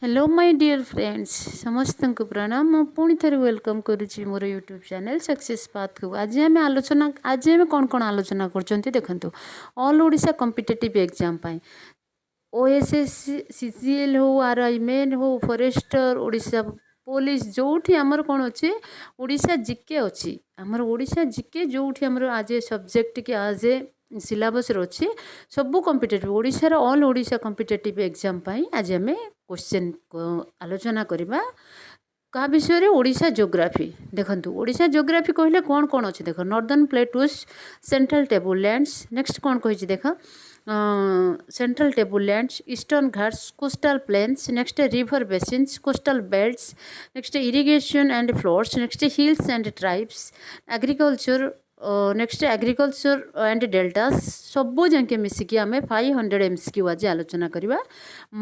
Hello my dear friends समस्त को प्रणाम मु पुणी थे वेलकम करुच्ची मोर यूट्यूब चैनल सक्सेस पाथ को आज आम कौन आलोचना कर देखु all Odisha competitive exam OSS CCL हो आरआई मेन हो फॉरेस्टर ओडिशा पुलिस जोठी आमर कौन अच्छे ओडिशा जीके अच्छी आमर ओडिशा जीके जोठी आमर आज ए सब्जेक्ट कि आज ए सिलेबस अच्छे सबू कॉम्पिटिटिव ओडिशार ऑल ओडिशा कॉम्पिटिटिव एग्जाम आज आम क्वेश्चन आलोचना करवा क्या विषय रे ओडिशा ज्योग्राफी देखंतु ओडिशा ज्योग्राफी कहले कौन कौन अच्छे देख northern plateaus central table lands next कौन कही देख central table lands eastern Ghats coastal plains next river basins coastal belts next irrigation and floods next hills and tribes agriculture next agriculture and deltas सबू जाके मिसिकी आम 500 MCQ आज आलोचना करवा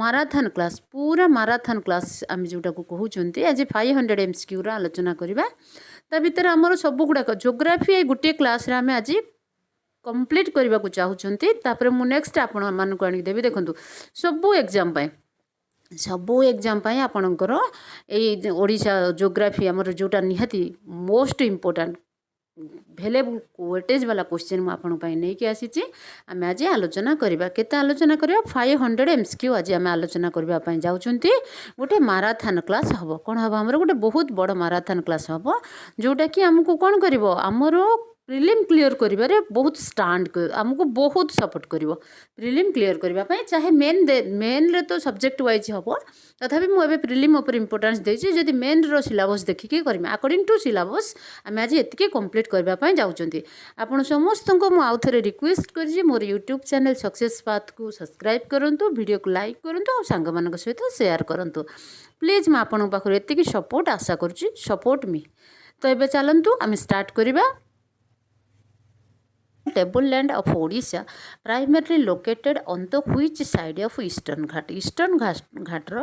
माराथन क्लास पूरा माराथन क्लास आम जोटा को कहते आज 500 MCQ आलोचना करवा ता भीतर आमर सब गुड़ाक ज्योग्राफी गोटे क्लास आम आज कंप्लीट करने को चाहते तापर मु नेक्स्ट आपण मानक आनिदेवी देखो सबू एग्जाम सबू एग्जाम आपणकर ओडिशा ज्योग्राफी आमर जोटा निहाती मोस्ट इम्पोर्टाट भेलेबुल वेटेज वाला क्वेश्चन मुझे नहीं कि आसी आम आज आलोचना करवा केते आलोचना करवा 500 MCQ आज आम आलोचना करने जाऊँगी गोटे माराथन क्लास हम कौन हम आमर गोटे बहुत बड़ माराथन क्लास हम जोटा कि आमको कौन कर आमर प्रिलिम क्लीयर करिबारे बहुत स्टांड आमको बहुत सपोर्ट करिवो प्रिलिम क्लीयर करने चाहे मेन रे तो सब्जेक्ट वाइज हम तथापि मुझे प्रिलिम उपर इंपोर्टेंस देछि जदि main row syllabus देखिकी Karmi according to syllabus आम आज एतिके कंप्लीट करने जाऊँगी आपण समस्त को मुझे आउ थे रिक्वेस्ट कर मोर यूट्यूब चैनल सक्सेस पाथ को सब्सक्राइब करूँ वीडियो को लाइक करूँ और सांग मान सहित शेयर करूँ प्लीज मैं आपण पाखर एतिकी सपोर्ट आशा करुँची सपोर्ट मी तो ये चलतु आम स्टार्ट करवा table land of Odisha primarily located on the which side of eastern घाटर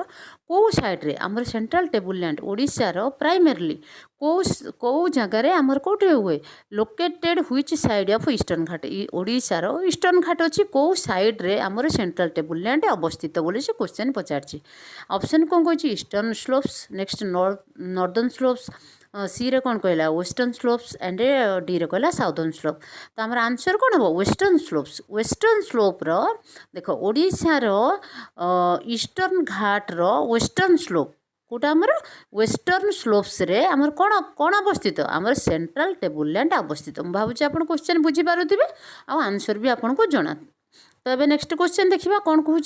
को साइड रे आमर सेंट्रल टेबल लैंड ओडिशा रो प्राइमरली को जगार आमर कौटे हुए located which side of eastern Ghat Odisha रो ईस्टर्न घाट अच्छी कौ साइड रे आमर सेंट्रल टेबल लैंड अवस्थित बोली से क्वेश्चन पचार ऑप्शन कौन कही eastern slopes next northern slopes C रे कौन कहला वेस्टर्न स्लोप्स एंड डी रे कहला साउदर्न स्लोप तो आमर आंसर कौन हम वेस्टर्न स्लोप रो देख ओडिशा रो ईस्टर्न घाट रो वेस्टर्न स्लोप कोटा आमर वेस्टर्न स्लोप्स रे आमर कौन कौन अवस्थित आमर सेंट्रल टेबल लैंड अवस्थित मुझे भावुँ आप क्वेश्चन बुझीपारे आंसर भी आपको जना तो ये नेक्स्ट क्वेश्चन देखा कौन कहूँ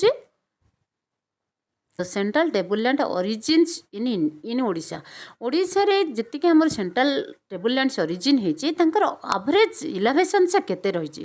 the central table land origins in Odisha Odisha रे जति आमर सेंट्रल टेबल लैंड्स ओरिजिन होती एवरेज इलेवेशन से केते रही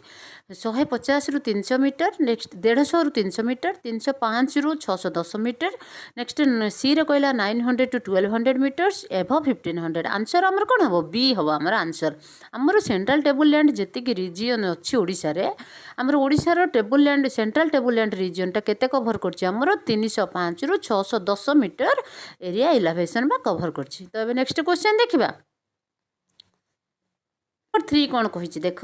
150 रु 300 मीटर नेक्स्ट 150 रु 300 मीटर 305 रु 610 मीटर नेक्स्ट सी रे कहला 900 टू 1200 मीटर्स एभव 1500 आंसर आमर कौन हम बी हम आमर आंसर आमर सेंट्रल टेबल लैंड जी रिजियन अच्छी ओडिशा रे आमर ओडिशार table land central table land region टा केते कभर करछि आमर 305 रु 610 मीटर एरिया इलेवेशन बा कभर करछि तो अब नेक्स्ट क्वेश्चन देखिबा 3 कौन कही देख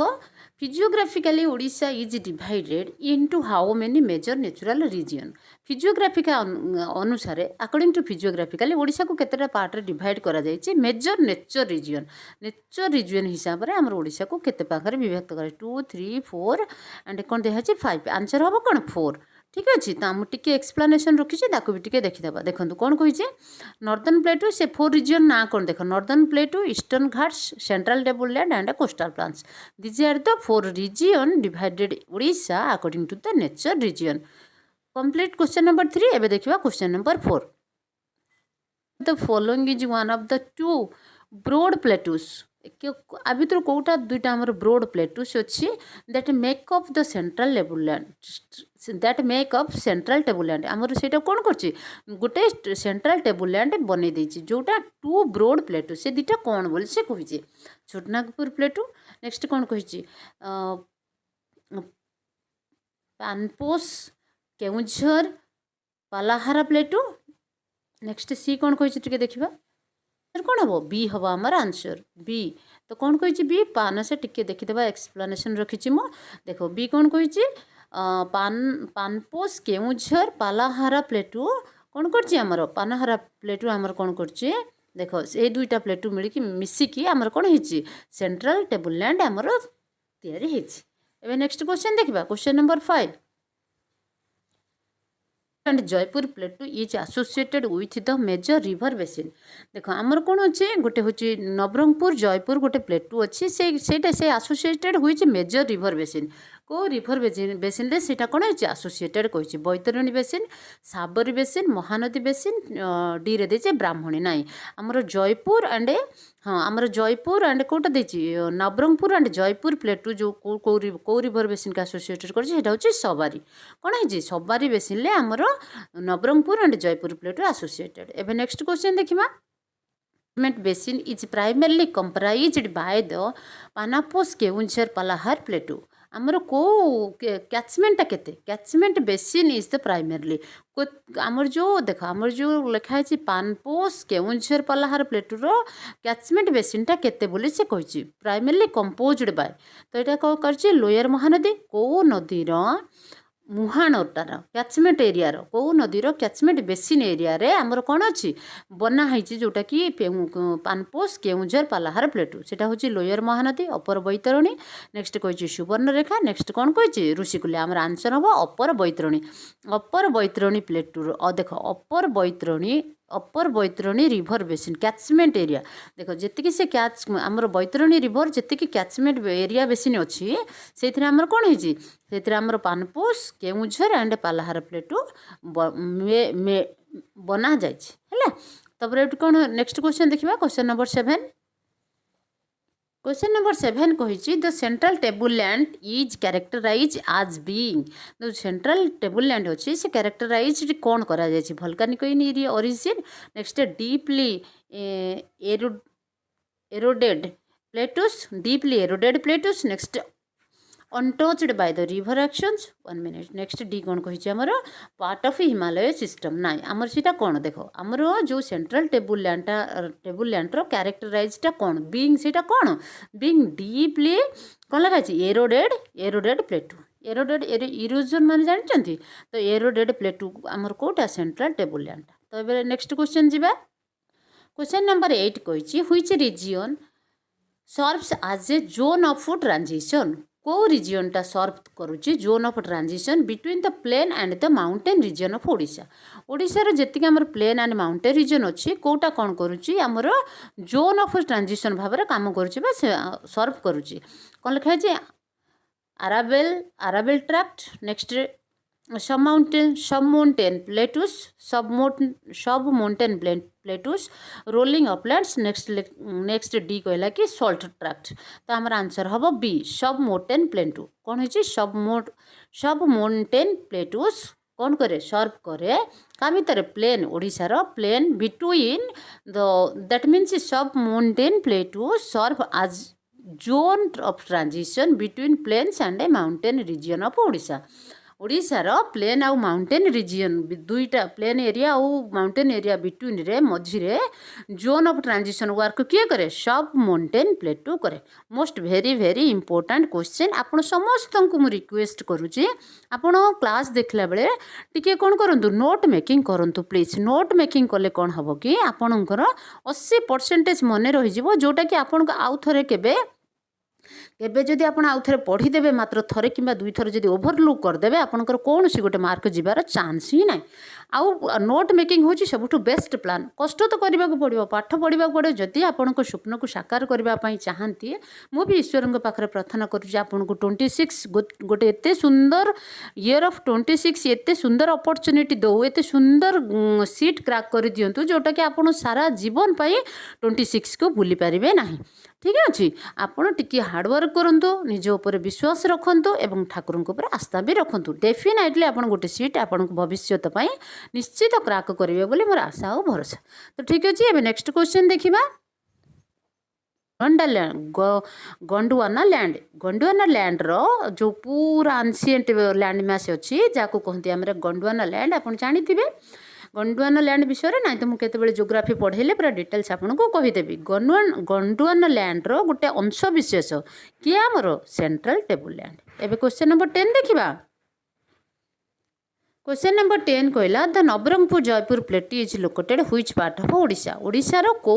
physiographically Odisha is divided into how many major natural region physiographic अनुसार अकॉर्डिंग टू फिजियोग्राफिकली ओडिशा को केतेटा पार्ट रे डिवाइड करा जायछि मेजर नेचर रिजियन हिसाब रे हमर ओडिशा को केते पाखरे विभक्त करे 2 3 4 एंड कोन देहा छि 5 आंसर हबो कोन 4 ठीक अच्छे तो आम टी एक्सप्लेनेशन रखी भी टी देखीदे देखो कौन कही नॉर्दर्न प्लेटू से 4 रिजियन ना कौन देख northern plateau eastern Ghats central table land and coastal plains this are the 4 region divided Odisha according to the nature region complete question number 3 एबे देखिबा question number 4 the following is one of the 2 broad plateaus आ भर कौटा दुईटा आमर broad plateaus अच्छी that make up the central table land that make up central table land आमर से कौन कर गोटे सेंट्रल टेबल लैंड बन देती जोटा 2 ब्रॉड प्लेटू से दुटा कौन बोली से कही छोटनागपुर प्लेटू नेक्स्ट कौन कही पानपोष केउझर पालाहारा प्लेटू नेक्स्ट सी कौन कही देखा कौन हम बी हम आमर आंसर बी तो कौन कही बी पान से टिके देखीदे एक्सप्लेनेशन रखी मो देख बी कौन कही पानपोष केउझर पालाहारा प्लेटू कौन कर पानहारा प्लेटू आमर कौन कर देख ये दुईटा प्लेटू मिलकी मिसिकी आमर कौन हो सेंट्रल टेबल लैंड आमर तैयारी होती। नेक्स्ट क्वेश्चन देखा question number 5 and Jeypore plateau is associated with the major river basin. देख आमर कौन अच्छे गोटे हूँ नवरंगपुर जयपुर गोटे प्लेटू अच्छी से एसोसिएटेड हुई मेजर रिवर बेसिन को रिवर बेसिन रे सेटा कौन है एसोसिएटेड कही Baitarani basin Sabari basin Mahanadi basin D रे देचे ब्राह्मणी नाई आमर जयपुर एंड हाँ आमर जयपुर एंड कौटा देची नवरंगपुर एंड जयपुर प्लेटू जो कौ रिवर बेसिन का एसोसिएटेड कर सबारी कौन है सबारी बेसिन ले आमर Nabarangpur and Jeypore plateau associated. एवं नेक्स्ट क्वेश्चन देखा basin is primarily comprised by the Panpos Keonjhar Pallahara plateau आमर को कैचमेंटा केते catchment basin is the primarily आमर जो देख आमर जो लिखाई पानपोस केउंझर पलाहार प्लेटूर कैचमेंट बेसिनटा केते बोली से कही प्राइमरली कंपोज्ड बाय तो यहाँ कौन कर लोयर महानदी कौ नदीर मुहाणटार कैचमेंट एरिया कौ नदीर कैचमेंट बेसिन एरिया रे आमर कौन अच्छी बनाई जोटा कि पानपोस केउंझर पालाहार प्लेटू सेटा हूँ लोयर महानदी अपर बैतरणी नेक्स्ट कही सुवर्णरेखा नेक्स्ट कौन कही ऋषिकुल्या आमर आंसर हम अपर बैतरणी प्लेटूर देख upper Baitarani river basin catchment area देख जी से कैच आमर बैतरणी रिवर जी कैचमेंट एरिया बेसिन अच्छी से आमर कौन है आमर पानपोस केउंझर एंड पालाहार प्लेटू बना जाए तपर कौन नेक्स्ट क्वेश्चन देखा क्वेश्चन नंबर 7 क्वेश्चन नंबर 7 कही the central table land is characterize as being जो सेंट्रल टेबल लैंड अच्छी से कैरेक्टराइज कौन करा जाए volcanic in area origin next deeply eroded plateaus next untouched by the river actions 1 minute next D कौन कही आमर पार्ट ऑफ हिमालय सिस्टम ना आमर सीटा कौन देख आमर जो सेंट्रल टेबल लैंड कैरेक्टराइजटा कौन बीइंग सीटा कौन बीइंग डीपली कौन लगे एरोडेड प्लेटू एरोडेड इरोजन मान जानते तो एरोडेड प्लेटू आमर कोटा सेंट्रल टेबल लैंड। तो ये नेक्स्ट क्वेश्चन जी क्वेश्चन नंबर 8 कही which region serves as a zone of transition को रिजनटा सर्व करुच्ची zone of transition between the plain and the mountain region of Odisha ओडिशार जी आमर प्लेन एंड माउंटेन रिजन अच्छी कोटा कौन करुच्ची आमर जोन ऑफ ट्रांजिशन भाव में काम करुच्ची सर्व करुच्ची कौन लिखाई आरावेल ट्रैक्ट नेक्स्ट सब माउंटेन प्लेटूस सब mountain plateaus rolling Uplands next D कहला कि सॉल्ट ट्रैक्ट तो आमर आंसर हम बी सब माउंटेन प्लेटू कौन है सब माउंटेन प्लेटूस कौन करे सर्व करे का भितर प्लेन ओडिशार प्लेन बिटवीन दैट मीन्स सब mountain plateaus serve as zone of transition between plains and a mountain region of Odisha ओडिशार प्लेन आउ माउंटेन रिजन दुईटा प्लेन एरिया आउ माउंटेन एरिया बिटवीन रे मझिरे जोन ऑफ ट्रांजिशन वर्क किए करे सब माउंटेन प्लेटू करे मोस्ट वेरी इंपोर्टेंट क्वेश्चन आपण समस्त को मु रिक्वेस्ट करूची आपण क्लास देखला बेले टिके कोन करंतु नोट मेकिंग करंतु प्लीज नोट मेकिंग कले कोन हबो कि आपणकर 80% मने रहि जिवो जोटा कि आपण आउ थरे केबे केबे जदि आपण आउ थरे पढ़ीदेवे मात्र थरे कि दुई थर जदि ओभरलुक करदेवे आपणकर कौन सी गोटे मार्क जीवार चान्स ही ना आउ नोट मेकिंग हूँ सबुठ बेस्ट प्लान कष्ट तो करने को पड़ो पाठ पढ़ा पड़ो जदि आपण स्वप्न को साकार करने चाहती मुझे ईश्वर पाखे प्रार्थना करूँ 26 गोटे एत सुंदर इयर ऑफ 26 एत सुंदर अपॉर्चुनिटी दो एत सुंदर सीट क्रैक कर दिंतु जोटा कि आप सारा जीवन पाई 26 को भूली पारे ना ठीक अच्छे आपड़ टी हार्डवर्क करूँ निज उपर विश्वास रखु एवं ठाकुर उपर आस्था भी रखु डेफिनेटली आप गोटे सीट आप भविष्य निश्चित क्रैक करेंगे बोली मोर आशा और भरोसा। तो ठीक अच्छे एवं नेक्स्ट क्वेश्चन देखा गंडुआना लैंड रो जो पूरा आंशिएंट लैंड मैस अच्छी जहाँ कहते हैं गंडुआना लैंड आप जानी गंडुआना लैंड विषय ना तो मुझे जियोग्राफी पढ़ेले पूरा डिटेल्स आपको कहीदेवी गंडुआना लैंड रो गोटे अंश विशेष किए आमर सेंट्रल टेबल लैंड। एवं क्वेश्चन नंबर 10 देखा क्वेश्चन नंबर 10 कहला the Nabarangpur Jeypore plate is located which part of Odisha ओडिशार को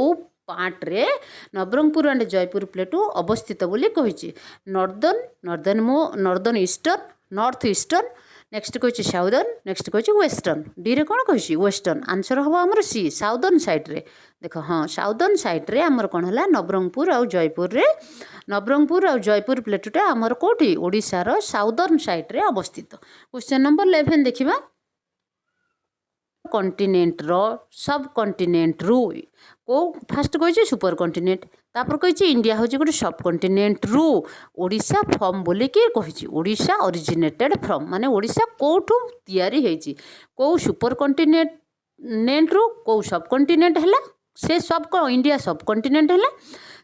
पार्ट रे नवरंगपुर एंड जयपुर प्लेट अवस्थित बोली कही northern eastern north eastern next कही साउदर्न नेक्स्ट कही वेस्टर्न डी रे कौन कही वेस्टर्न आंसर हम आमर सी साउदर्न साइड रे देख हाँ साउदर्न साइड रे आमर कौन है नवरंगपुर आउ जयपुर रे नवरंगपुर आउ जयपुर प्लेटुटा आमर कौटी ओडिशार साउदर्न साइड रे अवस्थित क्वेश्चन नंबर 11 देखिबा कंटिनेंट रो सब कंटिनेंट रु को फास्ट कही सुपर कंटिनेंट तापर कही इंडिया हूँ गोटे सब कंटिनेंट रु ओडिशा फ्रॉम बोलिकी कही ओडिशा ओरिजिनेटेड फ्रॉम माने ओडिशा कोठू तैयारी होइछि को सुपर कंटिनेंट रु को सब कंटिनेंट है से सब इंडिया सब कंटिनेंट है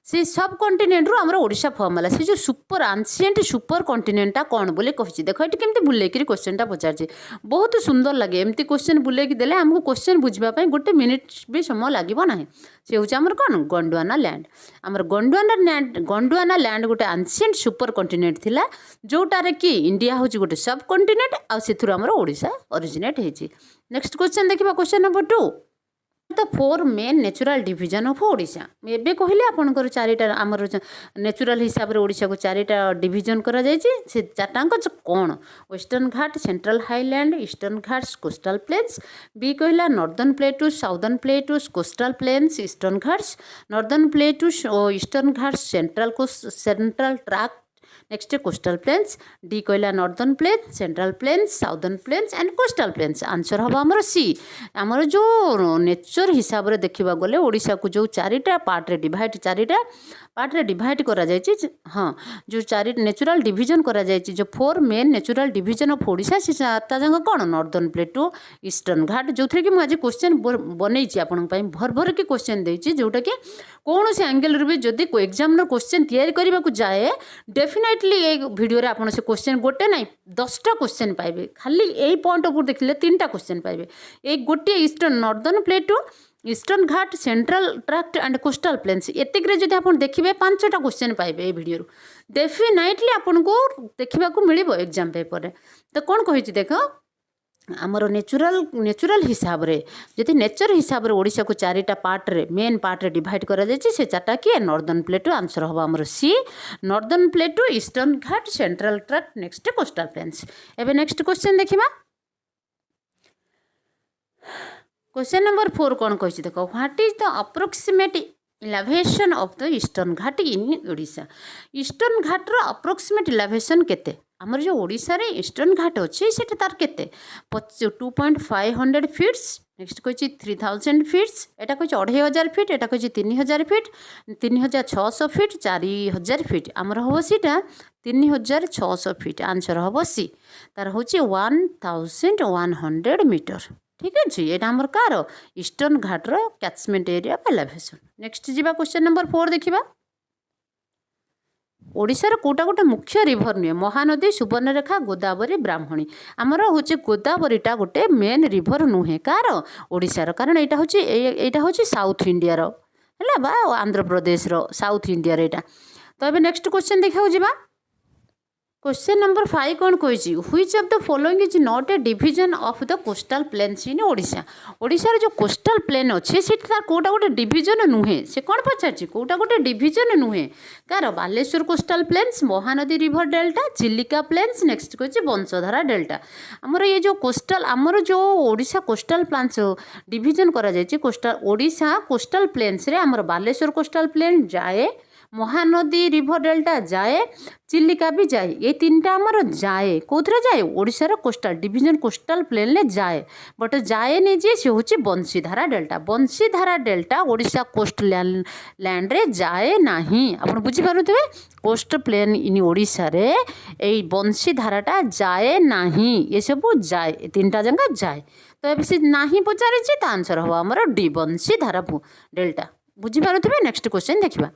से सब कंटिनेंट रु आमर ओडिशा फॉर्म है से जो सुपर आंशिएंट सुपर कंटिनेंटा कौन बोले कही देख ये केमती बुलेक क्वेश्चनटा पचार बहुत सुंदर लगे एमती क्वेश्चन बुलेक देले आमको क्वेश्चन बुझापी गोटे मिनिट भी समय लगे ना से हूँ आमर कौन गोंडवाना लैंड आमर गोंडवाना लैंड गोटे आंशिएंट सुपर कंटिनेंट थिला जोटारे कि इंडिया हूँ गोटे सब कंटिनेंट आमर ओडिशा ओरिजिनेट होइछि नेक्स्ट क्वेश्चन देखिबा question number 2 the 4 main natural division of Odisha एबे कहले आपनकर चारिटा आमर नेचुरल हिसाब रे ओडिशा को चारिटा डिविजन करा जायछि से चारटांक कोन western Ghat central highland eastern Ghats coastal plains B कहला northern plateaus southern plateaus coastal plains eastern Ghats northern plateaus eastern Ghats central track next coastal plains D कहला northern plains central plains southern plains and coastal plains answer हम आमर सी आमर जो nature हिसाब रे देखा गले ओडिशा को जो चारिटा पार्ट रे डिवाइड चारिटा पार्ट रे डिवाइड करा जायछि हाँ जो चारि नेचुरल डिविजन करा जायछि जो 4 main natural division of Odisha से चारटा जंग कौन नॉर्दर्न प्लेटू ईस्टर्न घाट जो थी कि मुझे क्वेश्चन बनई आपण भर भर के क्वेश्चन देछि जोटा कि कौन से एंगल भी जदि एग्जाम क्वेश्चन तैयारी करने को जाए डेफिनेटली ये वीडियो रे आपण से क्वेश्चन गोटे ना 10टा क्वेश्चन पाइबे खाली यही पॉइंट ऊपर देखले 3टा क्वेश्चन पाइबे एक गोटे eastern northern plateau eastern Ghat central tract and coastal plains एतिक जब आप देखिए 5टा क्वेश्चन पाइबे ये वीडियो डेफिनेटली आपन को देखा मिल एग्जाम पेपर तो कौन कही देख आमर नेचुरल हिसाब रे जदि नेचर हिसाब रे ओडिशा को चारिटा पार्ट रे मेन पार्ट रे डिवाइड करा जायछि से चारटा किए नॉर्दर्न प्लेटू आंसर हम आमर C northern plateau eastern Ghat central tract next coastal plains एबे नेक्स्ट क्वेश्चन देखिबा क्वेश्चन नंबर 4 कौन कही देख what is the approximate elevation of the eastern Ghat in Odisha eastern Ghat रो अप्रोक्सीमेट इलेवेशन केते आमर जो ओडिशा रे ईस्टर्न घाट अच्छे से तार केते 2.500 फीट्स नेक्स्ट कही 3000 फीट्स एटा कही 2500 फीट एटा कही 3000 फीट 3600 फीट 4000 फीट आमर हम सीटा 3600 फीट आंसर हम सी तार हूँ 1100 मीटर ठीक अच्छे यहाँ आमर कार ईस्टर्न घाट रो कैचमेंट एरिया एलिवेशन नेक्स्ट जीवा क्वेश्चन नंबर 4 देखिबा ओडिशार कोटा गोटे मुख्य रिभर नुहे महानदी सुवर्णरेखा गोदावरी ब्राह्मणी आमर हूँ गोदावरीटा गोटे मेन रिभर नुहे कार ओडिशार कारण यहाँ हूँ साउथ इंडिया है बा आंध्र प्रदेश साउथ इंडिया यहाँ तो ये नेक्स्ट क्वेश्चन देखा जा क्वेश्चन नंबर 5 कौन कही which of the following is not a division of the coastal plains in Odisha ओडिशार जो कोस्टल प्लेन अच्छे से कोटा गोटे डिवीजन नुहे से कौन पचार कोटा गोटे डिवीजन नुहे कार Baleswar coastal plains Mahanadi river delta Chilika plains next कही बंशधारा डेल्टा आमर ये जो कोस्टल आमर जो ओडिशा कोस्टल प्लान्स डिवीजन करा जायछि कोस्टल ओडिशा कोस्टल प्लेन्स रे आमर बालेश्वर कोस्टल प्लेन जाए महानदी रिभर डेल्टा जाए चिलिका भी जाए ये 3टा आमर जाए कौथरे जाए ओडिशार कोस्टल डिवीजन कोस्टल प्लेन ले जाए बट जाए नहीं जे से होची बंशीधारा डेल्टा ओडिशा कोस्ट लैंड रे जाए नाही आपण बुझी पारुथिबे कोस्ट प्लेन इन ओडिशा रे एई बंशीधाराटा जाए नाही ये सब जाए 3टा जगह जाए तो अब से नाही पचारे जे त आंसर हो हमर डी बंशीधारा डेल्टा बुझी पारुथिबे नेक्स्ट क्वेश्चन देखिबा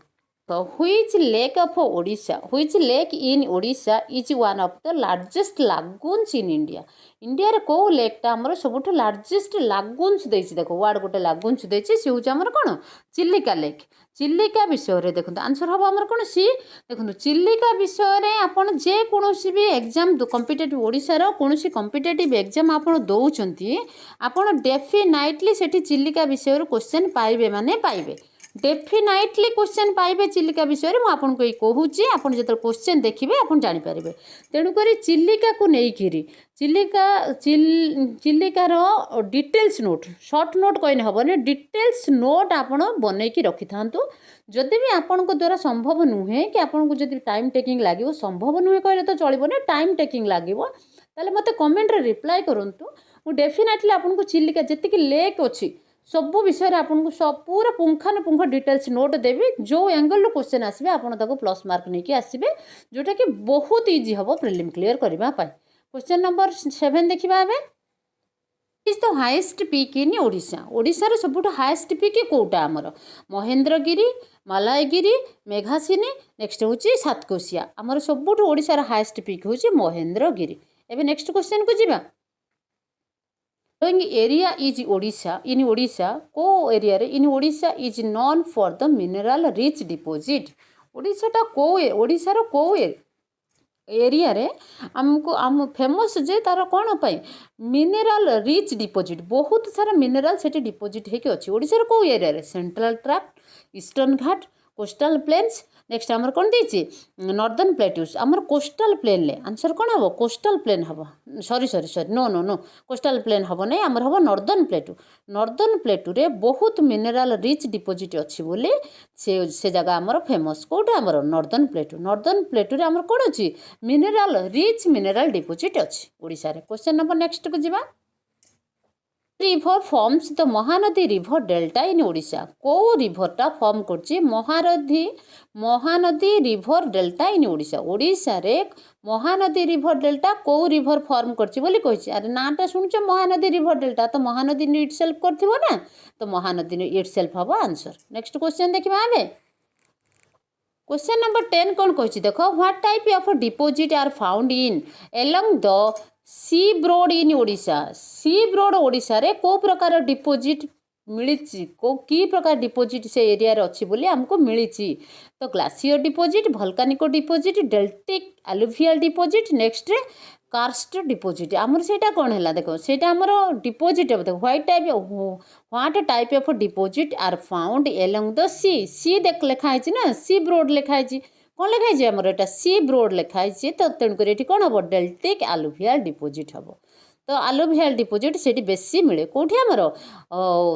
तो which lake of Odisha which lake in Odisha is one of the largest lagoons in India India रे को लेकटा आमर सबुठ लार्जेस्ट लागुन्स देछि देखो वार्ड गोटे लागुन्स देछि से होछि आमर कोन चिल्लिका लेक चिल्लिका विषय रे देखो आंसर हम आमर कोन सी देखो चिल्लिका विषय रे आपण जे कोनोसी भी एग्जाम कॉम्पिटिटिव ओडिशा रो कोनोसी कॉम्पिटिटिव एग्जाम आपण दउचंती आपण डेफिनेटली सेठी चिल्लिका विषय रो क्वेश्चन पाइबे माने पाइबे डेफिनेटली क्वेश्चन पाइबे चिल्लिका विषय में आपको ये कहूँ आपड़ जो क्वेश्चन देखिए आप जानीपारे तेणुक चिल्लिका को लेकिरी चिल्लिका चिल्लिकार डिटेल्स नोट सर्ट नोट कहने हेनी डिटेल्स नोट आपण बनईकी रखि था जदि भी आपण द्वारा संभव नुहे कि आपको जब टाइम टेकिंग लगे संभव नुहे कहले तो चलो ना टाइम टेकिंग लगे ताले मते कमेंट रे रिप्लाई करंतु मु डेफिनेटली आपको चिल्लिका जी लेक अच्छी सबू विषय आपको सब पूरा पुंखानुपुंख डिटेल्स नोट देवी जो एंगल क्वेश्चन आसवे आपको प्लस मार्क नहीं आसवे जोटा कि बहुत इजी हम प्रिलिम क्लियर करने क्वेश्चन नंबर 7 देखा is the highest peak in Odisha ओडिशार सबुठ हाईएस्ट पीक कोटा आमर महेंद्रगिरी मालायगिरी मेघासिनी नेक्स्ट हूँ सातकोशिया आमर सबुठ ओडिशार हाईएस्ट पीक हूँ महेंद्रगिरी एवं नेक्स्ट क्वेश्चन को जीवा area is Odisha in Odisha को एरिया रे in Odisha is known for the mineral rich deposit ओडिशाटा को ओडिशार को एरिया रे हमको आम फेमस जे तार कौन पाई मिनरल रिच डिपोजिट बहुत सारा मिनरल सेठी डिपोजिट होके अच्छी ओडिशार को एरिया रे सेंट्रल ट्रैक्ट ईस्टर्न घाट कोस्टल प्लेन्स नेक्स्ट आमर कौन देछि नॉर्दर्न प्लेट्यूस आमर कोस्टल प्लेन ले आंसर कौन हम कोस्टल प्लेन हम sorry sorry sorry no no no coastal plain हम नहीं आमर हम नॉर्दर्न प्लेटू रे बहुत मिनरल रिच डिपोजिट अच्छी बोली से जगह आमर फेमस कोटा आमर नॉर्दर्न प्लेटू रे आमर कौन अच्छी मिनरल रिच मिनरल डिपोजिट अच्छी ओडिशा रे क्वेश्चन नंबर नेक्स्ट को जीवा river forms the Mahanadi river delta in Odisha को रिभरटा फॉर्म करछि Mahanadi river delta in Odisha Odisha रे महानदी रिभर डेल्टा को रिभर फॉर्म करछि बोली कहिछि अरे नाटा सुनछ महानदी रिभर डेल्टा तो महानदी इटसेल्फ करथिबो ना तो महानदी इटसेल्फ हबो आंसर नेक्स्ट क्वेश्चन देखिबा आबे क्वेश्चन नंबर 10 कौन कहिछि देखो what type of deposit are found in along the seaboard in Odisha C broad Odisha रे को प्रकार डिपोजिट मिली को की प्रकार डिपोजिट से एरिया रे अच्छी बोली हमको मिली तो glacier deposit volcanic deposit deltaic alluvial deposit next रे कार्स्ट डिपोजिट आमर सेटा कौन है देखो सेटा आमर डिपोजिट देखो what type of deposit are found along the sea देख लिखाई ना सी ब्रोड लिखाई कौन लिखाई आमर एटा सी ब्रोड लिखाई तो तेणुक ये कौन हम डेल्टिक एलुवियल डिपोजिट हम तो एलुवियल डिपोजिट से बेसी मिले कौटी आमर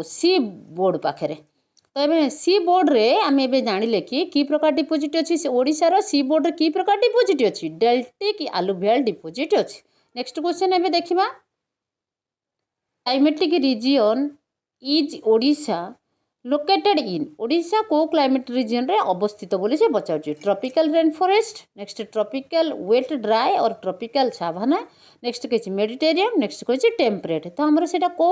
सी बोर्ड पाखे तो ये सी बोर्ड रे आम ए जानिले कि प्रकार डिपोजिट अच्छी ओडिशार सी बोर्ड की प्रकार डिपोजिट अच्छी डेल्टिक एलुवियल डिपोजिट अच्छी नेक्स्ट क्वेश्चन एबे देखिबा climatic region is Odisha located in Odisha को क्लाइमेट रीजन रे अवस्थित बोली से पचार tropical rain forest next tropical wet dry और ट्रॉपिकल साभाना नेक्स्ट कही मेडिटेरियन नेक्स्ट कही टेम्परेट तो आमर से को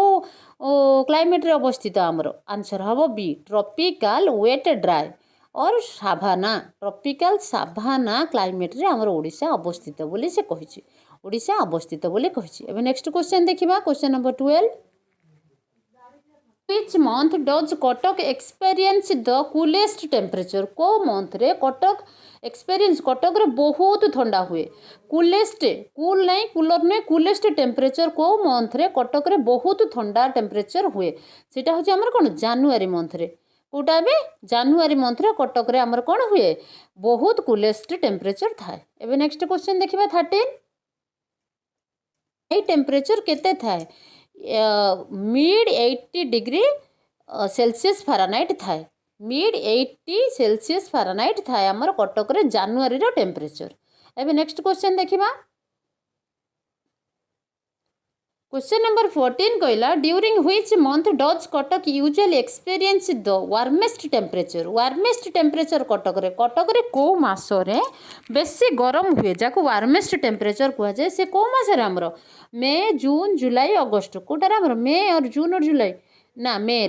क्लाइमेट रे अवस्थित आमर आंसर हम बी ट्रॉपिकल वेट ड्राई और साभाना ट्रॉपिकल साभाना क्लाइमेट रे आमर ओडिशा अवस्थित बोली से कही ओडिशा अवस्थित बोली कही एबे नेक्स्ट क्वेश्चन देखिबा question number 12 Which month does Kotak experience the coolest temperature को मंथ रे कटक एक्सपीरियंस कटक रे बहुत ठंडा हुए कूलेस्ट कूल नहीं कूलर नहीं कूलेस्ट टेम्परेचर को मंथ रे कटक रे बहुत ठंडा टेम्परेचर हुए सेटा होची हमर कोन जनवरी मंथ रे कोटा बे जनवरी मंथ रे कटक रे हमर कोन हुए बहुत कूलेस्ट टेम्परेचर थाए एबे नेक्स्ट क्वेश्चन देखिबा 13 ए टेम्परेचर केते थाए मिड 80 डिग्री सेल्सियस फारेनहाइट थाए मिड 80 सेल्सियस फारेनहाइट थाए आमर कटक रे जनवरी रो टेम्परेचर एबे नेक्स्ट क्वेश्चन देखिबा क्वेश्चन नंबर 14 कहला during which month does Cuttack usually experience the warmest temperature Cuttack रे को मास रे बेसी गरम हुए जाको वार्मेस्ट टेम्परेचर कह जाए से को मास रे हमरो मे जून जुलाई अगस्त कोटार हमरो मे और जून और जुलाई ना मे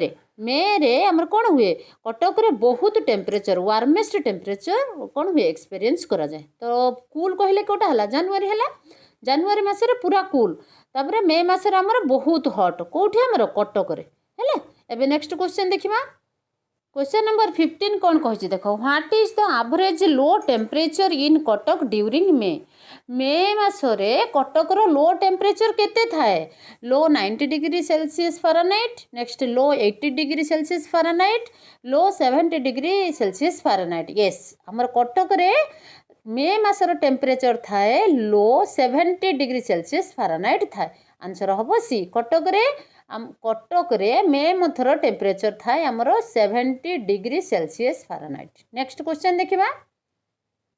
रे आमर कौन हुए कटक रे बहुत टेम्परेचर वार्मेस्ट टेम्परेचर कौन हुए एक्सपीरियंस करा जाए। तो कूल कहले कोटा हला जनवरी हला जनवरी मासरे पूरा कूल तापर मे मासरे आमर बहुत हॉट कोठी आमर कटक रे हेले। एबे नेक्स्ट क्वेश्चन देखिबा क्वेश्चन नंबर 15 कौन कही देख what is the average low temperature in Cuttack during May मासरे कटकर लो टेम्परेचर केते थाए low 90 degree Celsius Fahrenheit next low 80 degree Celsius Fahrenheit low 70 degree Celsius Fahrenheit. Yes हमर कटक रे मे मासर टेम्परेचर थाए लो 70 डिग्री सेल्सियस फारेनहाइट थाए आंसर हम सी कटक रे कटक रे मे मथर टेम्परेचर थाए आमर 70 degree Celsius Fahrenheit. Next question देखिबा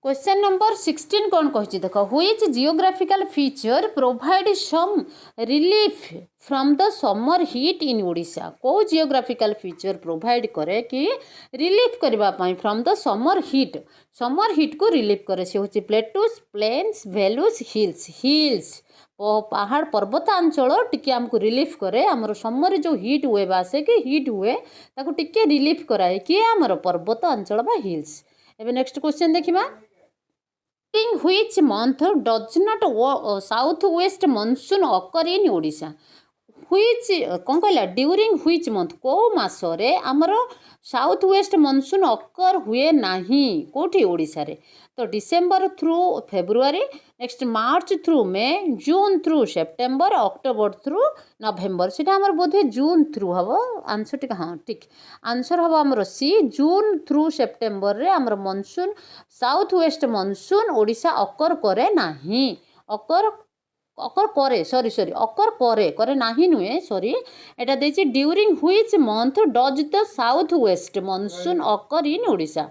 क्वेश्चन नंबर 16 कौन कही देख which geographical feature provide some relief from the summer heat in Odisha को जियोग्राफिकल फीचर प्रोवाइड करे कि रिलीफ करने फ्रॉम द समर हीट को रिलीफ करे से हूँ plateaus plains valleys hills hills पहाड़ पर्वतांचल टिके आमको रिलीफ करे आमर समर जो हीट हुए बासे कि हीट हुए ताको टिके रिलीफ कराए किए आमर पर्वत अंचल बा हिल्स। एबे नेक्स्ट क्वेश्चन देखिबा during which month does not south west monsoon occur in Odisha which कौन कहला ड्यूरिंग which month को मासरे आमर साउथ वेस्ट मनसून अकर हुए नहीं कोठी ओडिशा रे। तो डिसेम्बर थ्रू फेब्रुआरी नेक्स्ट मार्च थ्रू मे जून थ्रू सेप्टेम्बर अक्टोबर थ्रू नवेम्बर से बोधे जून थ्रू हम आंसर टी हाँ ठीक आंसर हम आमर सी जून थ्रू सेप्टेम्बर रे आमर monsoon south west monsoon Odisha occur करे नहीं अकर अकर करे सॉरी सॉरी अकर करे करे नहीं नुहे सॉरी एटा देछि during which month does the south west monsoon occur in Odisha.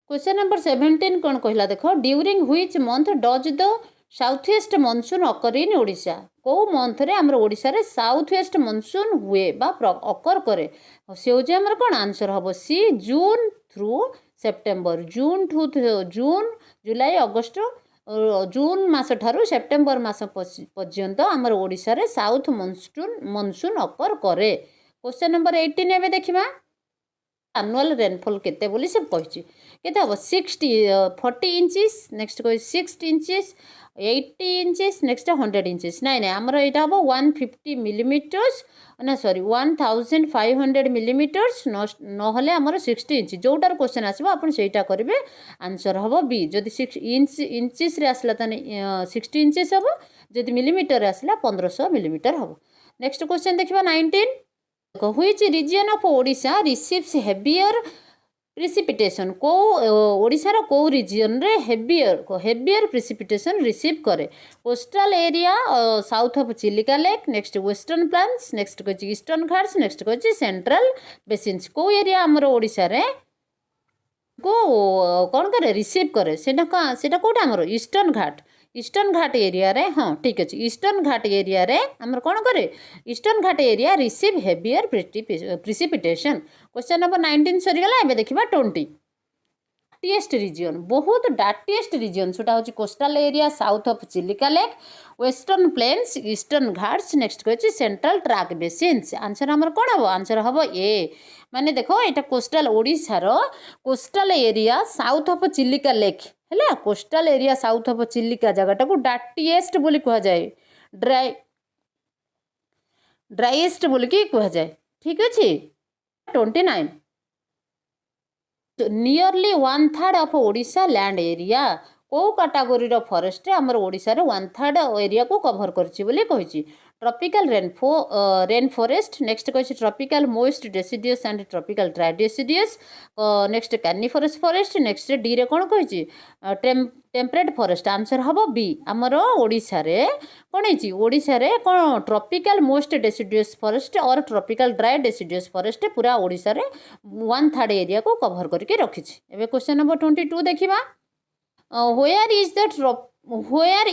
Question number 17 कौन कहला देख during which month does the south west monsoon occur in Odisha को मंथ रे हमर ओडिशा रे साउथ वेस्ट मनसून हुए बा अकर करे से हो जे हमर कोन आंसर हबो सी जून थ्रू सेप्टेम्बर जून जुलाई अगस्त जून मास ठारू सेप्टेम्बर मास पर्यंत आमर ओडिशा रे साउथ मनसून अकर करे। क्वेश्चन नंबर 18 एबे देखिबा एनुअल रेनफॉल केते बोली से कहिछि केते हबो 40 इंचेस नेक्स्ट कहि 60 इंचेस 80 इंचेस नेक्स्ट 100 इंचेस नाइ नाइ आमर एटा हबो 150 मिलीमीटर्स ना सॉरी 1500 मिलीमीटर्स नहले आमर 60 इंच जोटार क्वेश्चन आसबो आपण सेटा करिवे आंसर हबो बी जदि 6 इंचेस रे आसला तने 60 इंचेस हबो जदि मिलीमीटर रे आसला 1500 मिलीमीटर हबो। नेक्स्ट क्वेश्चन देखिबा 19 which region of Odisha receives heavier precipitation को ओडिशा रो को रीजन रे हेवियर प्रिसिपिटेशन रिसीव करे coastal area south of Chilika lake next western plains next को ईस्टर्न घाट्स नेक्स्ट को सेंट्रल बेसिन्स को एरिया हमर ओडिशा रे को कौन करे रिसीव करे सेटा कोटा हमर ईस्टर्न घाट एरिया रे हाँ ठीक अच्छे ईस्टर्न घाट एरिया रे हमर कौन करे eastern Ghat area receive heavier precipitation. Question number 19 सरीगला एबे देखिबा 20 डार्टिएस्ट रीजन बहुत डार्टिएस्ट रीजन सेटा होची coastal area south of Chilika lake western plains eastern Ghats next कहछि सेंट्रल ट्रैक बेसिन्स आंसर हमर कोन हबो आंसर हबो ए माने देखो एटा कोस्टल ओडिशा रो coastal area south of Chilika lake है coastal area south of Chilika जगटा को डार्टिएस्ट बोली कह जाए ड्राइएस्ट बोली कह जाए ठीक अच्छे। 29 nearly 1/3 of Odisha land area को कैटेगरी रो फॉरेस्ट हमर ओडिशा रे 1/3 एरिया को कवर करछि बोली कहिछि ट्रॉपिकल रेन फॉरेस्ट नेक्स्ट कहिछि tropical moist deciduous and tropical dry deciduous next coniferous forest next D रे कोन कहिछि टेम्परेट फॉरेस्ट आंसर हबो बी हमर ओडिशा रे कोन हिछि ओडिशा रे कोन ट्रॉपिकल मोइस्ट डेसिडियस फॉरेस्ट और ट्रॉपिकल ड्राई डेसिडियस फॉरेस्ट पूरा ओडिशा रे 1/3 एरिया को कवर करके रखिछि। एबे क्वेश्चन नंबर 22 देखिबा where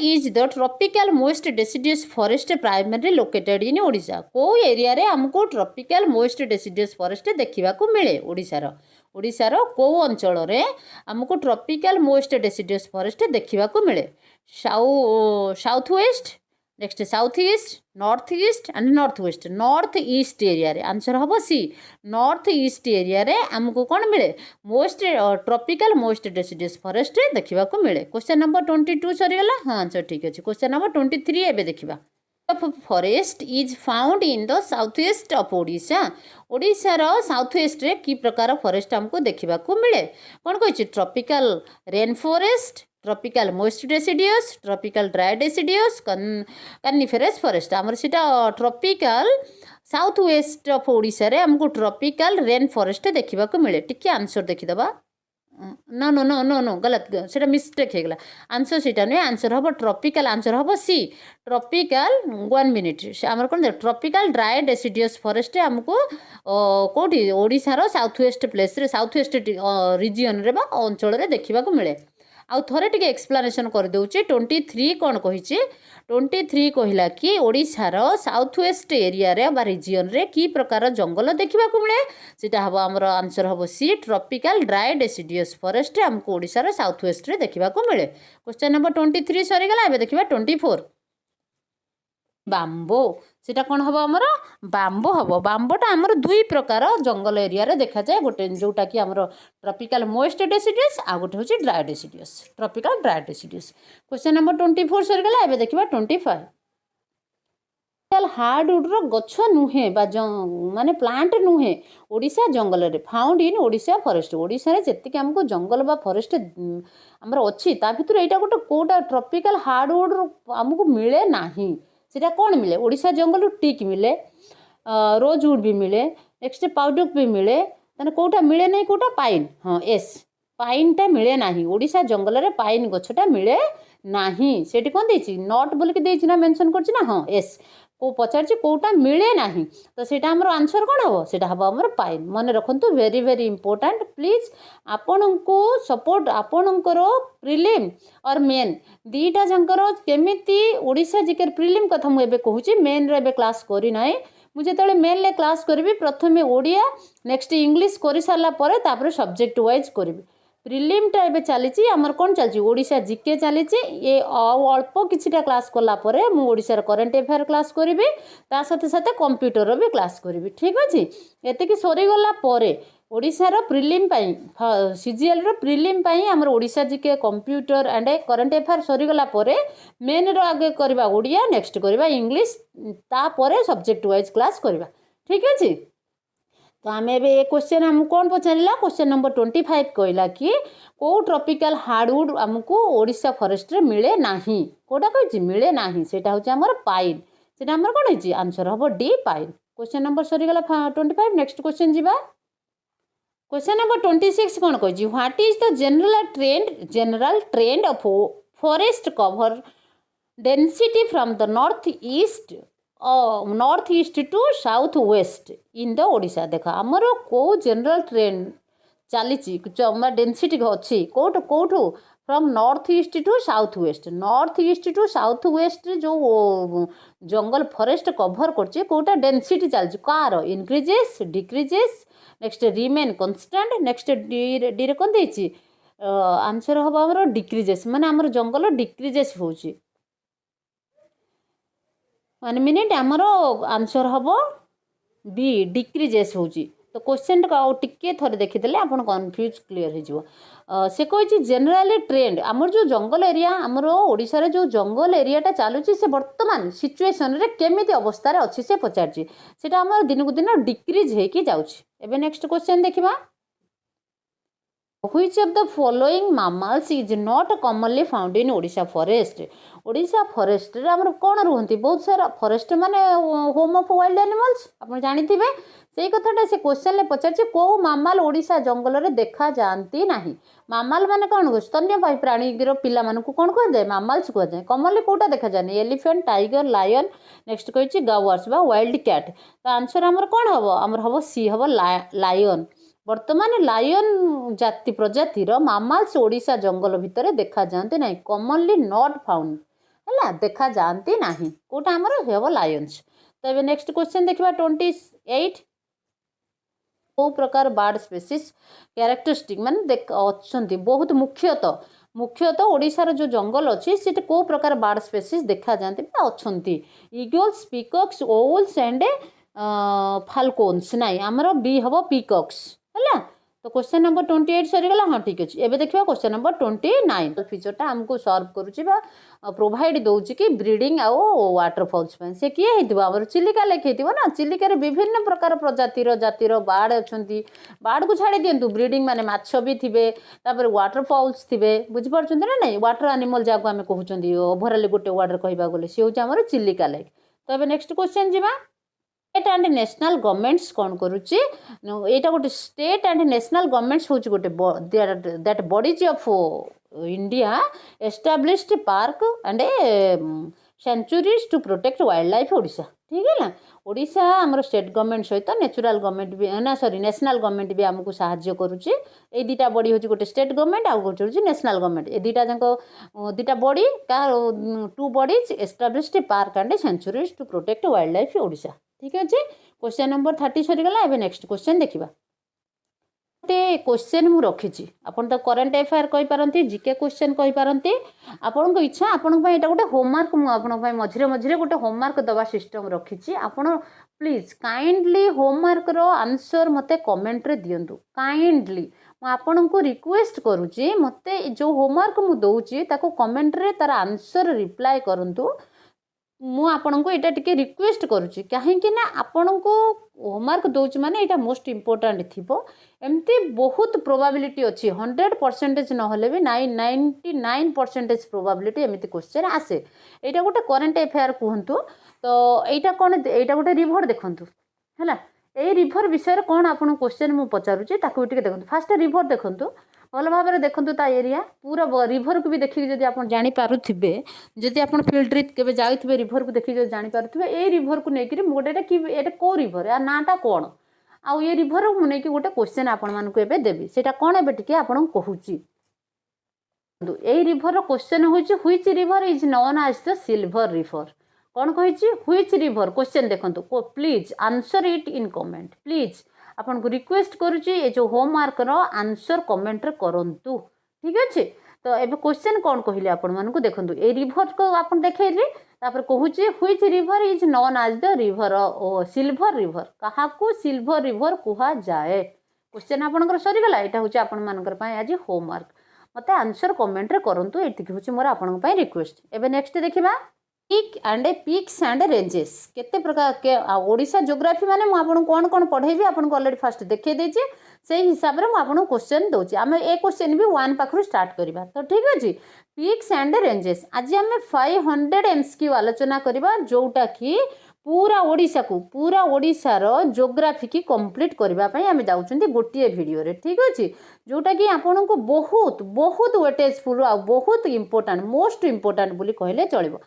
is the tropical moist deciduous forest primarily located in Odisha को एरिया रे हमको ट्रॉपिकल मोइस्ट डेसिडियस फॉरेस्ट देखा मिले ओडिशार को अंचल रे हमको ट्रॉपिकल मोइस्ट डेसिडियस फॉरेस्ट देखा मिले south west next south east and north west north east area रे आंसर हम सी नॉर्थ ईस्ट एरिया रे हमको कौन मिले most tropical most deciduous forest देखा मिले क्वेश्चन नंबर 22 सरीगला हाँ आंसर ठीक अच्छे क्वेश्चन नंबर 23 एवं देखा forest is found in the south east of Odisha ओडिशार साउथ ईस्ट रे की प्रकार फॉरेस्ट हमको देखा मिले कौन कही tropical rain forest tropical most deciduous tropical dry deciduous coniferous forest आमर सीटा tropical south west of Odisha रे हमको ट्रॉपिकल रेन फॉरेस्ट देखा मिले टिके आंसर देखीदबा no no no no no गलत से मिस्टेक हो गला आंसर सीटा नुहे आंसर हम ट्रॉपिकल आंसर हम सी ट्रॉपिकल 1 मिनिट आमर कौन ट्रॉपिकल ड्राई डेसिडियस फॉरेस्ट हमको कौटी ओडिशार साउथ वेस्ट प्लेस रे साउथ वेस्ट रिजियन रे बा अंचल रे देखा मिले आउ थोड़े टिके एक्सप्लानेसन कर दूचे 23 कौन कही 23 कहला कि ओडिशार साउथ वेस्ट एरिया रे बा रिजियन रे की प्रकार जंगल देखा मिले सीटा हम आमर आंसर हम सी ट्रॉपिकल ड्राई डेसिडियस फॉरेस्ट हमको ओडिशार साउथ वेस्ट रे देखा मिले क्वेश्चन नंबर 23 सरीगला एबे देखिबा 24 बाम्बो सेटा कौन हम आमर बाम्बो हम बाम्बोटा आमर दुई प्रकार जंगल एरिया रे देखा जाए गोटे जोटा कि आमर ट्रॉपिकल मोस्ट डेसिडियस आ गोटे हूँ dry deciduous tropical dry deciduous question number 24 सरीगला एबे देखिबा 25 हार्डवुड गछ नुहे माने प्लांट नुहे ओडिशा जंगल रे found in Odisha forest Odisha रे जेतिक हमको जंगल बा फॉरेस्ट हमर अछि ता भितर एटा गोटे कोटा ट्रॉपिकल हार्डवुड हमको मिले नाही सेटा कौन मिले ओडिशा जंगल टीक मिले रोजवुड भी मिले नेक्स्ट पाउडक भी मिले ताने कोटा मिले नहीं कोटा पाइन हाँ एस पाइनटा मिले नाही ओडिशा जंगल रे पाइन गछटा मिले नाही सेठी कौन देछि नॉट बोल के देछि ना मेंशन करछि ना हाँ एस को पचार कौटा मिले नाही तो सेटा हमर आंसर कौन हम सेटा हम हमर पाइन मन रखंतु वेरी वेरी इंपोर्टेंट प्लीज आपन को सपोर्ट आपणकर प्रिलिम और मेन दीटा जंकर केमिति ओडिशा जिकर प्रिलिम कथा मु एबे कहूची मेन रे एबे क्लास करी नाय मु जेतले मेन ले क्लास करबी प्रथमे ओडिया नेक्स्ट इंग्लिश करि सारला परे तापर सब्जेक्ट वाइज करबी प्रिलिमटा एबे चलीची आमर कौन चलची ओडिशा जीके चलीची ये अल्प किछिटा क्लास कला परे मु ओडिशार करंट अफेयर क्लास करिबी ता साथे साथे कंप्यूटर भी क्लास करिबी ठीक अछि एतेकी सरी गला परे ओडिशार प्रिलिम पई सीजीएल रो प्रिलिम पई आमर Odisha GK computer and current affair सरी गला परे मेन रो आगे करबा ओडिया नेक्स्ट करबा इंग्लिश ता परे सब्जेक्ट वाइज क्लास करबा ठीक अछि तो आम ए क्वेश्चन आम कौन पचारा क्वेश्चन नंबर 25 कहला कि कौ ट्रॉपिकल हार्डवुड आमको ओडिशा फॉरेस्ट रे मिले नाही कोटा कहि मिले नाही सेटा होची हमर पाइन सेटा हमर कोन होची आंसर हबो डी पाइन क्वेश्चन नंबर सरी गला 25 नेक्स्ट क्वेश्चन जीवा क्वेश्चन नंबर 26 कौन कहि what is the general trend of forest cover density from the north east to south west in the Odisha देख आमर को जनरल ट्रेंड चली डेनसीटी अच्छी कौटू कौटू from north east to south west जो जंगल फॉरेस्ट कवर करटा डेनसीटी चलती कार increases decreases next remain constant next D कौन देती आंसर हम आमर डिक्रीजेस माने आमर जंगल डिक्रीजेस होची 1 मिनिट आमर आंसर हम बी डिक्रीजेस होची तो क्वेश्चन टिके थोड़े देखीदे आप कन्फ्यूज क्लीयर हो से कही जेनराली ट्रेंड आमर जो जंगल एरिया आमर ओडिशा रे जो जंगल एरियाटा चलुची से वर्तमान सिचुएशन रे केमिति अवस्था रे अच्छी से पचारची सेटा आमर दिन को दिन डिक्रीज होकी जाउची एबे नेक्स्ट क्वेश्चन देखिबा Which of the following mammals is not commonly found in Odisha forest? Odisha forest रे हमर कोन रहंती बहुत सारा फॉरेस्ट माने होम ऑफ वाइल्ड एनिमल्स आपण जानिथिबे सेही कथाटा से क्वेश्चन ले पचारछि को मामाल ओडिशा जंगल रे देखा जानती नाही मामाल माने कोन स्तन्यपायी प्राणी रो पिला मानकु कोन को जाय मामाल्स को जाय कॉमनली कोटा देखा जाने एलिफेंट टाइगर लायन नेक्स्ट कहिछि गावर्स बा वाइल्ड कैट तो आंसर हमर कोन हबो हमर हबो सी हबो लायन वर्तमान लायन जाति प्रजातिर मामाल्स ओडिशा जंगल भितर देखा जाते ना कॉमनली नॉट फाउंड है देखा जाती ना कोटा आमर हेब लायंस तो ये नेक्स्ट क्वेश्चन देखा 28 को प्रकार बार्ड स्पेसीज कैरेक्टरिस्टिक माने अच्छा बहुत मुख्यतः मुख्यतः ओडिशार जो जंगल अच्छी से कौ प्रकार बार्ड स्पेसीज देखा जाती अच्छा इगल्स पिकक्स ओवल्स एंड फाल्कोन्स नाई आमर बी हम पिकक्स है। तो क्वेश्चन नंबर 28 सरीगला हाँ ठीक अच्छे। एवं देखा क्वेश्चन नंबर 29 फीचरटा आमको सर्व करुच्ची प्रोभाइड दौर कि ब्रिडिंग आउ वाटरफल्स से किए होमर चिलिका लेक ना चिलिकार विभिन्न प्रकार प्रजातिर जातिर बार्ड अच्छा बार्ड को छाड़ी दिंतु ब्रिडिंग माने माछ भी थे वाटरफल्स थे बुझीपार ना नहीं वाटर एनिमल जहाँ आम कहते ओभरअल गोटे वर्ड कह गले सी हूँ चिलिका लेक। तो ये नेक्स्ट क्वेश्चन जी स्टेट एंड नेशनल गवर्नमेंट्स कौन करुच्ची यहाँ गोटे स्टेट एंड नेशनल गवर्नमेंट्स हूँ गोटे that bodies of India established park and sanctuaries to protect wildlife Odisha ठीक है ना। ओडिशा आमर स्टेट गवर्नमेंट सहित नेचुरल गवर्नमेंट भी ना सॉरी नेशनल गवर्नमेंट भी आमको साहाय्य करुच्ची ये दुटा बॉडी हूँ गोटे स्टेट गवर्नमेंट आउ गोटे हूँ नेशनल गवर्नमेंट ये दुटा जाक दुटा body two bodies established park and sanctuaries to protect wildlife Odisha ठीक अच्छे। क्वेश्चन नंबर 30 सरीगला। एवं नेक्स्ट क्वेश्चन देखा गोटे क्वेश्चन मुझे रखी आपन तो करेन्ट अफेयर कहींपारती जीके क्वेश्चन कहींपारती आपण को इच्छा आपण गोटे होमवर्क मुझे मझे मझे गोटे होमवर्क दवा सिस्टम रखी आपण प्लीज काइंडली होमवर्क रो आंसर मते कमेंट रे दियंतु काइंडली आपन को रिक्वेस्ट करुच्ची मते जो होमवर्क मु दउची ताको कमेंट रे तार आंसर रिप्लाई करंतु मु आपण को यहाँ टिके रिक्वेस्ट करुच्ची कहीं ना आपण को होमवर्क दौर माने यहाँ मोस्ट इम्पोर्टाट थी एमती बहुत प्रोबाबिलिटी अच्छी 100% नहले भी 99% प्रोबाबिलिटी एमती क्वेश्चन आसे यहाँ गोटे करेन्ट अफेयर कहतु। तो यहाँ कौन यहाँ गोटे रिभर देखूँ है ये रिभर विषय कौन आपन क्वेश्चन मुझे पचारूँ ताकू भी देखो फास्ट रिभर देखूँ भल भाव में देखो ता एरिया पूरा रिभर को भी देखिए जब आप जानीपारे जदि आप फिल्ड ट्रिप के जाइए रिभर को देखिए जानीपारे ये रिभर को लेकिन गोटे कि कौ रिभर या नाटा कौन आउ ये रिभर को लेकिन गोटे क्वेश्चन आपण को देवी से कौन एवं टी आपन कहूँ ये रिभर क्वेश्चन हूँ which river is known as the silver river कौन कही व्हिच रिभर क्वेश्चन देखो please answer it in comment please आपन को रिक्वेस्ट करुच्ची ये जो होमवर्क रो आंसर कमेंट रे करंतु ठीक अच्छे। तो एबे क्वेश्चन कौन कहले आपण मानू देखु ए रिभर को आपन देखैली तापर कहूची which river is known as the river of silver river कहा को सिल्वर रिभर कुहा जाए क्वेश्चन आपनकर सरी गला एटा होची आपण मानकर पय आज होमवर्क मते आंसर कमेंट रे करंतु एतिक होची मोर आपन पय रिक्वेस्ट। एबे नेक्स्ट देखिबा पीक्स एंड रेंजेस केते प्रकार के ओडिशा ज्योग्राफी माने मु आपन कौन कौन पढ़ेबी आपन को ऑलरेडी फास्ट देखे देछि से हिसाब रे मु आपन क्वेश्चन दोछि आमे ए क्वेश्चन भी 1 पाखरु स्टार्ट करबा। तो ठीक अछि पीक्स एंड रेंजेस आज आमे 500 एमसीक्यू आलोचना करबा जोटा कि पूरा ओडिशा रो ज्योग्राफी की कंप्लीट करबा पई आमे जाउछंती गोटिए वीडियो रे ठीक अछि जोटा कि आपन को बहुत बहुत वेटेज फुल आ बहुत इंपोर्टेंट मोस्ट इंपोर्टेंट बोली कहले चलिबो।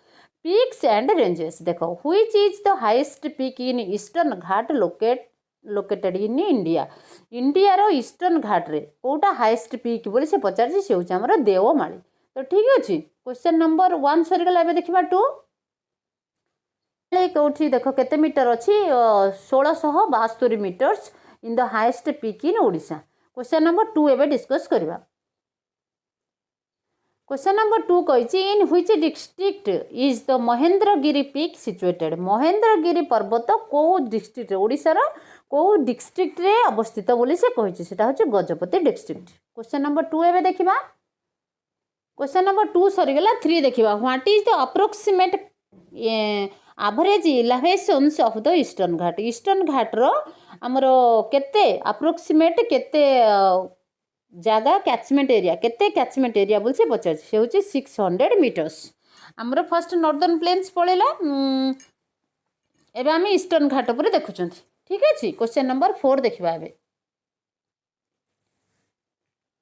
पीक्स एंड रेंजेस देखो which is the highest peak in eastern Ghat located in India India रो ईस्टर्न घाट रे कोटा हाईएस्ट पीक बोली से पचार से होची हमर देवमाली। तो ठीक अछि क्वेश्चन नंबर 1 सरी गला एबे देखिबा 2 कौठी देखो केते मीटर अछि 1672 metres in the highest peak in Odisha. Question number 2 एबे डिस्कस करबा। क्वेश्चन नंबर 2 कही in which district is the Mahendragiri peak situated Mahendragiri पर्वत कौ डिस्ट्रिक्ट ओडिशा रो कौ डिस्ट्रिक्ट रे अवस्थित बोली से कही सेटा होची गजपति डिस्ट्रिक्ट। क्वेश्चन नंबर 2 एबे देखिबा। क्वेश्चन नंबर 2 सरी गला 3 देखिबा what is the approximate average elevations of the eastern Ghat रो हमरो केते अप्रोक्सीमेट केते जगह कैचमेंट एरिया केते कैचमेंट एरिया बोल से पचार से होची 600 मीटर्स हमरो फर्स्ट नॉर्दर्न प्लेन्स पळेला एबे आमे ईस्टर्न घाट पर देखुचंती ठीक अछि। क्वेश्चन नंबर 4 देखिबा एबे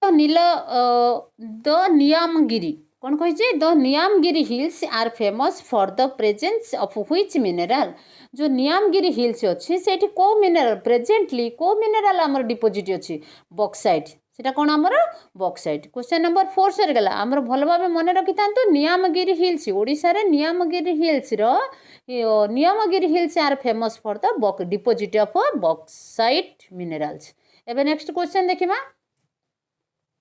द नियामगिरी कौन कही the Niyamgiri hills are famous for the presence of which mineral जो नियामगिरी हिल्स अच्छी से को मिनरल प्रेजेंटली को मिनरल आमर डिपोजिट अच्छी बॉक्साइट सेटा कौन आमर बॉक्साइट। क्वेश्चन नंबर 4 सर गला आमर भल भाव मन रखि था नियामगिरी हिल्स ओडिशा रे Niyamgiri hills are famous for the deposit of bauxite minerals. एबे नेक्स्ट क्वेश्चन देखिबा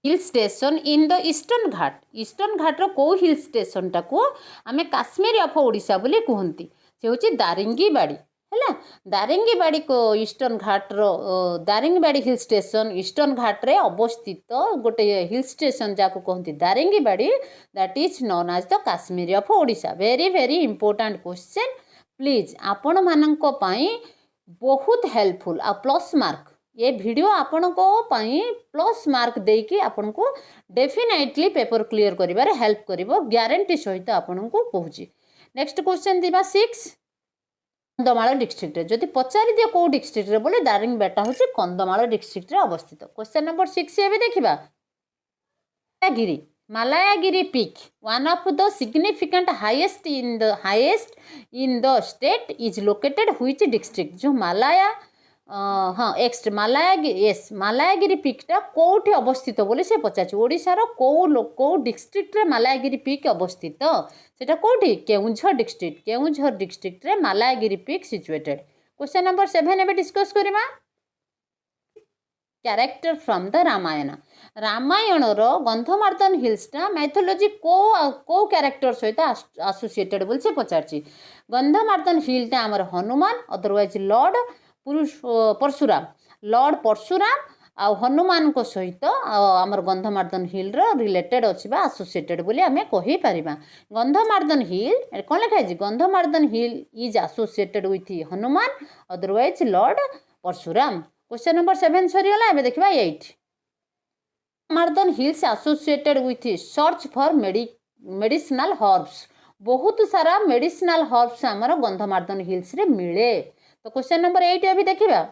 hill station in the eastern घाटर कौ हिल स्टेशन टाको आम काश्मीर ऑफ ओडिशा बोली कहती से हूँ दारिंगीबाड़ी है। दारिंगीबाड़ी को ईस्टर्न घाटर दारिंगीबाड़ी हिल स्टेशन ईस्टर्न घाट्रे अवस्थित गोटे हिल स्टेशन जहाँ कहते Daringbadi that is known as the Kashmir of Odisha. Very very important question please आपण मानक बहुत हेल्पफुल आ प्लस मार्क ये वीडियो आपण को प्लस मार्क देकी आपण को डेफिनेटली पेपर क्लियर करिबार हेल्प करिवो ग्यारंटी सहित आपण को कहूची। नेक्स्ट क्वेश्चन दिबा 6 कंधमाल डिस्ट्रिक्ट जदि पचारि दियो को डिस्ट्रिक्ट रे बोले दारिंगबाड़ी होची कंधमाल डिस्ट्रिक्ट रे अवस्थित। क्वेश्चन नंबर 6 एबे देखिबा गिरी Malayagiri peak one of the significant highest in the state is located which district जो मालाया हाँ एक्स्ट यस मालायागिरी पीकटा कौटी अवस्थित बोले से पचार ओडिशार कौ डिस्ट्रिक्ट रे मालायागिरी पीक अवस्थित सेटा कौटी केउंझर डिस्ट्रिक्ट रे Malayagiri peak situated. Question number 7 एबे डिस्कस करिमा कैरेक्टर फ्रॉम द रामायण रो गंधमार्दन हिल्सटा मैथोलॉजी को कैरेक्टर सहित एसोसिएटेड बोल से पचारची। गंधमार्दन हिलटा आमर हनुमान अदरवाइज लॉर्ड परशुराम आ हनुमान को सहित आमर गंधमार्दन हिल रिलेटेड अच्छी एसोसिएटेड बोली आम कही पारिबा। गंधमार्दन हिल कौन लिखा है Gandhamardan hill is associated with Hanuman otherwise lord Parshuram. Question number 7 सरीगला एबे देखिबा 8 Gandhamardan hills associated with search for medicinal herbs बहुत सारा मेडिसिनल हर्ब्स आमर गंधमार्दन हिल्स रे मिले। तो क्वेश्चन नंबर 8 अभी देखिबा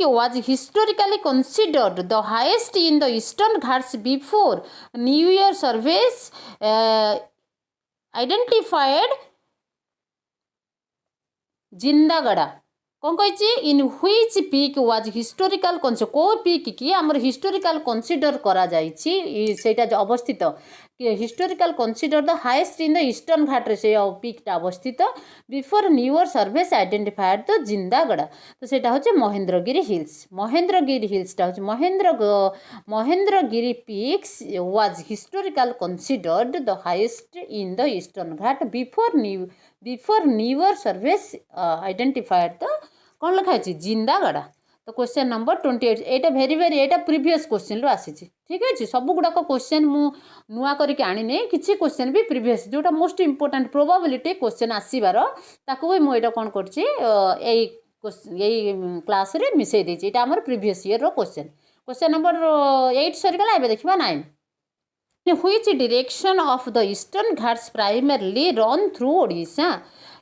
was historically considered the highest in the Eastern Ghats before New Year surveys identified Jindagada कौन कही in which peak was historical को पीक की आमर हिस्टोरिकल कनसीडर करा जाइछि सेटा अवस्थित historical consider the highest in the eastern घाट्रे से पीकटा अवस्थित before new year surveys identified the Jindagada तो सेटा होचे महेंद्रगिरी हिल्सटा होचे Mahendragiri peaks was historical considered the highest in the eastern Ghat before new year surveys identified the कौन लिखा है जिंदागड़ा। तो क्वेश्चन नंबर 28 एटा भेरी भेरी एटा प्रीवियस क्वेश्चन रो आसी ठीक है सब गुड़ाक क्वेश्चन मु नुआ करके आनी किसी क्वेश्चन भी प्रीवियस जोटा मोस्ट इंपोर्टेंट प्रोबेबिलिटी क्वेश्चन आसबार ताकू भी मुझे कौन कर क्लास रे मिसई देछि एटा हमर प्रीवियस ईयर रो क्वेश्चन नंबर 8 सरीगला एबे देखिबा 9 in which direction of the eastern ghats primarily run through Odisha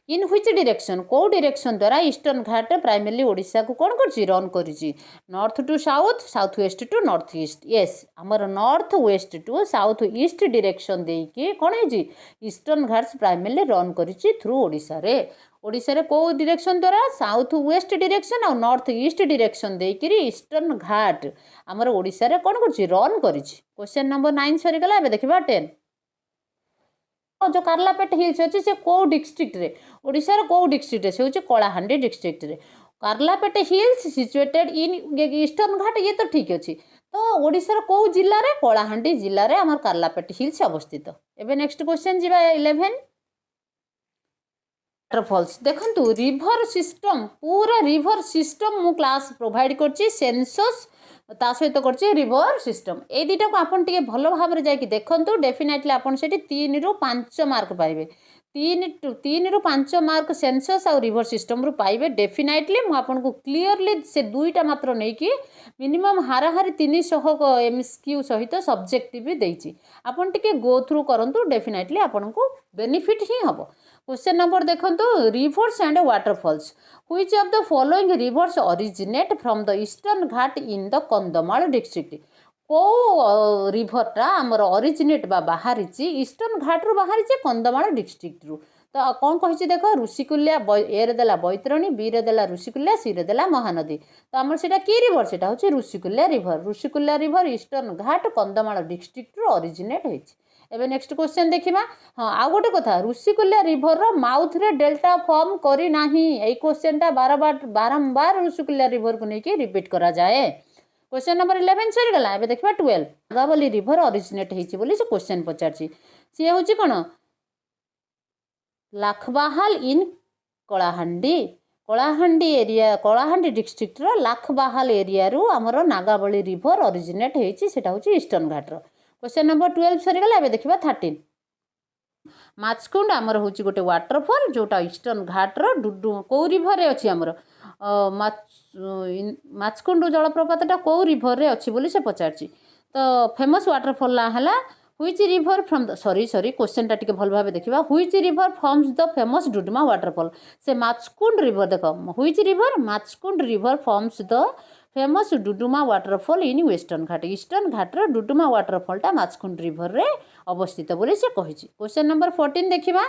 in which direction को डायरेक्शन द्वारा ईस्टर्न घाट प्राइमरली ओडिशा को कौन कर रन कर north to south south west to north east yes आमर north west to south east direction देकी कौन है ईस्टर्न घाट्स प्राइमरली रन कर थ्रू ओडिशा रे को डायरेक्शन द्वारा साउथ वेस्ट डायरेक्शन और नॉर्थ ईस्ट डायरेक्शन देकी ईस्टर्न घाट आमर ओडिशा रे कौन कर रन कर। क्वेश्चन नंबर 9 सरीगला एबे देखिबा 10 जो कार्लापेट हिल्स अच्छे से कौ डिस्ट्रिक्ट रे ओडिशार कौ डिस्ट्रिक्ट से हूँ कलाहांडी डिस्ट्रिक्ट रे कार्लापेट हिल्स सिचुएटेड इन ईस्टर्न घाट ये तो ठीक अच्छी तो ओडिशार कौ जिले में कलाहांडी जिले में आम कार्लापेट हिल्स अवस्थित। एबे नेक्स्ट क्वेश्चन जीवा 11 वाटरफॉल्स देखंतु रिवर सिस्टम पूरा रिवर सिस्टम मु क्लास प्रोवाइड करछि सेंसस ता सहित कर रिवर सिस्टम ए दुटा को आपन टिके भल भाव में जाकि देखंतु डेफिनेटली आपन सेठी 3 ରୁ 5 मार्क पाइबे 3 ରୁ 5 मार्क सेंसस और रिवर सिस्टम रू पाइबे डेफिनेटली मु आपन को क्लियरली से दुईटा मात्र नहीं कि मिनिमम हाराहारी 300 एमएसक्यू सहित सब्जेक्टिव भी देछि आपन टिके गो थ्रू करंतु डेफिनेटली आपन को बेनिफिट ही हबो। क्वेश्चन नंबर देखंतु reverse and waterfalls which of the following rivers originate from the eastern Ghat in the Kandhamal district को रिवरटा आमर ओरिजिनेट बा बाहरी ईस्टर्न घाट रू बाहरी कंधमाल डिस्ट्रिक्ट रू तो कौन कही देख ऋषिकुल्या ए रे देला बैतरणी बी रे देला ऋषिकुल्या सी रे देला महानदी तो आमर सेटा की रिवर सेटा होची ऋषिकुल्या रिवर ईस्टर्न घाट कंधमाल डिस्ट्रिक्ट रू ओरिजिनेट होइछि। एबे नेक्स्ट क्वेश्चन देखिबा हाँ आ गोटे कथा ऋषिकुल्या रिवर रो माउथ रे डेल्टा फॉर्म करी नाही ए क्वेश्चनटा बारंबार ऋषिकुल्या रिवर को लेके रिपीट करा जाए। Question number 11 सरीगला। एबे देखिबा 12 नागावली रिभर अरिजिनेट हेछि बोली से क्वेश्चन पचारछि। सी होछि कोन Lakhbahal in Kalahandi Kalahandi area Kalahandi district रो लाखबाहाल एरिया रु हमर नागावली रिभर अरिजिनेट हेछि सेटा होछि ईस्टर्न घाट रो। क्वेश्चन नंबर 12 सरीगला। एबे देखिबा 13 माचकुंड आमर हूँ गोटे वाटरफॉल जोटा ईस्टर्न घाटर डुडु कौ रिभर अच्छी आमर माचकुंड जलप्रपातटा कौ रिभर अच्छी बोली से पचारछि। तो फेमस वाटरफॉल ना है which river from the sorry question टी भल भाव देखा which river forms the famous Duduma waterfall से माचकुंड रिभर देख which river Machkund river forms the famous Duduma waterfall in western Ghat eastern घाटर डुडुमा वाटरफॉलटा माचकुंड रिभर रे अवस्थित बोली से कही। क्वेश्चन नंबर 14 देखिबा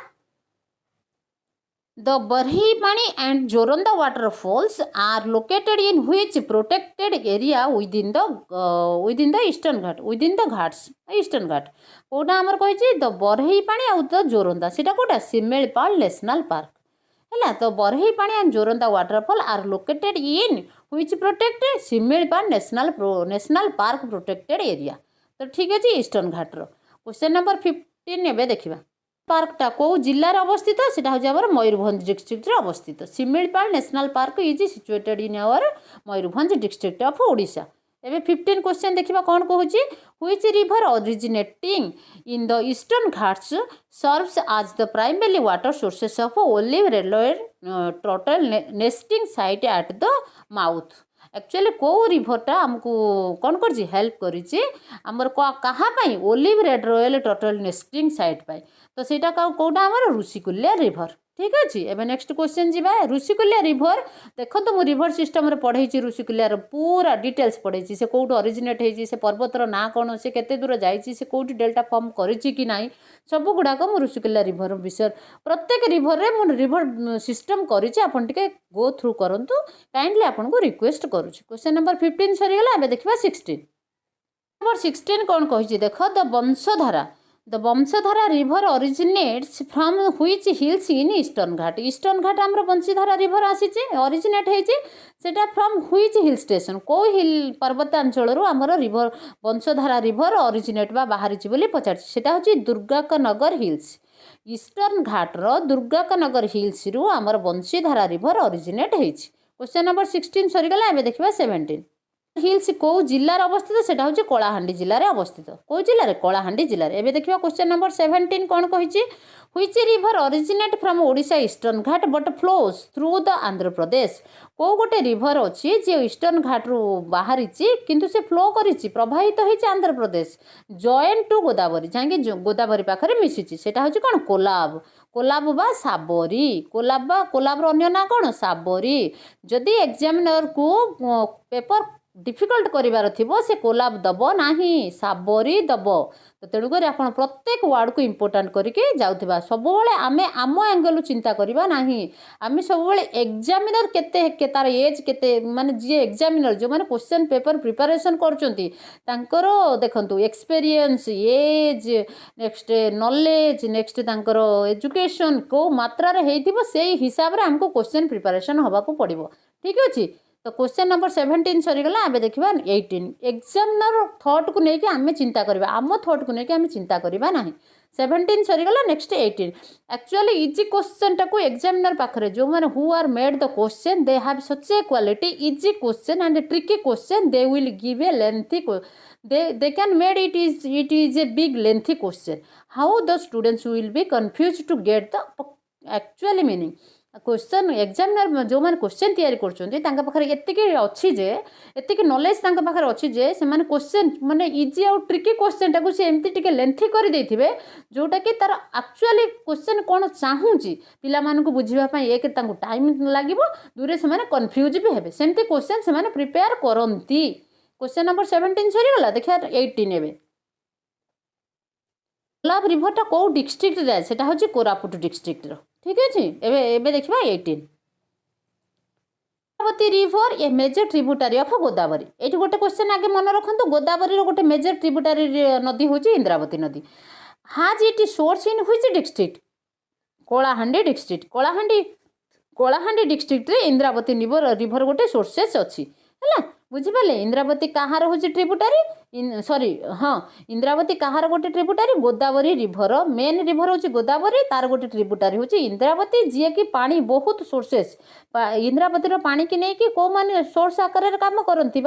the Barehipani and Joranda waterfalls are located in which protected area within the eastern Ghat within the Ghats eastern Ghat कोटा आमर कही द बरही पानी आउ द जोरंदा सेटा कोटा शिमिलीपाल नेशनल पार्क है। तो Barehipani and Joranda waterfall are located in which protected Similipal national park protected area. तो ठीक अच्छे ईस्टर्न घाटर। क्वेश्चन नंबर 15 एबे देखिबा पार्कटा कौ जिल्लार अवस्थित सेटा होछि हमर मयूरभंज डिस्ट्रिक्ट रे अवस्थित Similipal national park is situated in our Mayurbhanj district of Odisha. एबे 15 क्वेश्चन देखिबा कोन कहूछि which river originating in the eastern Ghats serves as the primary water sources of olive रेलवे turtle nesting site at the mouth. Actually कौ रिभरटा आमको कौन कर हेल्प करमर कहाँ olive ridley turtle nesting site पाई। तो सेटा कौटा आमर ऋषिकुल्या रिभर। ठीक अच्छे। एबे नेक्स्ट क्वेश्चन जीवा ऋषिकुल्या रिभर देखो तो मु रिभर सिस्टम रे पढ़ेछि ऋषिकुल्यार पूरा डिटेल्स पढ़ेछि से कोउट ओरिजिनेट हेछि से पर्वतर ना कोन से केते दूर जाइछि से कोउट डेल्टा फॉर्म करिछि कि नाही सब गुडा को मु ऋषिकुल्या रिभर विषय प्रत्येक रिभर रे मु रिभर सिस्टम करिछि आपन टिके गो थ्रू करंतु काइंडली आपन को रिक्वेस्ट करूछि। क्वेश्चन नंबर 15 सरी गेला। एबे देखिबा 16 नंबर 16 कोन कहिछि देखो the Vansadhara river originates from which hills in eastern Ghat eastern Ghat आमर वंशीधारा रिभर आसीचे ओरिजिनेट हेछि सेटा फ्रॉम व्हिच हिल स्टेशन को हिल पर्वतांचल रु आमर रिभर वंशधारा रिभर ओरिजिनेट बा बाहरिछि बोली पचारछि सेटा होछि दुर्गाकनगर हिल्स ईस्टर्न घाट रो दुर्गाकनगर हिल्स रु आमर Vanshidhara river originate हेछि। Question number 16 सरी गला। एबे देखिबा 17 हिल्स कौ जिल्लार अवस्थित सेटा होछि कलाहांडी जिल्लार अवस्थित कौ जिल्लार कलाहांडी जिल्लार। एबे देखिबा क्वेश्चन नंबर 17 कोन कहिछि which river originate from Odisha eastern Ghat but flows through the Andhra Pradesh कौ गोटे रिभर अछि जे ईस्टर्न घाट रु बाहरिछि किंतु से फ्लो करिछि प्रवाहित होइछि आंध्र प्रदेश जॉइन टू गोदावरी जांगे गोदावरी पाखरे मिसिछि सेटा होछि कोन कोलाब बा साबरी कोलाब अन्य ना कोन साबरी। जदि एग्जामिनर को पेपर डिफिकल्ट करिवार थिबो से कोलाब दब नाही साबरी दब। तो तेणुक आप प्रत्येक वार्ड को इम्पोर्टाट करके जाऊा सब आमे आम एंगल चिंता करवा नाही आमे सब एग्जामिनर केते तार एज केते माने जी एग्जामिनर जो माने क्वेश्चन पेपर प्रिपरेशन कर देखंतु experience age next knowledge next तांकर एजुकेशन को मात्रा रे हेइथिबो सेही हिसाब रे हमको क्वेश्चन प्रिपरेशन होबा को पड़िबो। ठीक अछि। तो क्वेश्चन नंबर 17 सरीगला। आबे देखिबा 18 एग्जामिनर थॉट को लेके आमे चिंता करबा आम थॉट को लेके आमे चिंता करबा नाही 17 सरीगला। नेक्स्ट 18 एक्चुअली इजी क्वेश्चन टाको एग्जामिनर पाखरे जो माने who are made the question they have such a quality easy question and tricky question they will give a lengthy they can made it is a big lengthy question how the students will be confused to get the actually meaning question examiner जो मैंने question तैयारी कर पाखे अच्छी जे एतिक knowledge पाखे अच्छी जे से माने क्वेश्चन माने इजी आउ ट्रिकी क्वेश्चन टाको से एमती टिके लेंथी कर देथिबे जोटा कि तार एक्चुअली क्वेश्चन कोन चाहूची पिला मानन को बुझिबा पई एक तांको टाइम लागिवो दूरे से माने कंफ्यूज भी हेबे सेमती क्वेश्चन से माने प्रिपेयर करंती। क्वेश्चन नंबर 17 सरी गला। देखिया 18 एबे कोलाब रिभरटा को डिस्ट्रिक्ट जाए सेटा होची कोरापुट डिस्ट्रिक्ट रो। ठीक अछि। एबे देखिबा 18 Indravati river a major tributary of Godavari. एठी गोटे क्वेश्चन आगे मन रखंतु गोदावरी रो गोटे मेजर ट्रिब्यूटरी नदी होची इंद्रावती नदी हाज it source in which district Kalahandi district Kalahandi district रे इंद्रावती रिवर गोटे सोर्सेस अछि हैला बुझिपारे इंद्रावती कहाँ हूँ ट्रिब्यूटारी सॉरी हाँ इंद्रावती कहाँ गोटे tributary Godavari river main river हूँ गोदावरी तार गोटे ट्रिब्यूटारी हूँ इंद्रावती जी की पानी बहुत सोर्सेस इंद्रावतीर पानी की नहीं कि कौ मैंने सोर्स आकार काम करती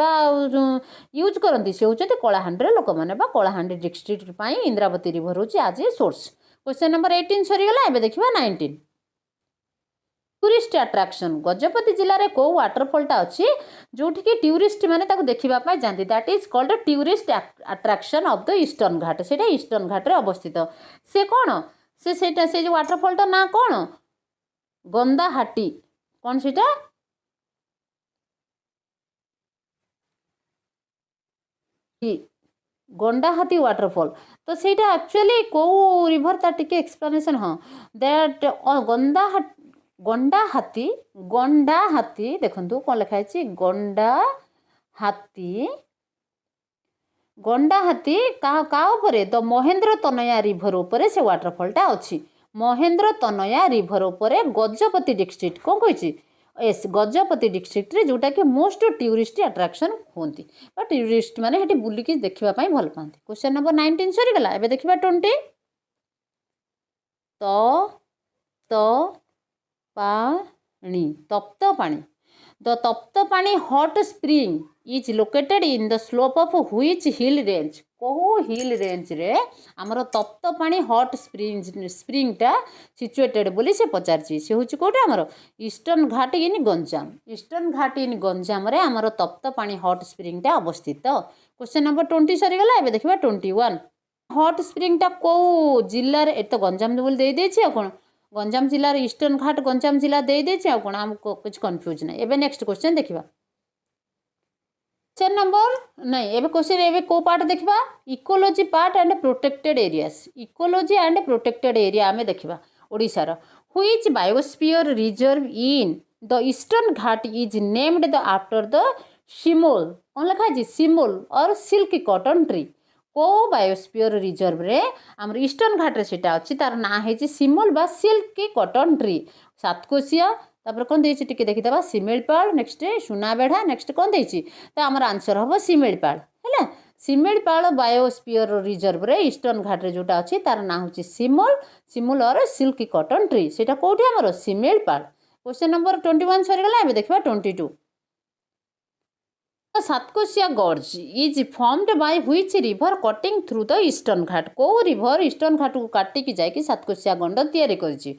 यूज करती से हूँ कलाहांडी लोक मैंने कलाहांडी डिस्ट्रिक्ट इंद्रावती रिभर हूँ आज ए सोर्स क्वेश्चन नंबर 18 सरीगला एवं देखा 19 टूरिस्ट अट्राक्शन गजपति जिले में कौ वाटरफॉलटा अच्छी जो कि टूरिस्ट मैंने देखा जाती that is called tourist attraction of the eastern Ghat से ईस्टर्न घाट रे अवस्थित से कौन से जो वाटरफॉलटा ना कौन गंदाहाटी कौन से गंडाहाती वाटरफॉल तो सहीटा एक्चुअली कौ रिभर ता टिके एक्सप्लेनेशन हाँ दैट गंडाहाती गंडाहाती देखंतु कौन लिखाई गंडाहाती गंडाहाती का उपरे द महेंद्र तनया रिभर उपरे से वाटरफॉलटा अच्छी महेंद्र तनया रिभर उपरे गजपति डिस्ट्रिक्ट कौन कही एस गजपति डिस्ट्रिक्ट रे जोटा कि मोस्ट टूरिस्ट अट्राक्शन होती टूरिस्ट माने हेटी बुलिकी देखापी भल पाती क्वेश्चन नंबर 19 सरीगला एवं देखा 20 तो पानी तप्त पानी द तप्त पानी hot spring is located in the slope of which hill range कौ हिल रेंज रे आमर तप्त पानी हॉट स्प्रिंगटा सिचुएटेड बोली से पचारची से हूँ कौटे आमर ईस्टर्न घाट इन गंजाम ईस्टर्न घाट इन गंजाम रे आमर तप्त पानी हॉट स्प्रिंगटा अवस्थित क्वेश्चन नंबर 20 सरीगला एवं देखा 21 हॉट स्प्रिंगटा कौ जिले में तो गंजाम बोली दे देछि कौन गंजाम जिलार ईस्टर्न घाट गंजाम जिला दे देछि कौन आमको कुछ कन्फ्यूज ना एवं नेक्स्ट क्वेश्चन देखा क्वेश्चन नंबर नहीं एवं क्वेश्चन एवं को पार्ट देखा ecology part and protected areas ecology and protected area आम देखा ओडिशार which biosphere reserve in the eastern Ghat is named the after the simul कौन लिखाई simul or silk cotton tree को बायोस्फीयर रिजर्व रे आम ईस्टर्न घाट रे सेटा अच्छी तार ना है सिमोल बा सिल्क कॉटन ट्री सातकोशिया तापर कौन देछि टिके देखिदबा सिमिलपाल नेक्स्ट सुनाबेढ़ा नेक्स्ट कौन देछि तो आमर आंसर हम सिमिलपाल है सिमिलपाल बायोस्फीयर रिजर्व रे ईस्टर्न घाट रे जोटा अच्छी तार ना हूँ सिमोल सिमोल और सिल्क कॉटन ट्री सेटा कोठी आमर सिमिलपाल क्वेश्चन नंबर 21 सरीगला एबे देखबा 22 Satkosia gorge is formed by which river cutting through the eastern Ghat को रिवर ईस्टर्न घाट को काटिकी जाकि सातकोशिया गंड तैयारी करछि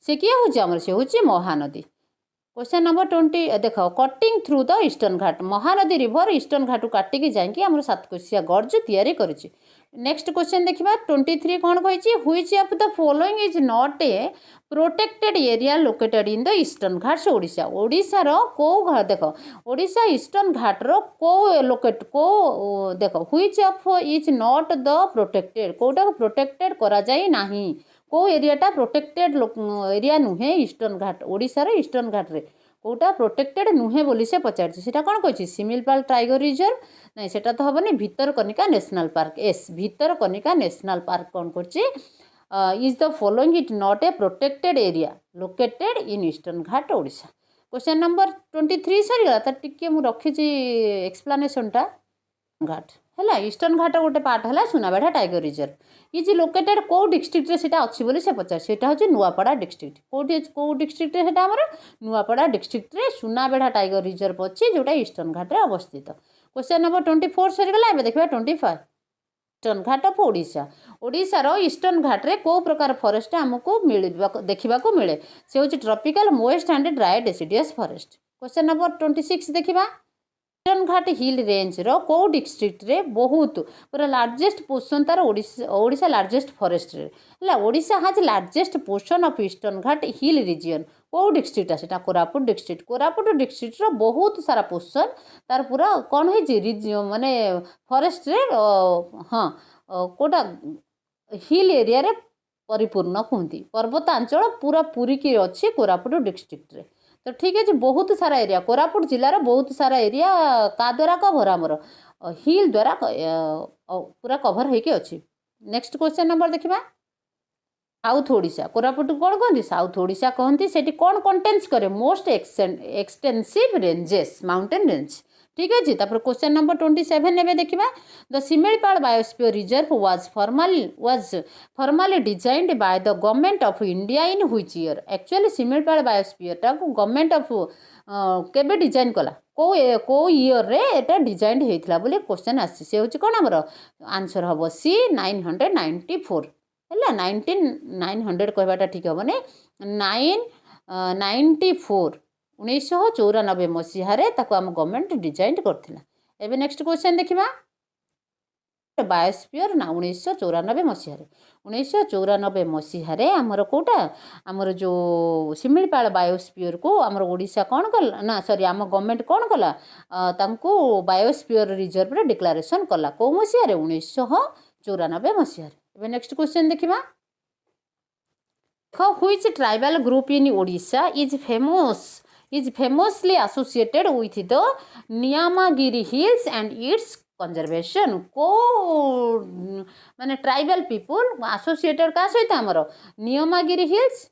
से किए हूँ आमर से हूँ महानदी क्वेश्चन नंबर 20 देख cutting through the eastern Ghat Mahanadi river eastern Ghat को काटिकी जाकि आमर सातकोशिया गॉर्ज तैयारी करछि नेक्स्ट क्वेश्चन देखा 23 कौन कही which of the following is not a protected area located in the eastern Ghats Odisha ओडिशार को देख ओडिशा ईस्टर्न घाटर को लोकेट को देख which of is not the protected कोटा प्रोटेक्टेड करा जाई नाही को एरियाटा प्रोटेक्टेड एरिया नुहे ईस्टर्न घाट ओडिशार ईस्टर्न घाट रे कोटा प्रोटेक्टेड नुहे बोली से पचारछि सेटा कौन कही सिमिलपाल टाइगर रिजर्व नहीं सेटा तो हेनी Bhitarkanika national park S Bhitarkanika national park कौन करछि is the following it not a protected area located in eastern Ghat Odisha question number 23 सरीगला तो टिके मु रखिछि एक्सप्लेनेशनटा घाट है ईस्टर्न घाट गोटे पार्ट है सुनाबेढ़ा टाइगर रिजर्व इज लोकेटेड कौ डिस्ट्रिक्ट से अच्छी बोली से पचार से हूँ नुआपड़ा डिस्ट्रिक्ट कौटी कौ डिस्ट्रिक्ट से नुआपड़ा डिस्ट्रिक्ट रे सुनाबेढ़ा टाइगर रिजर्व अच्छी जोटा ईस्टर्न घाट रे अवस्थित क्वेश्चन नंबर 24 सरीगला एवं देखा 25 ईस्टर्न घाट ऑफ ओडिशा ओडिशार ईस्टर्न घाट रे को प्रकार फॉरेस्ट आमको देखा मिले से हूँ tropical moist and dry deciduous forest question number 26 देखा ईस्टर्न घाट हिल रेंज रो को डिस्ट्रिक्ट रे बहुत पूरा लार्जेस्ट पोर्शन तार ओडिशा लार्जेस्ट फॉरेस्ट है Odisha has largest portion of eastern Ghat hill region को डिस्ट्रिक्ट से कोरापुट डिस्ट्रिक्ट रो बहुत सारा पोर्शन तार पूरा कौन है माने फॉरेस्ट रे हाँ कोटा हिल एरिया रे परिपूर्ण कहती पर्वतांचल पूरा पूरी की अच्छी कोरापुट डिस्ट्रिक्ट रे तो ठीक है बहुत सारा एरिया कोरापुट जिलार बहुत सारा एरिया का द्वारा कभर आमर हिल द्वारा पूरा कभर होके अच्छी नेक्स्ट क्वेश्चन नंबर देखा साउथ ओडिशा कोरापुट कौन कहती साउथ ओडिशा कहती से कौन कंटेन्स करे most extensive ranges mountain range ठीक अच्छे। क्वेश्चन नंबर 27 एवं देखा the Similipal biosphere reserve was formally designed by the government of India in which year. Actually Similipal biosphere टाक गवर्नमेंट ऑफ केबे डिजाइन कला को ईयर रे एटा डिजाइन होता बोली क्वेश्चन आसी से हूँ कौन आमर आंसर हम सी 994 है 900 कहवाटा ठीक हेनी 994 1994 मसीहारे आम गवर्नमेंट डिजाइन करथिला। एबे नेक्स्ट क्वेश्चन देखिबा बायोस्फीयर ना 1994 मसीहारे 1994 मसीहारे आमर कोटा आमर जो शिमिलीपाल बायोस्फीयर को आमर ओडिशा कौन कला ना सॉरी आम गवर्नमेंट कौन कला तांको बायोस्फीयर रिजर्व रे डिक्लेरेशन कला को मसीहारे 1994 मसीहारे। एबे नेक्स्ट क्वेश्चन देखिबा which tribal group in Odisha is famously associated with the Niyamagiri Hills and its conservation। को माने ट्राइबल पीपुल एसोसिएटेड क्या सहित आमर नियमागिरी हिल्स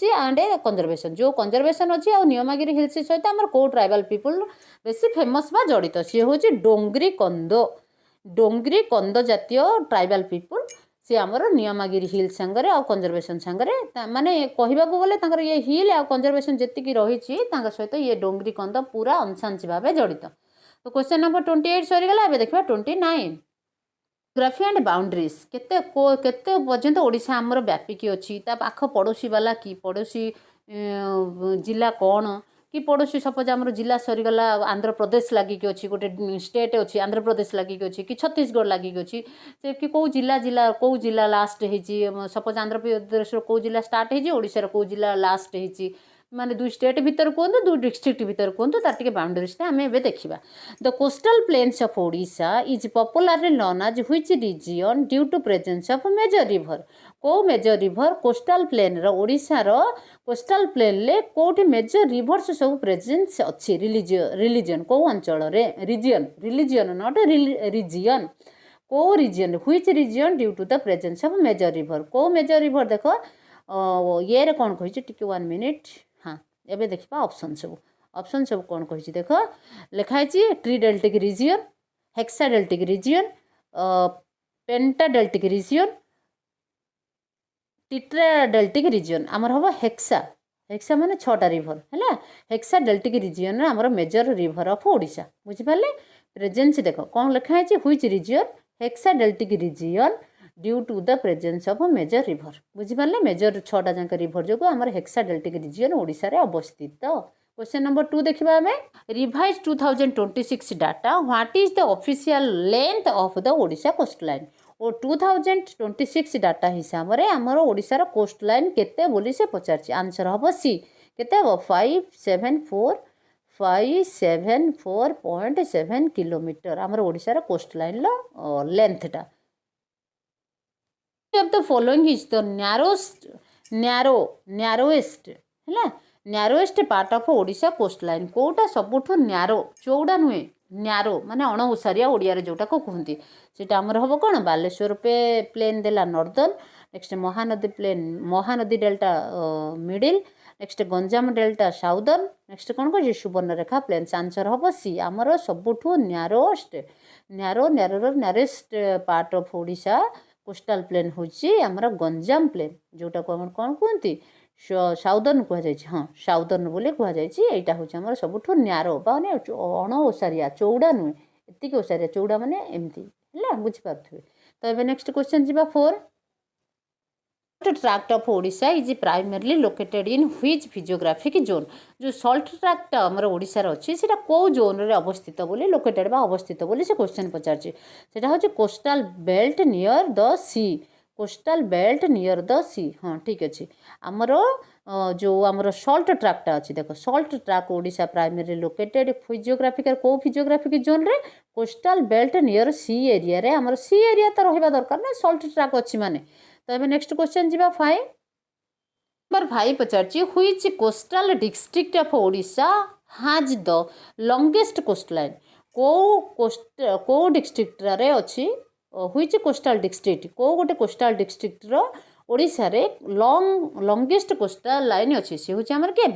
एंड कंजर्वेशन जो कंजर्वेशन अच्छी आ नियमागिरी हिल्स सहित आमर को ट्राइबल पीपुल बेसी फेमस बा जड़ित सी हूँ डोंगरी कंद जातीय ट्राइबल पीपुल सी आमर नियमागिरी हिल सांगरे आ कंजर्वेशन सांगरे माने कहवा गले ये हिल आ कंजर्वेशन जी रही सहित ये डोंगरी कंद पूरा अंशांशी भाव जड़ित। तो क्वेश्चन नंबर 28 सरीगला। देखा 29 ग्राफी एंड बाउंड्रीज केते पर्यंत ओडिशा आमर व्यापिकी अच्छी पाख पड़ोसी वाला कि पड़ोसी जिला कौन कि पड़ोसी सपोज आमर जिला सरीगला आंध्र प्रदेश लगिक अच्छी गोटे स्टेट अच्छी आंध्र प्रदेश लगिक अच्छी कि छत्तीसगढ़ लगिक अच्छी से कि कौ जिला लास्ट हो सपोज आंध्र प्रदेश कौ जिला स्टार्ट होशार कौ जिला लास्ट हो माने दुई स्टेट भीतर कहतु दुई डिस्ट्रिक्ट भीतर कहतु तार टिके बाउंड्रीज आम ए देखा। The coastal plains of Odisha is popularly known as which region due to presence of major river को मेजर रिवर कोस्टल प्लेन ओडिशार कोस्टल प्लेन ले कोठी मेजर रिवर्स सब प्रेजेंस अच्छी रिलीजन को अंचल रिलीजन नॉट रिजियन को region which region due to the presence of major river को मेजर रिवर देख ये रे कौन कही टिके 1 मिनिट। हाँ एबे देखा ऑप्शन सब कौन कही देख लिखाई trideltaic region hexadeltaic region pentadeltaic region tetradeltaic region आमर हम हेक्सा माने 6टा रिभर है हेक्साडेल्टिक रिजियन आमर मेजर रिभर ऑफ ओडिशा बुझिपारे। प्रेजेंस देख कौन लिखाई which region hexadeltaic region due to the presence of major river बुझिपारे मेजर 6टा जाक रिभर जो आमर हेक्साडेल्टिक रिजियन ओडिशा रे अवस्थित। क्वेश्चन नंबर 2 देखा आम revise 2026 data what is the official length of the Odisha coast line और 2026 डाटा हिसाब से आमर ओडिशार कोस्ट लाइन केते बोली से पचार आंसर हम सी केते हम 574.7 किलोमीटर आमर ओडिशार कोस्ट लाइन लेंथटा। of the following is the narrowest part of Odisha coast line कोटा सबुठु न्यारो चौड़ा नुहे न्यारो माने अण ओसारिया ओडिया रे जोटा को कहती सेटा आमर हम कौन बालेश्वर पे प्लेन देला northern next Mahanadi delta middle next Ganjam delta southern next कौन कह सुवर्णरेखा प्लेन्स आंसर हम सी आमर सबुठु narrowest part of Odisha coastal plain हूँ आमर गंजाम प्लेन जोटा को कौन कहती साउदर्न कहुई हाँ साउदर्न बोली कहुई यहाँ हूँ आम सबुठ न्यारो माने अण ओसारिया चौड़ा नुहे एतिक ओसारिया चौड़ा माने एमती है बुझीपारे। तो ये नेक्स्ट क्वेश्चन जी 4 tract of Odisha is primarily located in which physiographic zone जो सल्ट ट्रैक्ट आमर ओडिशार अच्छी से कौ जोन रे अवस्थित बोली लोकेटेड बा अवस्थित बोली से क्वेश्चन पचारछि सेटा होछि coastal belt near the sea coastal belt near the sea हाँ ठीक अच्छे आमर जो आमर सल्ट ट्रैक्टा अच्छी देख Salt track Odisha primary located physiographical को फिजियोग्राफिक जोन रे कोस्टल बेल्ट नियर सी एरिया रे आमर सी एरिया तो रहिबा दरकार ना सल्ट ट्रैक अच्छी माने। तो ये नेक्स्ट क्वेश्चन जी 5 नंबर 5 पचारछि which coastal district of Odisha has the longest coast line को डिस्ट्रिक्ट रे अच्छी व्हिच कोस्टल डिस्ट्रिक्ट को गोटे कोस्टल डिस्ट्रिक्ट रो ओडिशा रे लॉन्गेस्ट कोस्टल लाइन अच्छी सी हूँ आमर के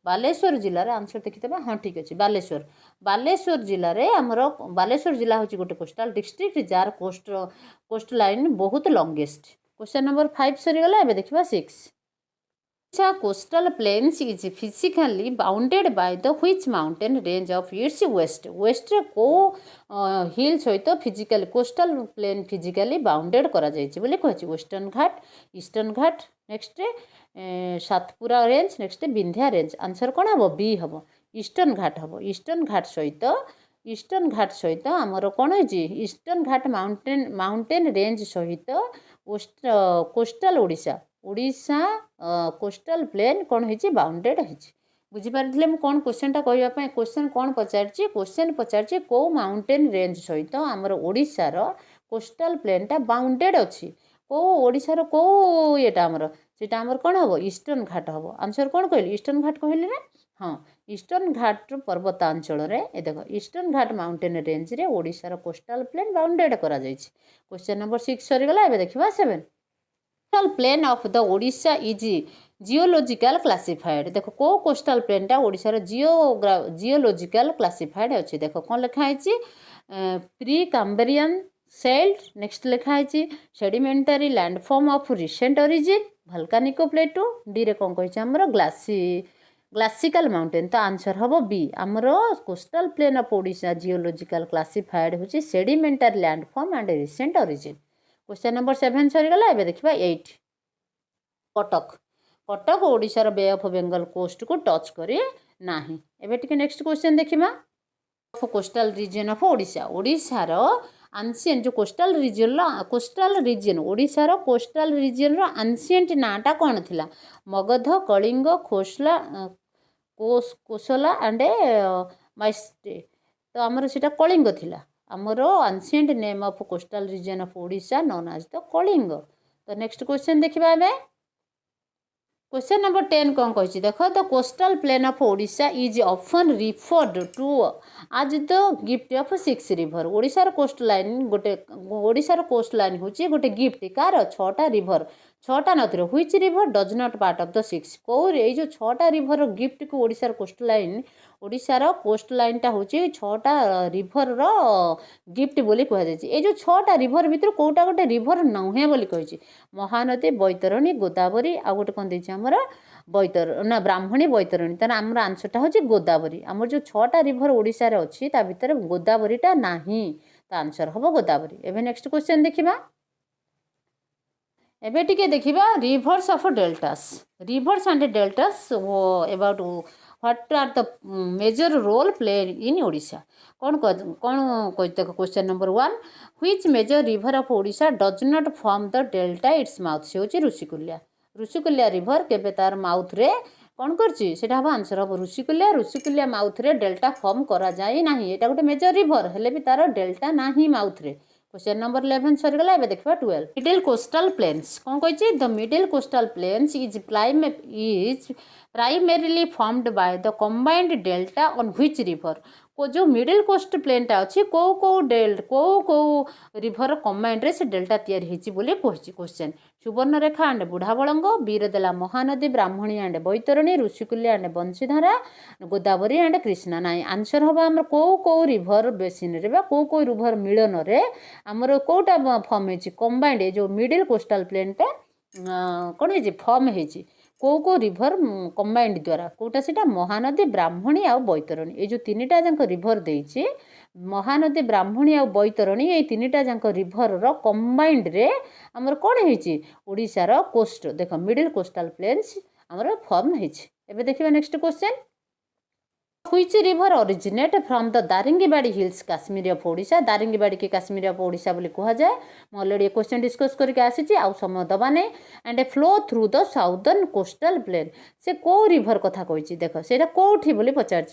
बालेश्वर जिले आंसर देखिदेबा हाँ ठीक अच्छे बालेश्वर जिले में आमर बालेश्वर जिला हूँ गोटे कोस्टाल डिस्ट्रिक्ट जार कोस्ट लाइन बहुत लंगेस्ट। क्वेश्चन नंबर 5 सरीगला एबे देखिबा 6 coastal plains is physically bounded by the which mountain range of its west को हिल सहित physical coastal plain physically bounded करा जायछि बोली कहछि western Ghat eastern Ghat next Satpura range next Vindhya range answer कौन हम बी हम ईस्टर्न घाट हम ईस्टर्न घाट सहित आमर कौन है ईस्टर्न घाट माउंटेन रेंज सहित कोस्टल ओडिशा कोस्टल प्लेन कौन है बाउंडेड है बुझीपारे मुझे कौन क्वेश्चनटा कहवाई क्वेश्चन कौन पचार क्वेश्चन पचार कौ माउंटेन रेंज सहित आमर ओडिशार कोस्टल प्लेनटा बाउंडेड अच्छी कौ ओडिशार कौ येटा आमर सेटा आमर कौन हम ईस्टर्न घाट हम आंसर कौन कहली ईस्टर्न घाट कहली ना हाँ ईस्टर्न घाट पर्वतांचल देख ईस्टर्न घाट माउंटेन रेंज रे ओडिशार कोस्टल प्लेन बाउंडेड करा जायछि। क्वेश्चन नंबर 6 सरीगला एबे देखिबा 7 coastal plain of the Odisha is geological classified देख को कोस्टल प्लेनटा ओडिशार जियोलॉजिकल क्लासिफाइड अच्छे देख कौन लिखाई प्री काम्बेरियन सेल्ट नेक्स्ट लिखाई sedimentary landform of recent origin भल्कानिको प्लेटो डी रे कौन कही आमर ग्लासिकल माउंटेन तो आंसर हम बी आमर coastal plain of Odisha geological classified हूँ sedimentary landform and recent origin. Question number 7 सरीगला एबे देखिबा 8 कटक ओडिशार बे ऑफ बेंगल कोस्ट को टच करे नाही एबे टिके नेक्स्ट क्वेश्चन देखिबा कोस्टल रीजन ऑफ ओडिशार आंशिएंट जो कोस्टल रीजन ओडिशार कोस्टल रीजन रो आंशिएंट नाटा कौन थिला मगध कलिंग कोसला एंड माइस्टे तो आमर सेटा कलिंग थिला आमर ancient name of coastal region of Odisha known as the Kalinga. तो नेक्स्ट क्वेश्चन देखिबा एबे क्वेश्चन नंबर 10 कौन कही देख the coastal plain of Odisha is often referred to as the gift of 6 river ओडिशार कोस्ट लाइन गोटे ओडिशार कोस्ट लाइन हूँ गोटे गिफ्ट कार 6टा रिवर 6टा नदी which river does not part of the 6 कौ ये जो 6टा रिवर गिफ्ट को ओडिशार कोस्ट लाइनटा हूँ 6टा रिवर रो गिफ्ट बोली कहुई ये जो 6टा रिवर भितर कौटा गोटे रिवर नुहे बोली कही महानदी बैतरणी गोदावरी आ गोटे कौन देती आमर ब्राह्मणी बैतरणी तार आमर आंसरटा हूँ गोदावरी आमर जो 6टा रिवर ओडिशा रे अच्छी ता भितर गोदावरीटा नाही तो आंसर हम गोदावरी। एबे नेक्स्ट क्वेश्चन देखिबा एबे टिके देखिबा rivers of deltas rivers and deltas about what are the major role play in Odisha कौन देख question number 1 which major river of Odisha does not form the delta its mouth से होची ऋषिकुल्या रिवर केबे तार माउथ रे कौन करछि सेटा हम आंसर हम ऋषिकुल्या माउथ रे डेल्टा फॉर्म करा जाय नाही एटा गोटे मेजर रिवर हेले भी तार डेल्टा नाही माउथ रे। क्वेश्चन नंबर 11 सरीगला एबे देखिबा 12 मिडिल कोस्टल प्लेन्स कौन कही the middle coastal plains is primarily formed by the combined delta on which river को जो मिडिल कोस्ट प्लेनटा अच्छी कौ रिवर कंबाइंड रे से डेल्टा तैयारी होती बोली कही क्वेश्चन सुवर्णरेखा एंड बुढ़ाबलंग बीरदेला Mahanadi Brahmani and Baitarani Rushikulya and Vansadhara Godavari and Krishna नाई आंसर हम आम कौ रिवर बेसिन रे कौ रिवर मिलन रे आमर कौटा फॉर्म होती कंबाइंड जो मिडिल कोस्टल प्लेनटा कौन है फॉर्म होती कौ रिवर कंबाइंड द्वारा कौटा से महानदी ब्राह्मणी आ बैतरणी ये जो 3टा जाक रिवर देइछि महानदी ब्राह्मणी आ बैतरणी ये 3टा जाक रिवर रो कंबाइंड रे हमर कोन हेछि ओडिसा रो कोस्ट देख मिडिल कोस्टल प्लेन्स हमर फॉर्म हेछि। एबे देखिबा next question which river originate from the Daringbadi hills Kashmir of Odisha Daringbadi के काश्मीर ऑफ ओडिशा बोली कहा जाए मैं ऑलरेडी क्वेश्चन डिस्कस करके आसी आउ समय दबा नहीं and flow through the southern coastal plain से कौ रिवर कथा कही देख से कौटी बोली पचार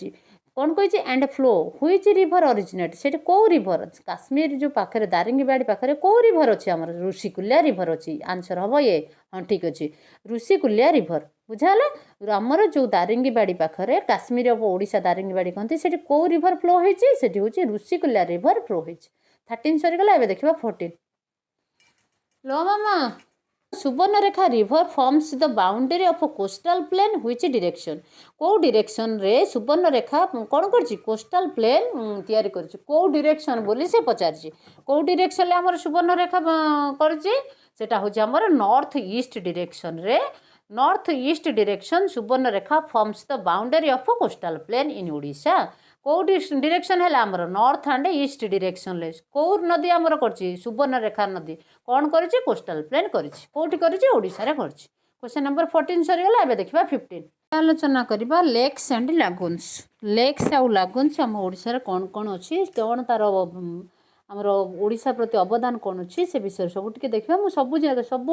कौन कही and flow which river originate से कौ रिवर काश्मीर जो पाखे दारिंगीबाड़ी पाखे कौ रिवर अच्छी आम ऋषिकुल्या रिवर अच्छी आंसर हम ये हाँ ठीक अच्छे ऋषिकुल्या रिवर बुझाला आमर जो दारिंगीबाड़ी पाखे काश्मीर ओडिशा दारिंगीबाड़ी कहते से कौ रिवर फ्लो होती से हूँ ऋषिकुल्या रिवर फ्लो होती 13 सरीगला एबे देखिबा 14 लो मामा Subarnarekha river forms the boundary of coastal plain which direction को डायरेक्शन रे सुवर्णरेखा कौन करछि कोस्टल प्लेन तैयारी करछि को डायरेक्शन बोली से पचारछि को डायरेक्शन ले हमर सुवर्णरेखा करछि सेटा होछि हमर नॉर्थ ईस्ट डायरेक्शन रे north east direction Subarnarekha forms the boundary of coastal plain in Odisha कौ डायरेक्शन है आमर नॉर्थ एंड ईस्ट डायरेक्शन ले कौ नदी आमर करछि सुवर्णरेखा नदी कौन करिछि कोस्टल प्लेन करिछि कोठी करिछि ओडिसा रे करिछि क्वेश्चन नंबर 14 सरीगला एबे देखिबा 15 आलोचना करिबा लेक्स एंड लागून्स लेक्स आउ लागून्स हम ओडिसा रे कोन कोन अछि कोन तार आमर ओडिसा प्रति अवदान कोन अछि से विषय सब टिके देखिबा मु सब जगह सब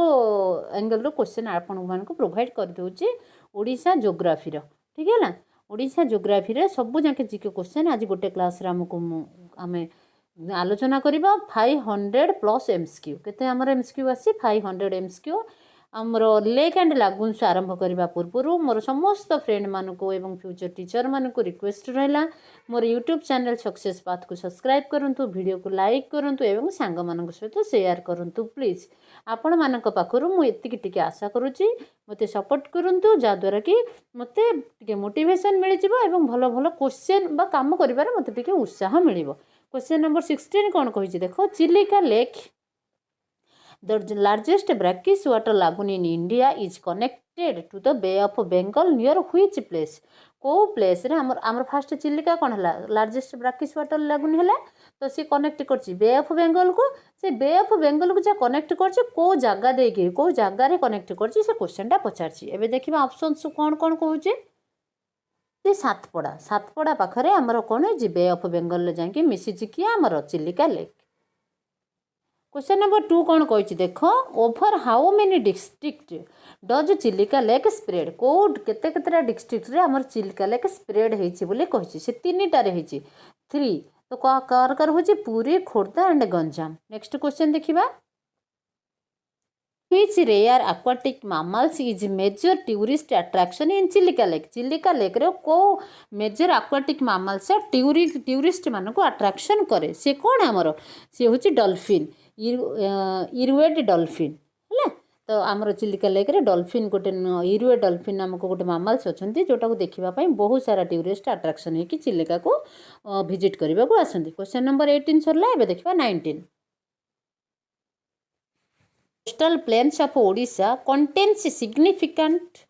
एंगल रो क्वेश्चन आपन मान को प्रोवाइड कर दोछि ओडिसा ज्योग्राफी रो ठीक है ना ओडिशा ज्योग्राफी रे सब जाके जीके क्वेश्चन आज गोटे क्लास रे हमको आमे आलोचना करिबा 500 प्लस एमसीक्यू केते हमर एमसीक्यू आसी 500 एमसीक्यू आमर लेक एंड लागून्स आरंभ करबा पूर्व मोर समस्त फ्रेंड मानको एवं फ्यूचर टीचर मानको रिक्वेस्ट रहला मोर यूट्यूब चैनल सक्सेस पाथ को सब्सक्राइब करंतु वीडियो को लाइक करंतु एवं सांग मानको सहित शेयर करंतु प्लीज आपण मानक पाखरु मु एतिक टिके आशा करूची मते सपोर्ट करंतु जा द्वारा कि मते टिके मोटिवेशन मिल जिवो एवं भलो भलो क्वेश्चन बा काम करिबार मते टिके उत्साह मिलिबो क्वेश्चन नंबर 16 कोन कहिछि देखो Chilika lake The largest brackish water lagoon in India is connected to the Bay of Bengal near which place? को प्लेस रे हमर फास्ट चिलिका कौन है लार्जेस्ट ब्राकिश वाटर लागून है तो सी कनेक्ट कर बे ऑफ बेंगल को से बे ऑफ बेंगल को जा कनेक्ट कर को जगह देके को जगार कनेक्ट कर क्वेश्चनटा पचार एबे देखिबा ऑप्शन कौन कौन कहूचे सातपड़ा पाखरे हमर कौन है बे ऑफ बेंगल ले जाके मिसिछि कि हमर चिलिका लेक क्वेश्चन नंबर 2 कौन कही देख over how many district does Chilika lake spread code केते केतेटा डिस्ट्रिक्ट रे हमर चिलिका लेक स्प्रेड हेछि बोली कहिछि से तीनटा रे हेछि 3 तो कार कर होछि Puri Khordha and Ganjam next question देखिबा Which rare aquatic mammals is major tourist attraction in Chilika lake रे को मेजर aquatic mammals टूरिस्ट मान को अट्रैक्शन करे से कौन हमर से होछि डॉल्फिन इरुएट डॉल्फिन है तो आमर चिलिका लेक रे डॉल्फिन गोटे इरुएट डॉल्फिन नामक गोटे मामल्स अछंती जोटा को देखिबा पई बहुत सारा टूरिस्ट अट्रैक्शन है कि चिलिका को विजिट करबा को आसंती क्वेश्चन नंबर 18 सरला एबे देखिबा 19 coastal plains of Odisha contains significant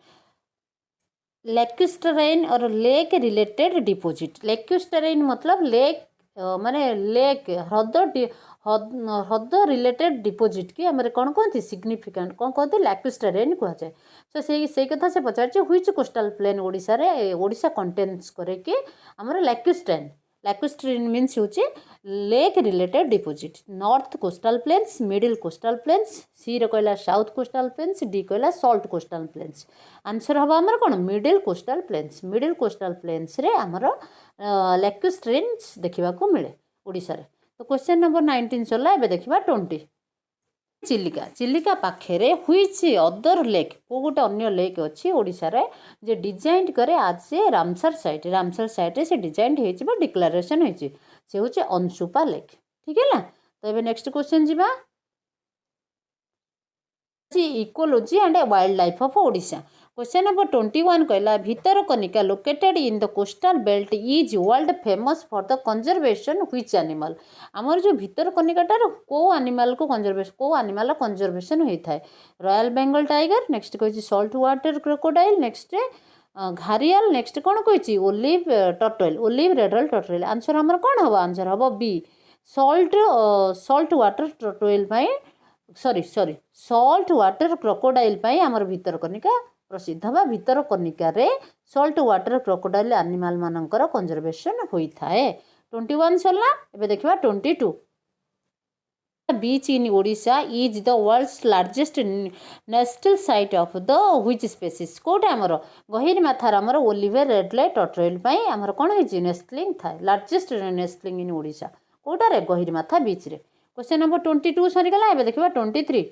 lacustrine और lake related deposit lacustrine मतलब लेक माने लेक ह्रद रिलेटेड डिपोजिट की आम कौन कहते सिग्निफिकेंट कौन कहते लैक्यूस्टाराइन कहुए सो से कथा से पचार which coastal plain Odisha contains करे कि आमर लैक्यूस्टाराइन मीन्स होचे lake related deposit north coastal plains middle coastal plains C रे कहला साउथ कोस्टल प्लेन्स डी कहला सॉल्ट कोस्टल प्लेन्स आंसर हम आमर कौन मिडिल कोस्टल प्लेन्स रे आमर लैक्यूस्टाराइन देखा मिले ओडिशा रे तो क्वेश्चन नंबर 19 सरला एबे देखिबा 20 चिलिका पाखे व्हिच अदर लेक को गोटे अन्य लेक अच्छी ओडिशा रे जे डिजाइन करे आज से रामसर साइट से डिजाइन होइछि बा डिक्लेरेशन होइछि से होछि अंशुपा लेक ठीक है ना तो एबे नेक्स्ट क्वेश्चन जिबा ecology and wildlife of Odisha question number 21 कहला Bhitarkanika located in the coastal belt is world famous for the conservation which animal आमर जो भितरकनिकाटार को एनिमल को कंजर्वेशन होता है रॉयल बेंगल टाइगर नेक्स्ट कही salt water crocodile next gharial next कौन कही ओलिव रेडल टर्टल आंसर हमर कौन हम आंसर हम B salt water turtle salt water crocodile आमर भितरकनिका प्रसिद्ध बा भितरकनिका रे सॉल्ट वाटर क्रोकोडाइल एनिमल मानकर कंजर्वेशन होता है 21 सरला एबे देखिबा 22 beach in Odisha is the world's largest nesting site of the which species कोटा हमर गहिरमाथार हमर ओलिवर रेडले टर्टल पई हमर कोन होई नेस्टलिंग था लार्जेस्ट नेस्टलिंग इन ओडिशा कोटा रे गहिरमाथा बीच रे क्वेश्चन नंबर 22 सरी गला एबे देखिबा 23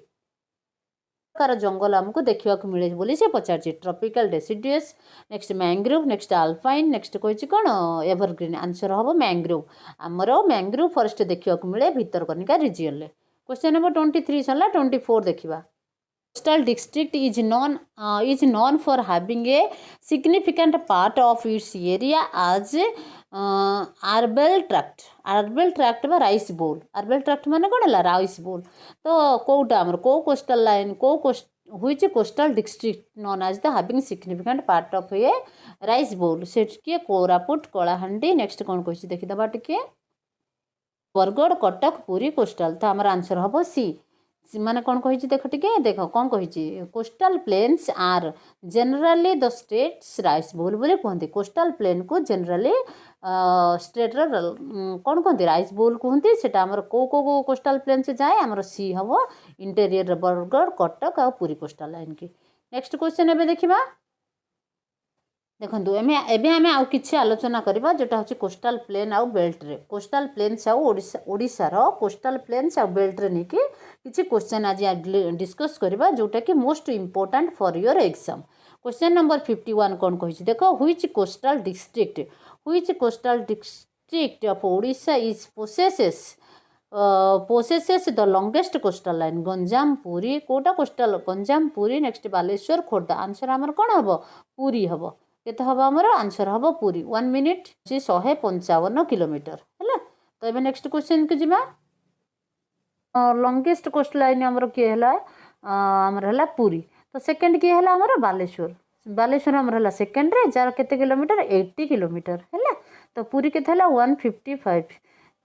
कार जंगल आमको देखा मिले बोली से पचार tropical deciduous next mangrove next alpine next कही कौन एवरग्रीन आंसर हम मैंग्रोव आमर मैंग्रोव फॉरेस्ट देखा मिले भितरकनिका रिजियन में क्वेश्चन नंबर 23 सरला 24 देखा Coastal district is known for having a significant part of its area as arbel tract. arbel tract বা রাইস বোল। arbel tract মানে କ'ଣ ହେଲା ରାଇସ୍ ବୋଲ୍। ତ କେଉଁଟା ଆମର କେଉଁ coastal line which coastal district known as the having significant part of a rice bowl ସେଠି କିଏ କୋରାପୁଟ କଳାହାଣ୍ଡି। ନେକ୍ସଟ କ'ଣ କହିଛି ଦେଖିଦେବା ଟିକେ। ବରଗଡ଼ କଟକ ପୁରୀ କୋଷ୍ଟାଲ। ତ ଆମର ଆନ୍ସର ହେବ ସି। ମାନେ କ'ଣ କହିଛି ଦେଖ ଟିକେ ଦେଖ କ'ଣ କହିଛି। କୋଷ୍ଟାଲ ପ୍ଲେନ୍ସ ଆର୍ ଜେନେରାଲି ଦ ଷ୍ଟେଟ୍ସ ରାଇସ୍ ବୋଲ୍ ବୋଲି କୁହନ୍ତି। କୋଷ୍ଟାଲ ପ୍ଲେନ୍କୁ ଜେନେରାଲି ଷ୍ଟେଟ୍ର କ'ଣ କୁହନ୍ତି ରାଇସ୍ ବୋଲ୍ କୁହନ୍ତି। ସେଟା ଆମର କେଉଁ କୋଷ୍ଟାଲ ପ୍ଲେନ୍ସ ଯାଏ ଆମର ସି ହେବ ଇଣ୍ଟେରିୟର ବରଗଡ଼ କଟକ ଆଉ ପୁରୀ କୋଷ୍ଟାଲ ଲାଇନ୍ କି। ନେକ୍ସଟ କ୍ୱେଶ୍ଚନ୍ ଏବେ ଦେଖିବା। ଦେଖନ୍ତୁ ଏବେ ଆମେ ଆଉ କିଛି ଆଲୋଚନା କରିବା ଯେଉଁଟା ହେଉଛି କୋଷ୍ଟାଲ ପ୍ଲେନ୍ ଆଉ ବେଲ୍ଟରେ। କୋଷ୍ଟାଲ ପ୍ଲେନ୍ସ ଆଉ ଓଡ଼ିଶାର କୋଷ୍ଟାଲ ପ୍ଲେନ୍ସ ଆଉ ବେଲ୍ଟରେ ନେଇକି କିଛି କ୍ୱେଶ୍ଚନ୍ ଆଜି ଡିସ୍କସ୍ କରିବା ଯେଉଁଟାକି most important for your exam. Question number 51 କ'ଣ କହିଛି ଦେଖ। Which coastal district of Odisha is possesses the longest coastal line। Ganjam Puri କେଉଁଟା coastal Ganjam Puri. Next Baleswar Khordha. Answer ଆମର କ'ଣ ହେବ ପୁରୀ ହେବ। କେତେ ହେବ ଆମର ଆନ୍ସର ହେବ ପୁରୀ। 1 ମିନିଟ୍ 155 କିଲୋମିଟର ହେଲା। ତ ଏବେ ନେକ୍ସଟ କ୍ୱେଶ୍ଚନ୍କୁ ଯିବା। ଲଙ୍ଗେଷ୍ଟ କୋଷ୍ଟ ଲାଇନ୍ ଆମର କିଏ ହେଲା ଆମର ହେଲା ପୁରୀ। ତ ସେକେଣ୍ଡ କିଏ ହେଲା ଆମର ବାଲେଶ୍ୱର। ବାଲେଶ୍ୱର ଆମର ହେଲା ସେକେଣ୍ଡରେ ଯାହାର କେତେ କିଲୋମିଟର 80 କିଲୋମିଟର ହେଲା। ତ ପୁରୀ କେତେ ହେଲା 155।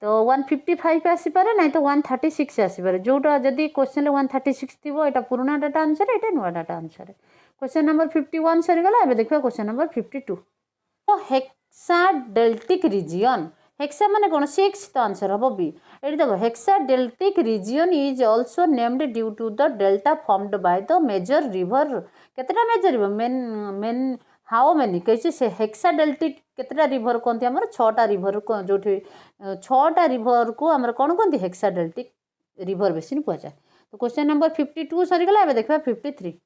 ତ 155 ଆସିପାରେ ନାଇଁ ତ 136 ଆସିପାରେ। ଯେଉଁଟା ଯଦି କ୍ୱେଶ୍ଚନ୍ରେ 136 ଥିବ ଏଇଟା ପୁରୁଣା ଡାଟା ଆନ୍ସର ଏଇଟା ନୂଆ ଡାଟା ଆନ୍ସର। Question number 51 सरीगला। एबे देखिए क्वेश्चन नंबर 52। तो हेक्साडेल्टिक रीजन हेक्सा माने कोन 6 तो आंसर हबो बी। एठी देखो hexadeltaic region is also named due to the delta formed by the major river. केतेटा मेजर रिवर मेन हाउ मेनी कैसे से हेक्साडेल्टिक केतेटा रिवर कोनती हमर 6टा रिवर को जोठी 6टा रिवर को हमर कोन कोनती हेक्साडेल्टिक रिवर बेसिन कुआ जाय। तो क्वेश्चन नंबर 52 सरीगला। एबे देखबा 53।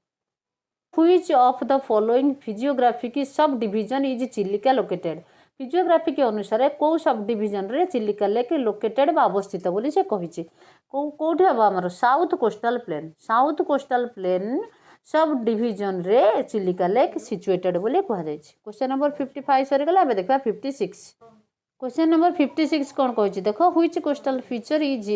Which of the following physiographic subdivision is Chilika located. Physiography के अनुसार कौ सब डिविजन रे चिलिका लेक लोकेटेड बा अवस्थित बोली से कहिछि। कोठी हम हमर south coastal plain sub division रे चिलिका लेक सिचुएटेड बोली कह जाय। क्वेश्चन नंबर 55 सरी गला। एबे देखबा 56। क्वेश्चन नंबर 56 कौन कही देखो। Which coastal feature is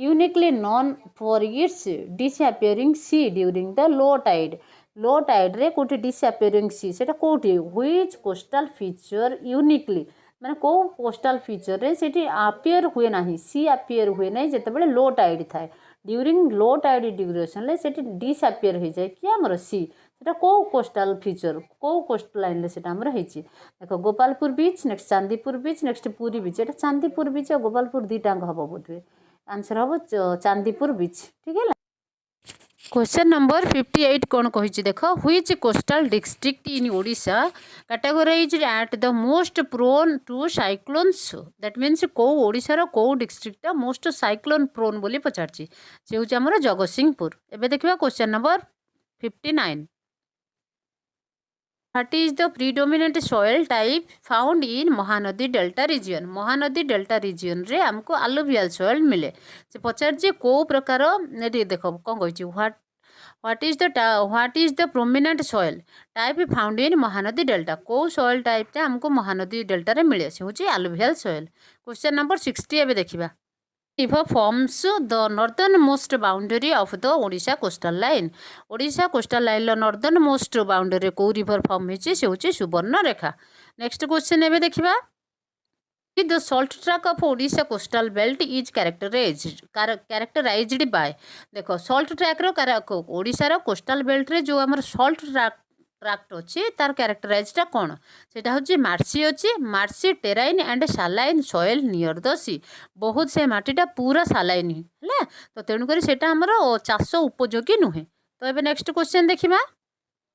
uniquely known for its disappearing sea during the low tide. Low tide रे कोठी डिसअपियरिंग सी सेटा कोठी व्हिच कोस्टल फीचर यूनिकली माने को कोस्टल फीचर रे सेठी अपियर हुए नाही सी अपियर हुए नाही जेतेबेले लो टाइड थाए। ड्यूरिंग लो टाइड ड्यूरेशन ले सेठी डिसअपियर हो जाए कि हमर सी सेटा को कोस्टल फीचर को कोस्टल लाइन ले सेटा हमर हेछि। देखो गोपालपुर बीच नेक्स्ट चांदीपुर बीच नेक्स्ट पुरी बीच। एटा चांदीपुर बीच और गोपालपुर दीटांग हबो बोधवे। आंसर हबो चांदीपुर बीच ठीक है। क्वेश्चन नंबर 58 कौन कही देख। Which coastal district in Odisha categorized at the most prone to cyclones. That means कौ ओडिशार कौ डिस्ट्रिक्ट मोस्ट साइक्लोन प्रोन बोली पचारछि से हूँ आमर जगतसिंहपुर। एबे देखिबा question number 59। What is the predominant soil type found in Mahanadi delta region. Mahanadi delta region रे हमको alluvial soil मिले। से पचार को प्रकार देखो कौन कही what is the prominent soil type found in Mahanadi delta. को सॉइल टाइप हमको महानदी डेल्टा रे मिले से हूँ alluvial soil। क्वेश्चन नंबर 60 एबे देखिबा। river forms the northernmost boundary of the Odisha coastal line. Odisha coastal line low northernmost boundary को रिवर फॉर्म होची से होची सुवर्णरेखा। नेक्स्ट क्वेश्चन एबे देखिबा। The salt track of Odisha coastal belt is characterized by। देखो salt track रो ओडिशा रो कोस्टल बेल्ट रे जो हमर salt ट्राक्ट अच्छी तार क्यारेक्टराइजटा कौन सेटा हूँ मार्सी अच्छी marshy terrain and saline soil near the sea. बहुत से माटीटा पूरा सालाइन है तो तेणुक आमर चाष उपयोगी नुहे। तो ये नेक्स्ट क्वेश्चन देखा।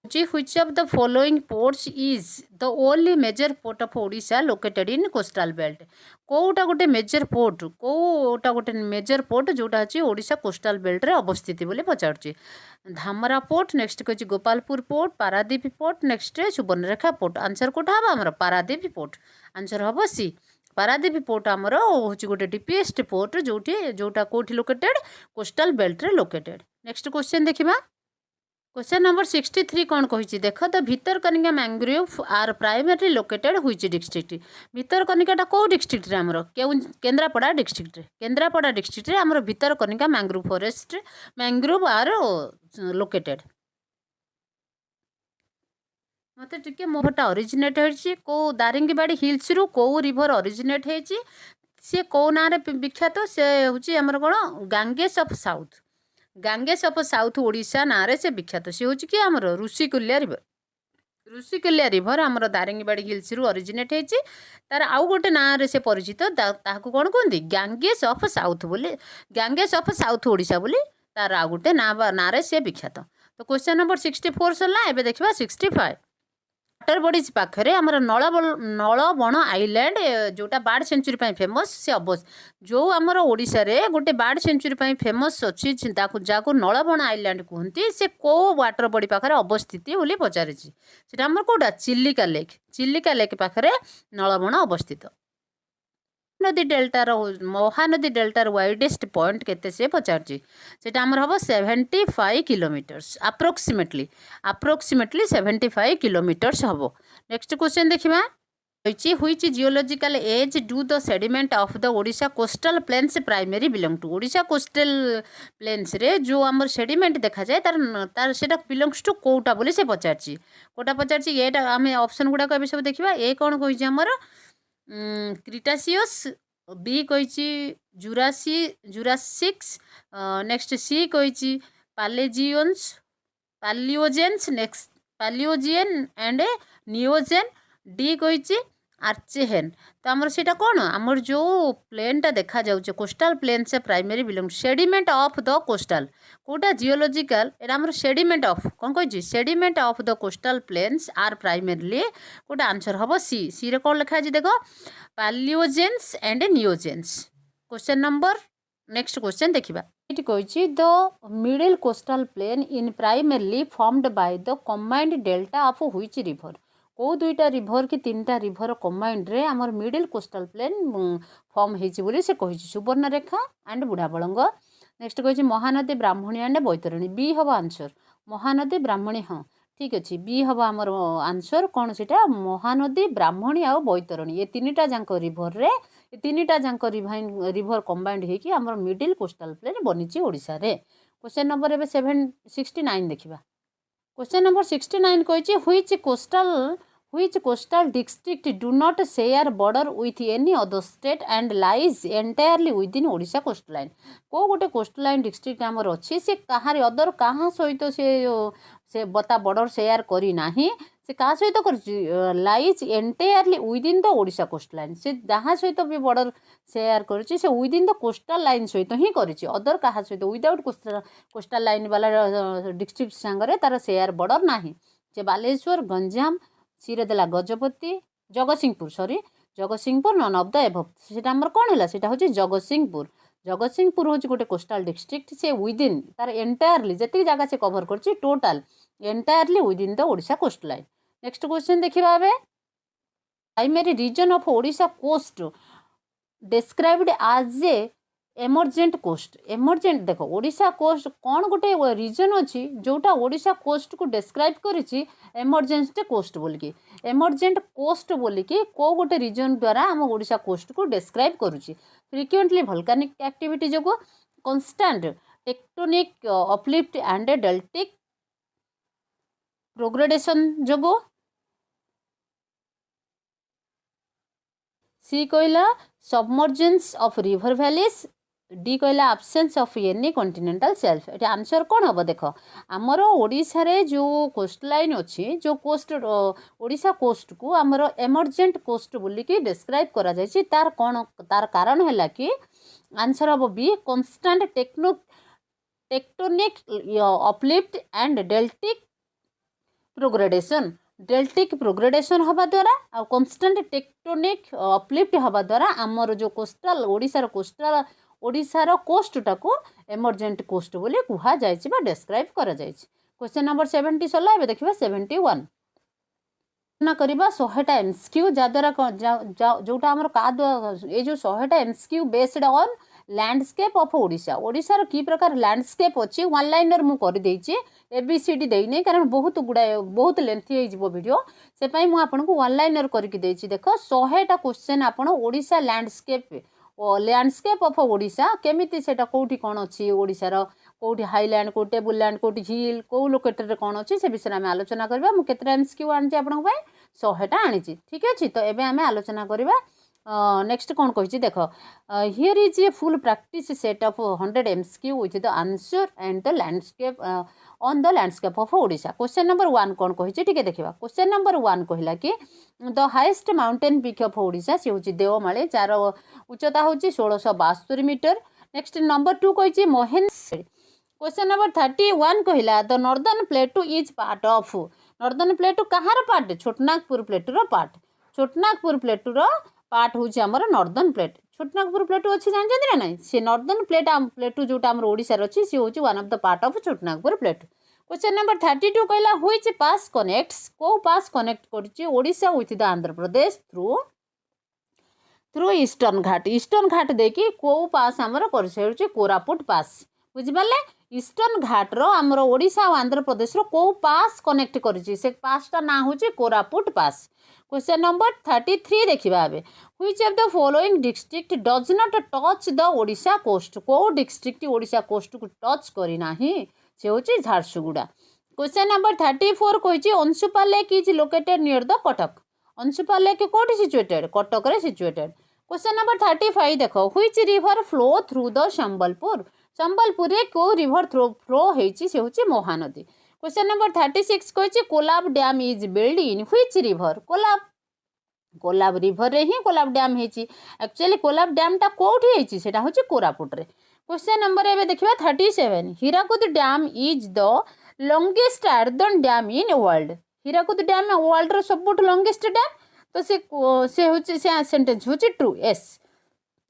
Which of the following ports is the only major port of Odisha located in coastal belt. कोटा गोटे मेजर पोर्ट कोटा गोटे मेजर पोर्ट जोटा अच्छी ओडिशा कोस्टल बेल्ट रे अवस्थित बोली पचारुची। धामरा पोर्ट नेक्स्ट कही Gopalpur port Paradip port next Subarnarekha port. Answer कोटा हम आमर पारादीप पोर्ट। आंसर हम सी पारादीप पोर्ट आमर हूँ गोटे डीपीएस्ट पोर्ट जोटा कोठी लोकेटेड कोस्टल बेल्ट रे लोकेटेड। नेक्स्ट क्वेश्चन देखिबा। क्वेश्चन नंबर 63 कौन कही देख the Bhitarkanika mangrove are primarily located which district भितरकनिकाटा कौ डिस्ट्रिक्ट रे हमर केन्द्रापड़ा डिस्ट्रिक्ट रे केन्द्रापड़ा डिस्ट्रिक्ट रे हमर Bhitarkanika mangrove forest mangrove are located मत टिके मोहटा अरिजिनेट होइछि को दारिंगबाड़ी हिल्स रु को रिवर अरिजिनेट होइछि सी को ना रे विख्यात से होछि हमर कोन Ganges of south Ganges of south Odisha ना रे से विख्यात सी होछि कि हमर ऋषिकुल्या रिभर हमर दारिंगबाड़ी हिल्स रु अरिजिनेट होइछि तार आउ गोटे ना रे से परिचित ताहाकु कोन कहंदी गांगेस ऑफ साउथ बोली गांगेस ऑफ साउथ ओडिशा बोली तार आउ गोटे ना रे से विख्यात तो क्वेश्चन नंबर 64 सरला एबे देखिबा 65 वाटर बॉडीज पाखे आमर नलबण आइलैंड जोटा बार्ड सेंचुरी फेमस से अवस्थ जो आमर ओडिशा रे गोटे बार्ड सेंचुरी फेमस अच्छी जहाँ नलबण आइलैंड कहते से को वाटर बॉडी पाखे अवस्थित बोली पचारि से कौटा चिलिका लेक पाखे नलबण अवस्थित नदी डेल्टार महानदी डेल्टार वाइडेस्ट पॉइंट केते से पचारछि सेटा हमर हबो 75 किलोमीटर्स अप्रोक्सीमेटली 75 किलोमीटर्स हबो नेक्स्ट क्वेश्चन देखिबा which geological age do the sediment of the Odisha coastal plains primary belong to Odisha coastal plains रे जो हमर सेडिमेंट देखा जाए तार तार सेटा बिलोंग्स टू कोटा बोली से पचारछि कोटा पचारछि एटा हमें ऑप्शन गुडा को सब देखिबा ए कोन कहिछि हमर क्रिटासियस बी कही जुरासिक्स नेक्स्ट सी कही पालियोजेन्स नेक्स्ट पालियोजियन एंड नियोजेन डी कही आर्चेहेन तो आमर सेटा कौन आमर जो प्लेनटा देखा जाउचे कोस्टल प्लेन से primary belong sediment of the coastal कोटा जियोलॉजिकल एटा आमर सेडिमेंट ऑफ कौन कही sediment of the coastal plains are primarily कोटा आंसर हम सी रे कौन लिखा देखो Paleogenes and Neogenes question number next question देखिबा इट कही the middle coastal plain in primarily formed by the combined delta of which river को दुईटा रिभर कि तीन टा रिभर कंबाइंड रे आमर मिडिल कोस्टल प्लेन फॉर्म होइछि बोली से कही सुवर्णरेखा एंड बुढ़ाबलंग नेक्स्ट कही महानदी ब्राह्मणी एंड बैतरणी बी हम आंसर महानदी ब्राह्मणी हाँ ठीक अच्छे बी हम आमर आंसर कौन से महानदी ब्राह्मणी आउ बैतरणी ये तीन टा जाक रिभर रे ये तीन टा जाक रिभर कंबाइंड होइकि आमर मिडिल कोस्टल प्लेन बनी ओडिशा रे क्वेश्चन नंबर एबे 769 देखिबा क्वेश्चन नंबर 69 कही which coastal district do not share border with any other state and lies entirely within Odisha coastline को गोटे कोस्टलाइन डिस्ट्रिक्ट आमर अच्छी से कहार अदर कहाँ सहित से बता बॉर्डर शेयर करी नाही से कहा सहित कर lies entirely within the Odisha coastline से जहाँ सहित भी बॉर्डर शेयर करिछि से विदिन द कोस्टल लाइन सहित ही करिछि अदर कहा सहित विदाउट कोस्टल लाइन वाला डिस्ट्रिक्ट सांगरे तार शेयर बॉर्डर नाही जे बालेश्वर गंजाम सीरेदेला Gajapati Jagatsinghpur none of the above सेटा हमर कोन होला सेटा होछि जगतसिंहपुर होछि गोटे कोस्टल डिस्ट्रिक्ट से विदिन तार एंटायरली जति जगह से कवर करछि total entirely within the Odisha coast line next question देखिबा बे primary region of Odisha coast described as a emergent coast emergent देखो ओडिशा कोस्ट कौन गोटे रीजन अच्छी जोटा ओडिशा कोस्ट को डिस्क्राइब करिछि एमर्जेंट कोस्ट बोलिकी एमर्जेंट कोस्ट बोलिकी को गोटे रीजन द्वारा आम ओडिशा कोस्ट को डिस्क्राइब करुछि फ्रिक्वेंटली वोल्केनिक एक्टिविटी जोगो constant tectonic uplift and deltaic progradation जोगो सी कहला submergence of river valleys D कहला absence of any continental shelf ये आंसर कौन हम देख आमर ओडिशा रे जो कोस्ट लाइन अच्छी जो कोस्ट ओडिशा कोस्ट को आमर एमर्जेंट कोस्ट बोलिकी डिस्क्राइब करा जायछि तार कौन तार कारण है कि आंसर हम B constant tectonic uplift and deltaic progradation deltaic progradation हवा द्वारा आ कांस्टेंट टेक्टोनिक अपलिफ्ट हवा द्वारा आमर जो कोस्टल ओडिशार कोस्टा को एमर्जेंट कोस्ट बोली कह जाए डिस्क्राइब करा जायछि क्वेश्चन नंबर 70 सरला एबे देखिबा 71 ना करबा 100टा एमसीक्यू जद्वारा जोटा हमर का ये जो 100टा MCQ based on landscape of Odisha ओडिशार की प्रकार लैंडस्केप अच्छी वन लाइनर मु कर देछि एबीसीडी देइने कारण बहुत गुड़ाए बहुत लेंथी हो वीडियो से पई मु आपनको वन लाइनर करके देछि देखो 100टा क्वेश्चन आपण ओडिशा लैंडस्केप ऑफ ओडिशा केमिति सेटा कोठी कोन अछि ओडिशार कोठी हाईलैंड को टेबल लैंड कोठी झील को लोकेटर रे कोन अछि से विषय में आलोचना करबा मु केतरा एमसीक्यू आनछि आपन पई 100टा आनिछि ठीक अछि तो एबे आमे आलोचना करबा नेक्स्ट कौन कही देख here is a full practice set of 100 MCQ with the answer and the landscape on the landscape of Odisha question number 1 कौन कही ठीक देखा क्वेश्चन नंबर 1 कहला कि the highest mountain peak of Odisha से होची देवमाली जार उच्चता होची 1672 मीटर नेक्स्ट नंबर 2 कही महेंद्र क्वेश्चन नंबर 31 कहला the northern plateau is part of northern plateau कहार पार्ट छोटनागपुर प्लेटूर पार्ट छोटनागपुर प्लेटूर पार्ट हूँ आमर नॉर्दर्न प्लेट छोटनागपुर प्लेटू अच्छी जानते ना ना सी नॉर्दर्न प्लेटू जोटा आम ओडिशार अच्छी सी हूँ one of the part of Chotanagpur plateau question number 32 कहला व्हिच पास कनेक्ट्स को पास कनेक्ट करछि Odisha with the Andhra Pradesh through Eastern Ghat देखी को पास आमर कर कोरापुट पास बुझिपारे ईस्टर्न घाट रो आमर ओडिशा और आंध्र प्रदेश रो को पास कनेक्ट करछि से पासटा ना होछि कोरापुट पास क्वेश्चन नंबर 33 देखिबा एबे which of the following district does not touch the Odisha coast को डिस्ट्रिक्ट ओडिशा कोस्ट को टच करी नाही से होछि झारसुगुड़ा क्वेश्चन नंबर 34 कहिछि Anshupa lake is located near the Cuttack Anshupa lake कोठी सिचुएटेड कटक रे सिचुएटेड क्वेश्चन नंबर 35 देखो which river flow through the Sambalpur रे को रिवर फ्लो हेछि से होछि महानदी क्वेश्चन नंबर 36 कहिछि Kolab dam is build in which river Kolab river रे ही कोलाब डैम हेछि एक्चुअली कोलाब डैम टा कोठी हेछि सेटा होछि कोरापुट रे क्वेश्चन नंबर एबे देखिबा 37 Hirakud dam is the longest earthen dam in world Hirakud dam world रो सबुठ लॉन्गेस्ट डैम तो से होछि से सेंटेंस होछि ट्रू यस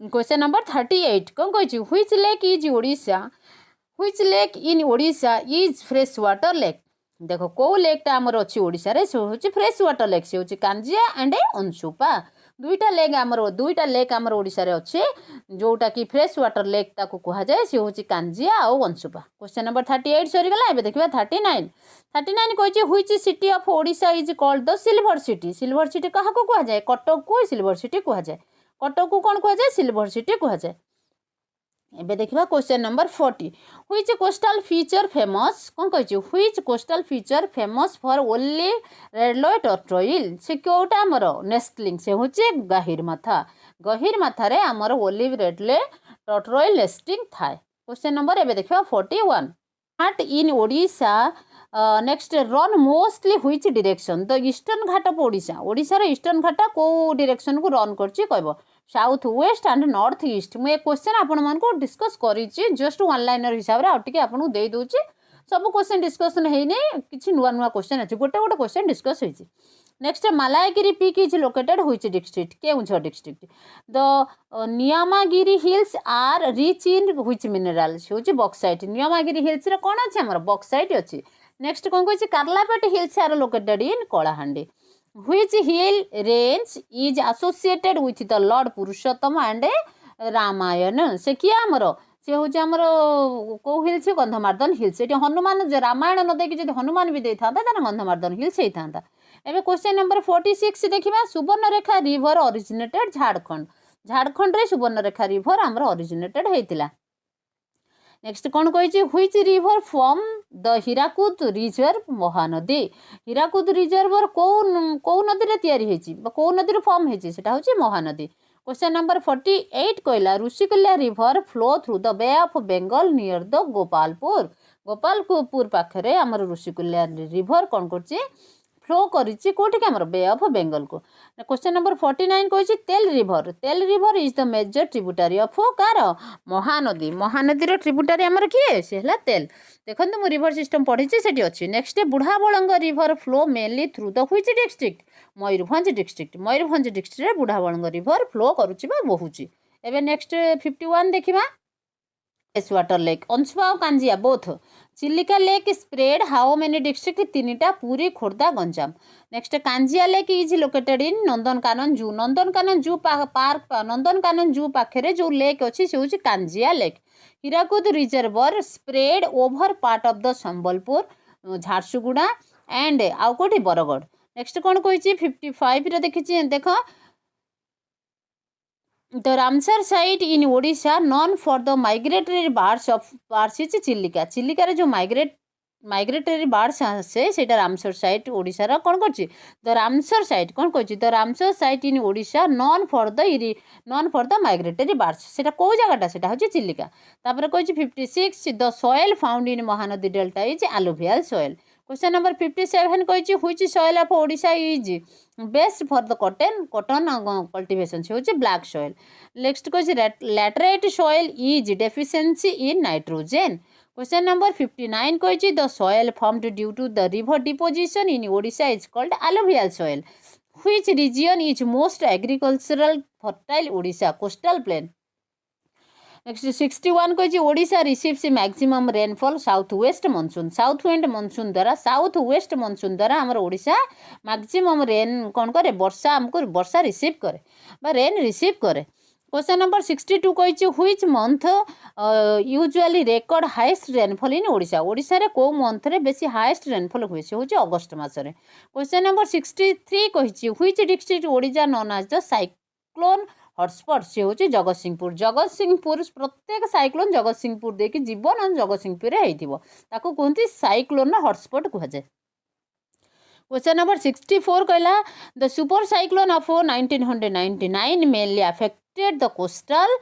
क्वेश्चन नंबर 38 कौन कहिछि which lake is Odisha which lake in Odisha is fresh water lake देखो को लेकटा आमर अच्छी ओडिशा रे से होछि फ्रेश वाटर लेक से होछि कांजिया एंड अंशुपा दुईटा लेक आमर ओडिशा रे अच्छे जोटा कि फ्रेश वाटर लेक ताको कहा जाए से होछि कांजिया और अंशुपा क्वेश्चन नंबर 38 सरी गला एबे देखिबा 39 कहिछि which city of Odisha is called the silver city कहा को कहा जाए कटक को सिल्वर सिटी कहा जाए कटक को कौन कहा जाए सिल्वर सिटी कहा जाए एबे देखिबा question number 40 which coastal feature famous कौन कहिछि which coastal feature famous for only red tortoise से कोटा हमर नेस्टलिंग से होछि गहिर माथा रे हमर ओलिव रेडले टर्टोइल नेस्टिंग थाए क्वेश्चन नंबर एबे देखिबा 41 ghat in Odisha next run mostly which direction the eastern Ghat of Odisha रे ईस्टर्न घाट को डायरेक्शन को रन करछि कहबो south west and north east मुझे क्वेश्चन आपण को डिस्कस करिछि जस्ट वन लाइनर हिसाब रे आउटिके आपन दे दोछि सब क्वेश्चन डिस्कशन हेइने किछि नुआ क्वेश्चन अछि गोटे डिस्कस होइछि next Malayagiri peak is located which district Keonjhar district the Niyamgiri hills are rich in which mineral होछि बॉक्साइट नियामागिरी हिल्स रे कोन अछि हमर बॉक्साइट अछि नेक्स्ट कोन कहिछि Karlapat hills are located in Kalahandi which hill range is associated with the lord Purushottam and Ramayana से किया हमर से होछि हमर को हिल्स गंधमार्दन हिल्स एटी हनुमान रामायण न देखि जदि हनुमान भी देई थांता त गंधमार्दन हिल्स हेई थांता एबे क्वेश्चन नंबर 46 देखिबा सुवर्णरेखा रिवर ओरिजिनेटेड झारखंड रे सुवर्णरेखा रिवर हमर ओरिजिनेटेड हेतिला नेक्स्ट कौन कही which river from the Hirakud reserve Mahanadi Hirakud reservoir कौ नदी रे तयारी हेछि कौ नदी रे फॉर्म हेछि सेटा होछि महानदी क्वेश्चन नंबर 48 कहला Rushikulya river flow through the bay of Bengal near the Gopalpur पाखरे हमर ऋषिकुल्या रिवर कौन करछि फ्लो करिछि कोठी के हमर बे ऑफ बेंगल को क्वेश्चन नंबर 49 कहिछि Tel river is the major tributary of कार महानदी रो ट्रिब्यूटरी हमर किए से हला तेल देखंतु मु रिवर सिस्टम पढिछि सेठी अछि next Budhabalang river flow mainly through the which district Mayurbhanj district रे बुढ़ाबळंग रिवर फ्लो करूछि बा बहुछि एबे नेक्स्ट 51 देखिबा फ्रेश वाटर लेक अंशुपा और Kanjia both Chilika lake spread how many district 3टा Puri Khordha Ganjam. Next Kanjia lake is located in Nandankanan zoo. Nandankanan zoo park Nandankanan जू पाखे जो लेक अच्छी से हूँ Kanjia lake. Hirakud reservoir spread over part of the Sambalpur Jharsuguda and आउ कौटी बरगढ़। नेक्स्ट कौन कही 55 देखी देख the Ramsar site in Odisha known for the migratory birds is Chilika. चिलिकार जो माइग्रेटरी बार्ड्स आसे से रामसर साइट ओडिशार कौन कर द रामसर साइट कौन कही the Ramsar site in Odisha known for the migratory birds से कौ जगटा से हूँ चिलिका। तापर कही 56 the soil found in Mahanadi delta is alluvial soil. Question number 57 कही which soil of Odisha is best for the cotton cultivation से हूँ ब्लैक सॉइल। नेक्स्ट कही laterite soil is deficiency in nitrogen. Question number 59 कही the soil formed due to the river deposition in Odisha is called alluvial soil. Which region is most agricultural fertile Odisha coastal plain. Next 61 कही Odisha receives maximum rainfall south west monsoon. South west monsoon द्वारा आमर Odisha maximum rain कौन करे वर्षा आमको वर्षा receive करे rain receive करे। क्वेश्चन नंबर 62 कही which month usually record highest rainfall in Odisha. Odisha रे को मंथ रे बेसी हाईएस्ट रेनफॉल हुए से होची अगस्त मासरे। क्वेश्चन नंबर 63 कही which district Odisha known as the cyclone hotspot से हूँ जगतसिंहपुर। जगतसिंहपुर प्रत्येक साइक्लोन जगतसिंहपुर देखिए जीवन और जगतसिंहपुर कहते साइक्लोन हॉटस्पॉट कहुए। क्वेश्चन नंबर 64 कहला the super cyclone of 1999 mainly affected the coastal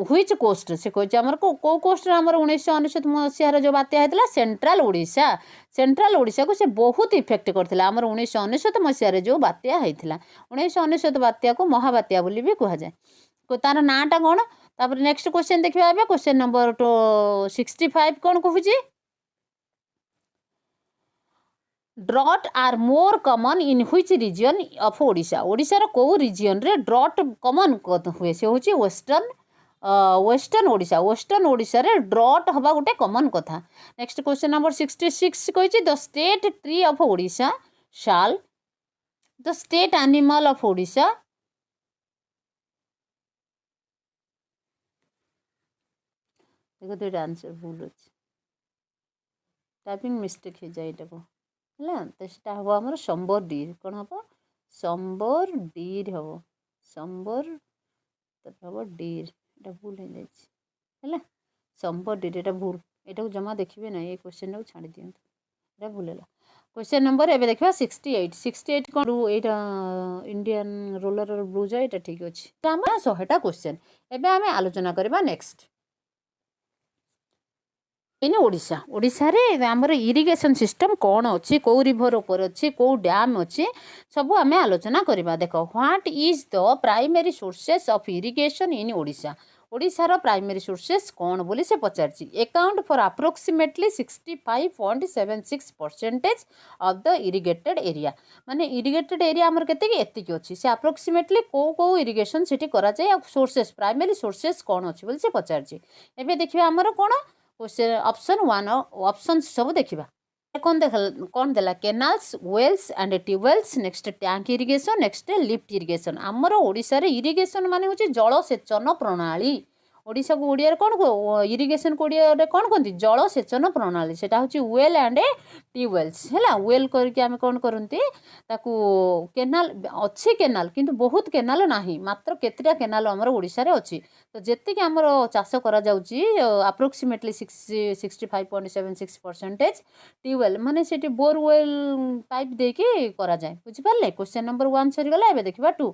which coast से कहे आमर को कोस्ट आमर 1999 मसीहार जो बात्या होता सेंट्रल ओडिशा को से बहुत इफेक्ट करता आमर 1999 मसीहार जो बात्या होता 1999 बात्या को महाबात्या बोली भी कहुए तार नाटा कौन। तापर नेक्स्ट क्वेश्चन देखा क्वेश्चन नंबर 65 कौन कहूँ drought are more common in which region of Odisha. ओडिशार को रीजन रे ड्रॉट कमन हुए से हूँ वेस्टर्न ओडिशा रे ड्रॉट हवा गोटे कमन कथा। नेक्स्ट क्वेश्चन नंबर 66 कही the state tree of Odisha shall the state animal of Odisha. देखो तो आंसर भूल अच्छे टाइपिंग मिस्टेक हो जाए है तो सीटा हम आम संबर डीर कौन हम संबर डीर हम संबर हम डीर ये भूल हो जाए संबर डीर ये भूल यहाँ जमा देखिए ना ये क्वेश्चन को छाड़ी दिखाँ ये भूल है। क्वेश्चन नंबर एवं देखा 68 कौन इंडियन रोलर ब्लू जो यहाँ ठीक अच्छे 100टा क्वेश्चन एवं आम आलोचना करवा नेक्स्ट इन ओडिशा। ओडिशा रे आमर इरिगेशन सिस्टम कौन अच्छी कौ रिवर ऊपर अच्छी कौ डैम अच्छी सब आम आलोचना करवा। देख what is the primary sources of irrigation in Odisha. ओडिशार प्राइमरी सोर्सेस कौन बोली से पचार account for approximately 65.76% of the irrigated area माने इरिगेटेड एरिया आमर केते अच्छी से अप्रोक्सीमेटली कौ इरिगेशन से कराए सोर्सेस प्राइमरी सोर्सेस कौन अच्छी बोली से पचार। एवं देखिए आमर कौन क्वेश्चन ऑप्शन 1 ऑप्शन सब देखा कौन देला canals wells and tubewells next tank irrigation next lift irrigation. आमर ओडिशा रे इरिगेशन माने होची जलसेचन प्रणाली ओडिशा को ओडिया कौन इरिगेशन को ओडिया कौन कहते जलसेचन प्रणाली से हूँ वेल एंड ट्यूबवेल्स है वेल करके आम कौन करती केनाल अच्छी केनाल किंतु बहुत केनाल ना मात्र केतेटा केनाल आमर ओडिशा रे अच्छी तो जी आमर चाष अप्रोक्सीमेटली 65.76% ट्यूबवेल माने से बोरवेल पाइप देकी कराए बुझिपारे। क्वेश्चन नंबर 1 सरीगला एवं देखा 2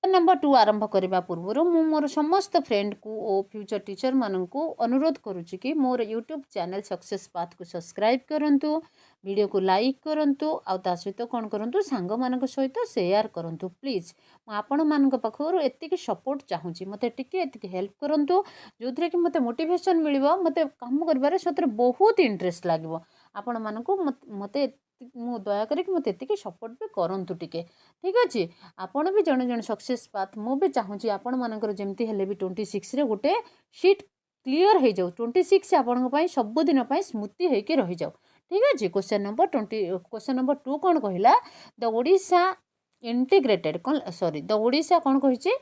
नंबर 2 आरंभ करने पूर्व मु मोर समस्त फ्रेंड को और फ्यूचर टीचर मानन को अनुरोध करुच्ची कि मोर यूट्यूब चैनल सक्सेस पाथ को सब्सक्राइब करंतु वीडियो को लाइक करंतु आ ता सहित कौन करंतु सांग मानक सहित शेयर करंतु प्लीज आपण मानक पाखर एतिक सपोर्ट चाहूँगी मते टिके एतिक हेल्प करंतु जो थरे कि मते मोटिवेशन मिलिबो मते काम करबारे सतरे बहुत इंटरेस्ट लागिवो आपण मानक मते मु दया करी मत सपोर्ट भी करंतु टिके ठीक अच्छे आपण भी जड़े जड़े सक्सेस पाथ मु भी चाहूँगी आपण मानकर जमती हेले भी 26 रे गोटे सीट क्लीयर हो जाऊ 26 आपण सबुदिन स्मृति होकर रही जाऊ ठीक अच्छे क्वेश्चन नंबर 20 क्वेश्चन नंबर 2 कौन कहला द ओडिशा इंटीग्रेटेड कौन सॉरी द ओडिशा कौन कही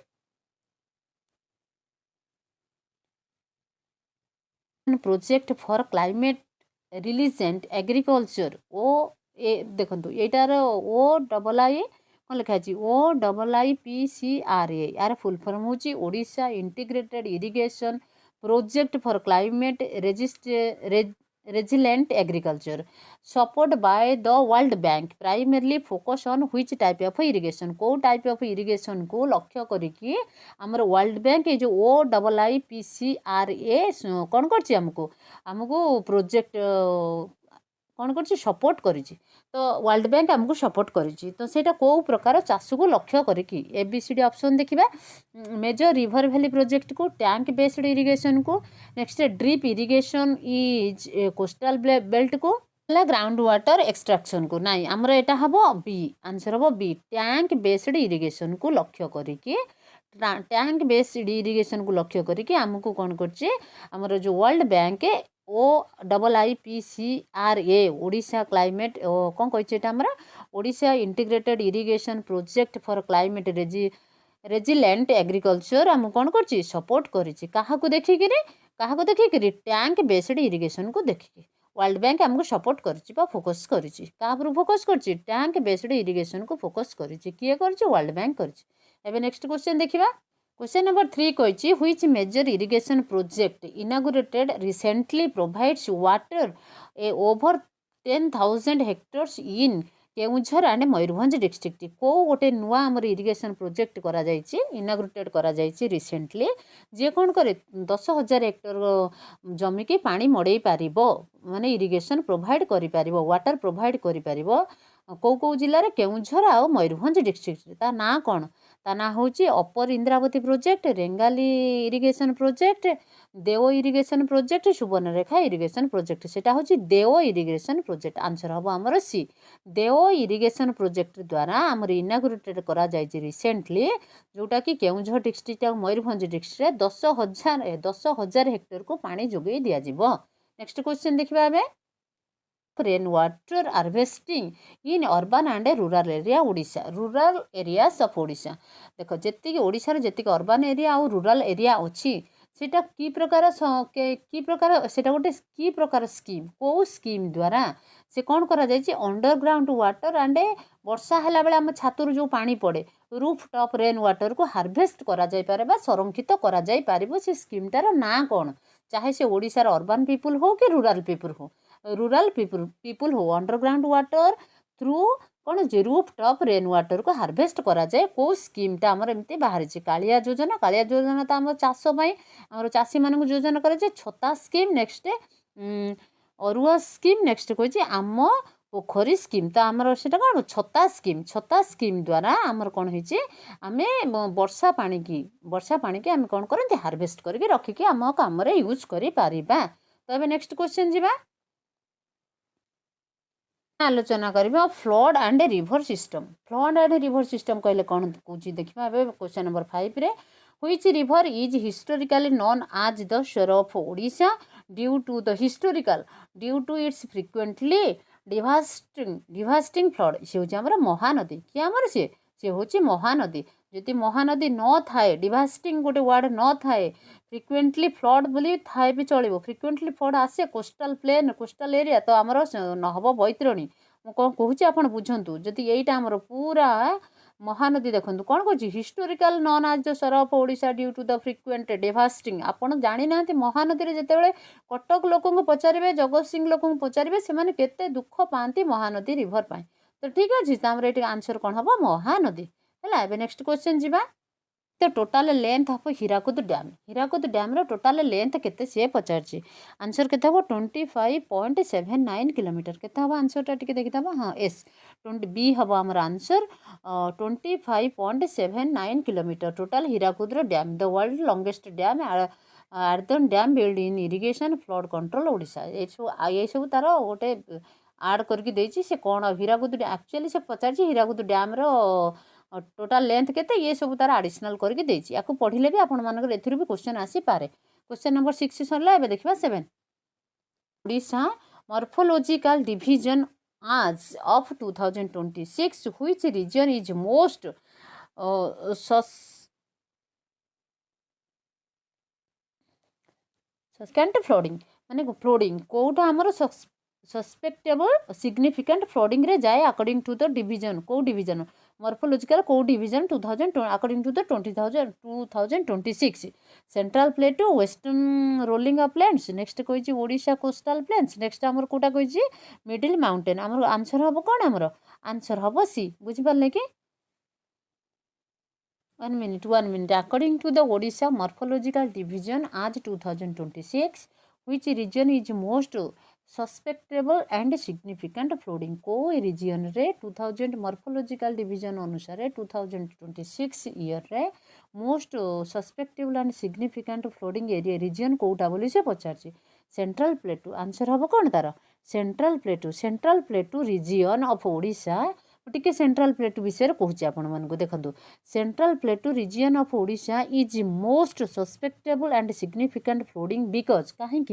project for climate resilient agriculture O A देखो यार ओ डबल आई कौन लिखाई O double I P C R A यार फुल फॉर्म हूँ Odisha integrated irrigation project for climate resilient agriculture support by the world bank primarily focus on which type of irrigation को type of irrigation को लक्ष्य करके आमर world bank ये जो ओ double I P C R A कौन कर आमको आमको प्रोजेक्ट कौन कर सपोर्ट कर तो वर्ल्ड बैंक आमको सपोर्ट कर तो सेटा को प्रकार चाष को लक्ष्य करके एबीसीडी ऑप्शन देखिबा मेजर रिवर वैली प्रोजेक्ट को टैंक बेस्ड इरिगेशन को next drip irrigation is coastal belt को ग्राउंड वाटर एक्सट्राक्शन को नाई आमर एटा हबो बी आंसर हबो बी टैंक बेस्ड इरिगेशन को लक्ष्य करके टैंक बेस्ड इरिगेशन को लक्ष्य करके आमको कौन करछे आमर जो world bank O double I P C R A Odisha climate कौन कही Odisha integrated irrigation project for climate resilient agriculture आम कौन कर सपोर्ट कर देखिक टैंक बेस्ड इरिगेशन को देखिए वर्ल्ड बैंक आमको सपोर्ट कर फोकस कर फोकस कर टैंक बेस्ड इरिगेशन को फोकस कर किए कर वर्ल्ड बैंक कर नेक्स्ट क्वेश्चन देखा क्वेश्चन नंबर 3 कही which major irrigation project inaugurated recently provides water A over 10,000 hectares in Keonjhar and Mayurbhanj district को गोटे नुआ आमर इरिगेशन प्रोजेक्ट करा इनागुरेटेड करा रिसेंटली जे कौन करे 10,000 हेक्टर जमी की पानी मड़े पार माने इरिगेशन प्रोवाइड कर वाटर प्रोवाइड कर कौ जिले केउझर आ मयूरभंज डिस्ट्रिक्ट ता ना कौन ता ना हूँ upper Indravati project Rengali irrigation project Deo irrigation project Subarnarekha irrigation project सेटा हूँ देव इरिगेशन प्रोजेक्ट आंसर हम आमर सी देव इरिगेशन प्रोजेक्ट द्वारा आमर इनागुरेटेड करा रिसेंटली जोटा कि केउझर डिस्ट्रिक्ट और मयूरभंज डिस्ट्रिक्ट 10,000 हेक्टर को पानी जोगे दिज्व नेक्स्ट क्वेश्चन देखा आम rain water harvesting in urban and rural area Odisha rural areas of Odisha देख जी ओडिशा जी अर्बन एरिया और रूरल एरिया अच्छी सेटा की प्रकार सेटा गोटे की प्रकार स्कीम को स्कीम द्वारा से कौन करा अंडरग्राउंड वाटर एंड वर्षा है बेले आम छातु जो पानी पड़े रूफ टॉप रेन वाटर को हार्वेस्ट करा संरक्षित करा से स्कीमटार ना कौन चाहे से ओडिशार अर्बन पीपुल हो कि रूरल पीपुल हो हो अंडरग्राउंड वाटर थ्रू कौन रूफ टॉप रेन वाटर को हार्वेस्ट करा जाए को स्कीमटा आमर एमती बाहरी कालिया योजना तो आम चाष आम चाषी मान योजना कर छता स्कीम नेक्स्ट अरुआ स्कीम नेक्स्ट कही आम पोखरी स्कीम तो आमर से कौन छता स्कीम द्वारा आमर कौन होमें वर्षा पानी की आम कौन करते हार्वेस्ट करके रखिकी आम कम यूज कर तो ये नेक्स्ट क्वेश्चन जी आलोचना करबा फ्लड एंड रिवर सिस्टम कहले कौन कौच देखा क्वेश्चन नंबर 5 रे which river is historically known as the sorrow of Odisha due to its frequently devastating flood से हूँ महानदी कि आमर सी हूँ महानदी जदि महानदी न थाए डिवास्टिंग गोटे वर्ड न थाए फ्रिक्वेंटली फ्लड बोली थाए भी चलो फ्रिक्वेंटली फ्लड आसे कोस्टल एरिया तो आमर नहब बैतरणी मुझे कौन कहूँ आप बुझंतु जदि यहीटा आमर पूरा महानदी देखो कौन कर historical known as the sorrow of Odisha due to the frequent devastating आपड़ जानी ना महानदी जिते कटक लोक पचारे जगत सिंह लोक पचारे से केते दुख पाती महानदी रिवर पाए तो ठीक अच्छे ये आंसर कौन हम महानदी है नेक्स्ट क्वेश्चन जी तो total length of Hirakud dam total length केते सी पचार आंसर के 25.79 किलोमीटर के आंसर टी देखी हाँ एस बी हम आमर answer 25.79 kilometre total Hirakud dam the world longest dam आर्दन dam build in irrigation flood control Odisha ये सब तार गोटे आड करके से कौन हीराकुद एक्चुअली से पचार हीराकुद डैम टोटाल लेंथ केते ये सब तार एडिशनल करके या पढ़ले भी आपण मानकर एथुरु भी क्वेश्चन आसी पारे क्वेश्चन नंबर 6 सरला एबे देखिबा 7 Odisha morphological division as of 2026 which region is most suspect flooding माने फ्लोडिंग कोटा हमर सस्पेक्टेबल सिग्निफिकेंट फ्लोडिंग रे जाए अकॉर्डिंग टू द डिवीजन को डिवीजन मॉर्फोलॉजिकल को division 2000 according to the 2026 central plateau western rolling of plains next कहिछि Odisha coastal plains next हमर कोटा कहिछि मिडिल माउंटेन हमर आंसर हबो कोन हमर आंसर हबो सी बुझि पाले कि 1 minute according to the Odisha morphological division as 2026 which region is most susceptible and significant flooding को region रे 2000 morphological division अनुसार 2026 year रे most susceptible and significant flooding area region Kota बोली से पचारछि सेंट्रल प्लेटू आंसर हबो कोन तार central plateau region of Odisha टिके सेंट्रल प्लेटू विषय कहूँ आपण मानक देखो central plateau region of Odisha is most susceptible and significant flooding because कहीं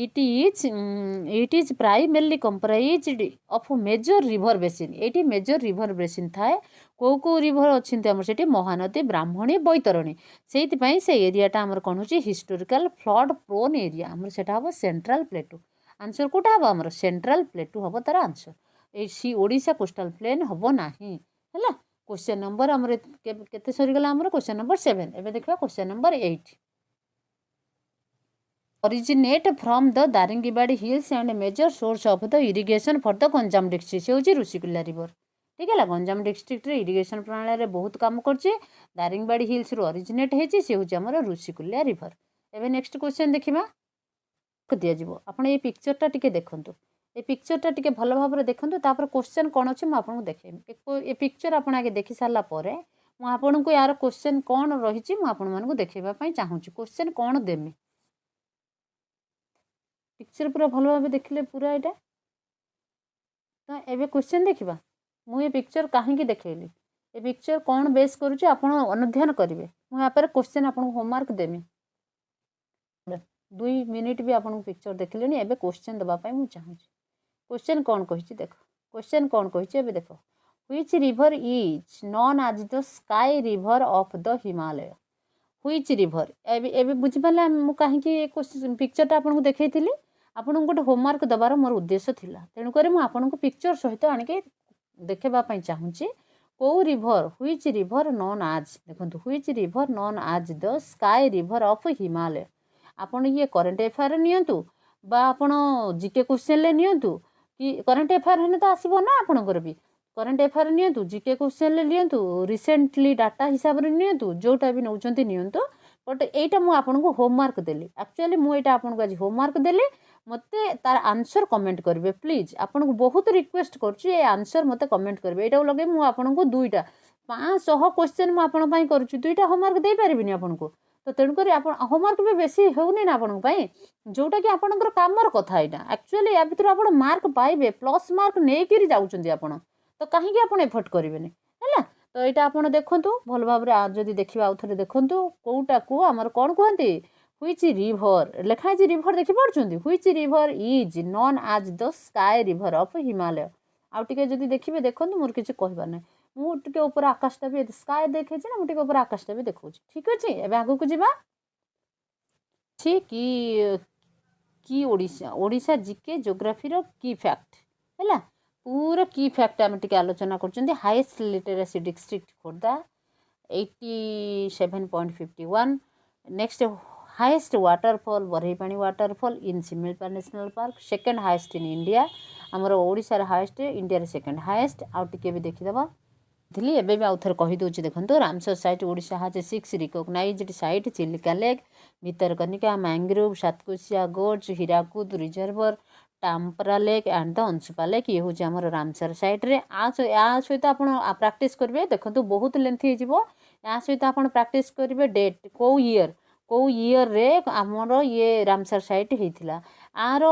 it is primarily comprised of major river basin ये मेजर रिवर बेसिन थाए कौ रिवर अच्छी आम से महानदी ब्राह्मणी बैतरणी से एरियाटा आमर कौन हो हिस्टोरिकल फ्लड प्रोन एरिया आमर से हम सेंट्रल प्लेटू आंसर कौटा हम आमर सेंट्रल प्लेटू हम तार answer C Odisha coastal plain हम ना है क्वेश्चन नंबर आमर केते सरीगला आमर क्वेश्चन नंबर 7 एबे देखबा question number 8 originate from the Daringbadi hills and major source of the irrigation for the Ganjam district से होची ऋषिकुल्या रिवर ठीक है गंजाम डिस्ट्रिक्ट रे इरिगेशन प्रणाली रे बहुत काम करछि दारिंगीबाड़ी हिल्स रो ओरिजिनेट हेछि से होची हमर ऋषिकुल्या रिवर एबे नेक्स्ट क्वेश्चन देखिबा दिया जिवो आपण ए पिक्चरटा टिके देखंतु ए पिक्चरटा टिके भल भाव देखते तापर क्वेश्चन कौन अच्छे मुझे देखेबी ए पिक्चर आप आगे देखी सारा मुझे यार क्वेश्चन कौन रही मुझे देखापी चाहूँगी क्वेश्चन कौन देमी पिक्चर पूरा भल भाव देखिले पूरा यहाँ तो एबे क्वेश्चन देखा मुझे पिक्चर कहीं देखली ए पिक्चर कौन बेस करुच्ची आप अनुध्यान करेंगे मुझे क्वेश्चन आपको होमवर्क देमी 2 मिनिट भी आपको पिक्चर देखिले एबे क्वेश्चन देवाई मुझे चाहूँगी क्वेश्चन कौन कही देख क्वेश्चन कौन कही देख which river is known as the sky river of the Himalaya which river एबे बुझी पाले मु कहीं क्वेश्चन पिक्चरटा आपको देखैथिली आपन गोटे होमवर्क देवार मोर उद्देश्य थिला तेणुक मुझे पिक्चर सहित आणिके देखेबाई चाहूँगी कौ river which river known as देखो which river known as the sky river of Himalaya आपन ये करेन्ट अफेयर नियंतु बा आपन जीके क्वेश्चन ले नियंतु कि करेन्ट अफेयर हेने तो आसब ना आपणकर भी करेन्ट अफेयर नियंतु जीके क्वेश्चन ले नियंतु रिसेंटली डाटा हिसाब रे नियंतु जोटा भी नौचंती नियंतु बट एटा मु आपनको होमवर्क देली एक्चुअली मु एटा आपनको आज होमवर्क देली मते तार आंसर कमेंट करिवे प्लीज आपनको बहुत रिक्वेस्ट करछि ए आंसर मते कमेंट करिवे एटा लगे मु आपनको दुईटा 500 क्वेश्चन मु आपन पई करछि दुईटा होमवर्क दे पारिबिनी आपनको तो तेणुक होमवर्क भी बेसी होनी ना आपण जोटा कि आपंकर कामर कथा यहाँ एक्चुअली या भर आप मार्क पाइबे प्लस मार्क नहीं जाऊँच आपण तो कहीं आप एफर्ट करेंगे है तो यहाँ आप देखूँ भल भाव जदि देखा आउ थे देखूँ कौटा को आमर कौन कहते व्हिच रिवर लिखाई रिवर देखिपुं which river is known as the sky river of Himalaya आउ टे जदि देखिए देखो मोर किसी कहबार ना मुझे ऊपर आकाशटा भी स्काई देखे ना मुझे ऊपर आकाशटा भी देखा ठीक अच्छे एवं आग को जावा कि ओडिशा जीके जोग्राफी की फैक्ट है पूरा की फैक्ट आम टे आलोचना कर highest literacy district Khordha 87.51 next highest waterfall Barehipani waterfall in Similipal national park second highest in India आमर Odisha highest India second highest आउ टिके भी देखीदबा एबे भी आउ थे कहीदे देखो Ramsar site Odisha has 6 recognized site Chilika lake Bhitarkanika mangrove Satkosia gorge Hirakud reservoir Tampara lake and the Ansupa lake ये हूँ आमर रामसर साइट रे या सहित आप प्रैक्टिस करेंगे देखो बहुत लेंथी हो या सहित आप प्रैक्टिस करेंगे डेट कौ ईयर रे आमर ये रामसर साइट होता आर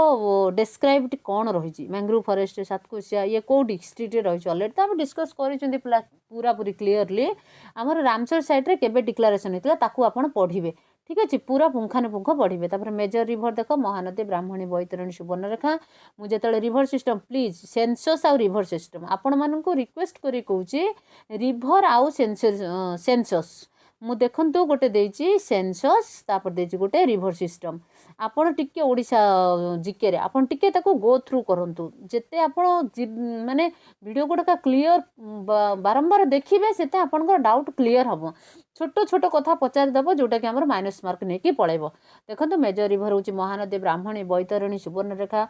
डेस्क्राइब्ड कौन रही मैंग्रोव फॉरेस्ट सातकोशिया ये कौ डिस्ट्रिक्ट रही अलरेडी तो आप डिस्कस कर पूरा पूरी क्लीयरली आमर रामसर साइट रे केबे डिक्लेरेशन होता ताकू आपण पढ़िबे ठीक अच्छे पूरा पुंखानुपुंख पढ़े। तापर मेजर रिभर देख महानदी ब्राह्मणी बैतरणी सुवर्णरेखा मुझे रिभर सिस्टम प्लीज सेंसस आउ रिभर सिस्टम आपण मानक रिक्वेस्ट करी कहूँ रिभर आउ सेंसस मु देखु गोटे देची सेंसस तापर देची गोटे रिभर सिस्टम आपण टिके ओडिशा जीके रे आपण टिके ताको गो थ्रू करंतु जेते आपण माने वीडियो गुडा क्लियर बारंबार देखिबे सेते आपनकर डाउट क्लियर हबो छोट छोट कथा पचार दबो जोटा कि हमर माइनस मार्क नेकी पळेबो। देखंतु मेजर रिभर होची महानदी ब्राह्मणी बैतरणी सुवर्णरेखा